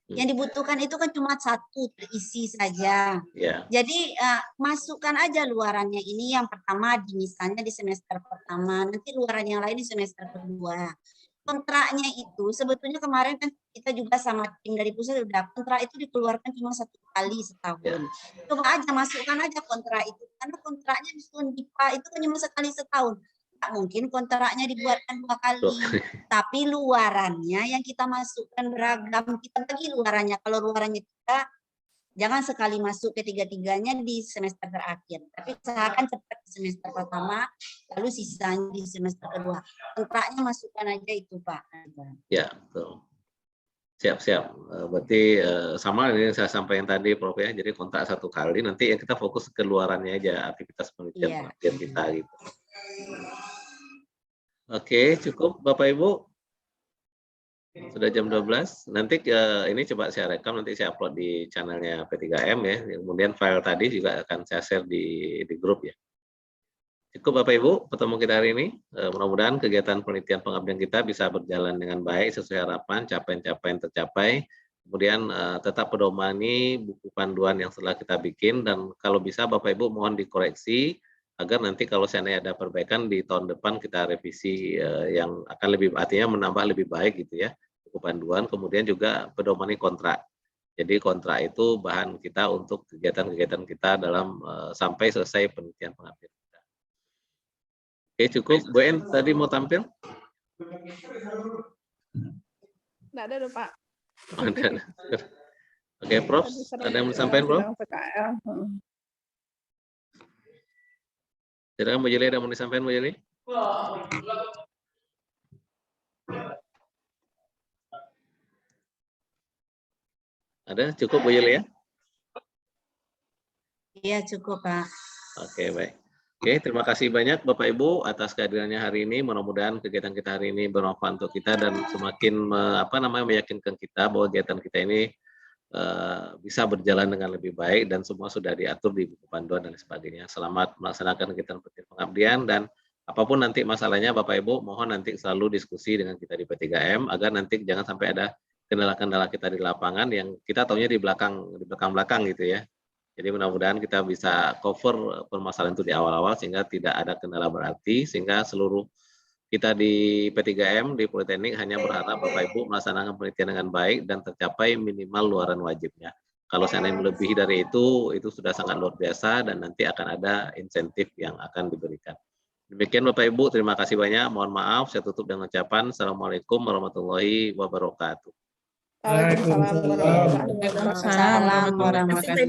Yang dibutuhkan itu kan cuma satu terisi saja. Ya. Jadi masukkan aja luarannya ini yang pertama di misalnya di semester pertama, nanti luaran yang lain di semester kedua. Kontraknya itu sebetulnya kemarin kan kita juga sama tim dari pusat sudah kontrak itu dikeluarkan cuma 1 kali setahun. Coba aja masukkan aja kontrak itu karena kontraknya di Undipa itu kan cuma sekali setahun. Tak mungkin kontraknya dibuatkan 2 kali. Tapi luarannya yang kita masukkan beragam, kita bagi luarannya. Kalau luarannya kita jangan sekali masuk ketiga-tiganya di semester terakhir. Tapi usahakan cepat di semester pertama, lalu sisanya di semester kedua. Kontraknya masukkan aja itu Pak. Ya, betul. Siap. Berarti sama ini saya sampaikan tadi Prof ya. Jadi kontrak 1 kali, nanti yang kita fokus ke luarannya aja, aktivitas penelitian kita gitu. Oke, cukup Bapak Ibu. Sudah jam 12. Nanti ini coba saya rekam, nanti saya upload di channelnya P3M ya. Kemudian file tadi juga akan saya share di grup ya. Cukup Bapak Ibu, pertemuan kita hari ini. Mudah-mudahan kegiatan penelitian pengabdian kita bisa berjalan dengan baik sesuai harapan, capaian-capaian tercapai. Kemudian tetap pedomani buku panduan yang setelah kita bikin, dan kalau bisa Bapak Ibu mohon dikoreksi agar nanti kalau seandainya ada perbaikan di tahun depan kita revisi yang akan lebih, artinya menambah lebih baik gitu ya buku panduan. Kemudian juga pedomani kontrak. Jadi kontrak itu bahan kita untuk kegiatan-kegiatan kita dalam sampai selesai penelitian pengabdian kita. Oke, cukup. Bu En tadi mau tampil? Nggak ada dong Pak. Oh, ada. Oke, Prof. Ada yang mau disampaikan, Prof? Silakan Bu Jeli, ada mau disampaikan Bu Jeli? Ada? Cukup Bu Jeli ya? Iya, cukup Pak. Oke, baik. Oke, terima kasih banyak Bapak Ibu atas kehadirannya hari ini. Mudah-mudahan kegiatan kita hari ini bermanfaat untuk kita dan semakin meyakinkan kita bahwa kegiatan kita ini bisa berjalan dengan lebih baik dan semua sudah diatur di buku panduan dan sebagainya. Selamat melaksanakan kegiatan pengabdian, dan apapun nanti masalahnya Bapak Ibu mohon nanti selalu diskusi dengan kita di P3M agar nanti jangan sampai ada kendala-kendala kita di lapangan yang kita taunya di belakang gitu ya. Jadi mudah-mudahan kita bisa cover permasalahan itu di awal-awal sehingga tidak ada kendala berarti, sehingga seluruh kita di P3M di Politeknik hanya berharap Bapak Ibu melaksanakan penelitian dengan baik dan tercapai minimal luaran wajibnya. Kalau seandainya melebihi dari itu sudah sangat luar biasa dan nanti akan ada insentif yang akan diberikan. Demikian Bapak Ibu, terima kasih banyak. Mohon maaf, saya tutup dengan ucapan Assalamualaikum warahmatullahi wabarakatuh. Waalaikumsalam warahmatullahi wabarakatuh. Waalaikumsalam warahmatullahi wabarakatuh.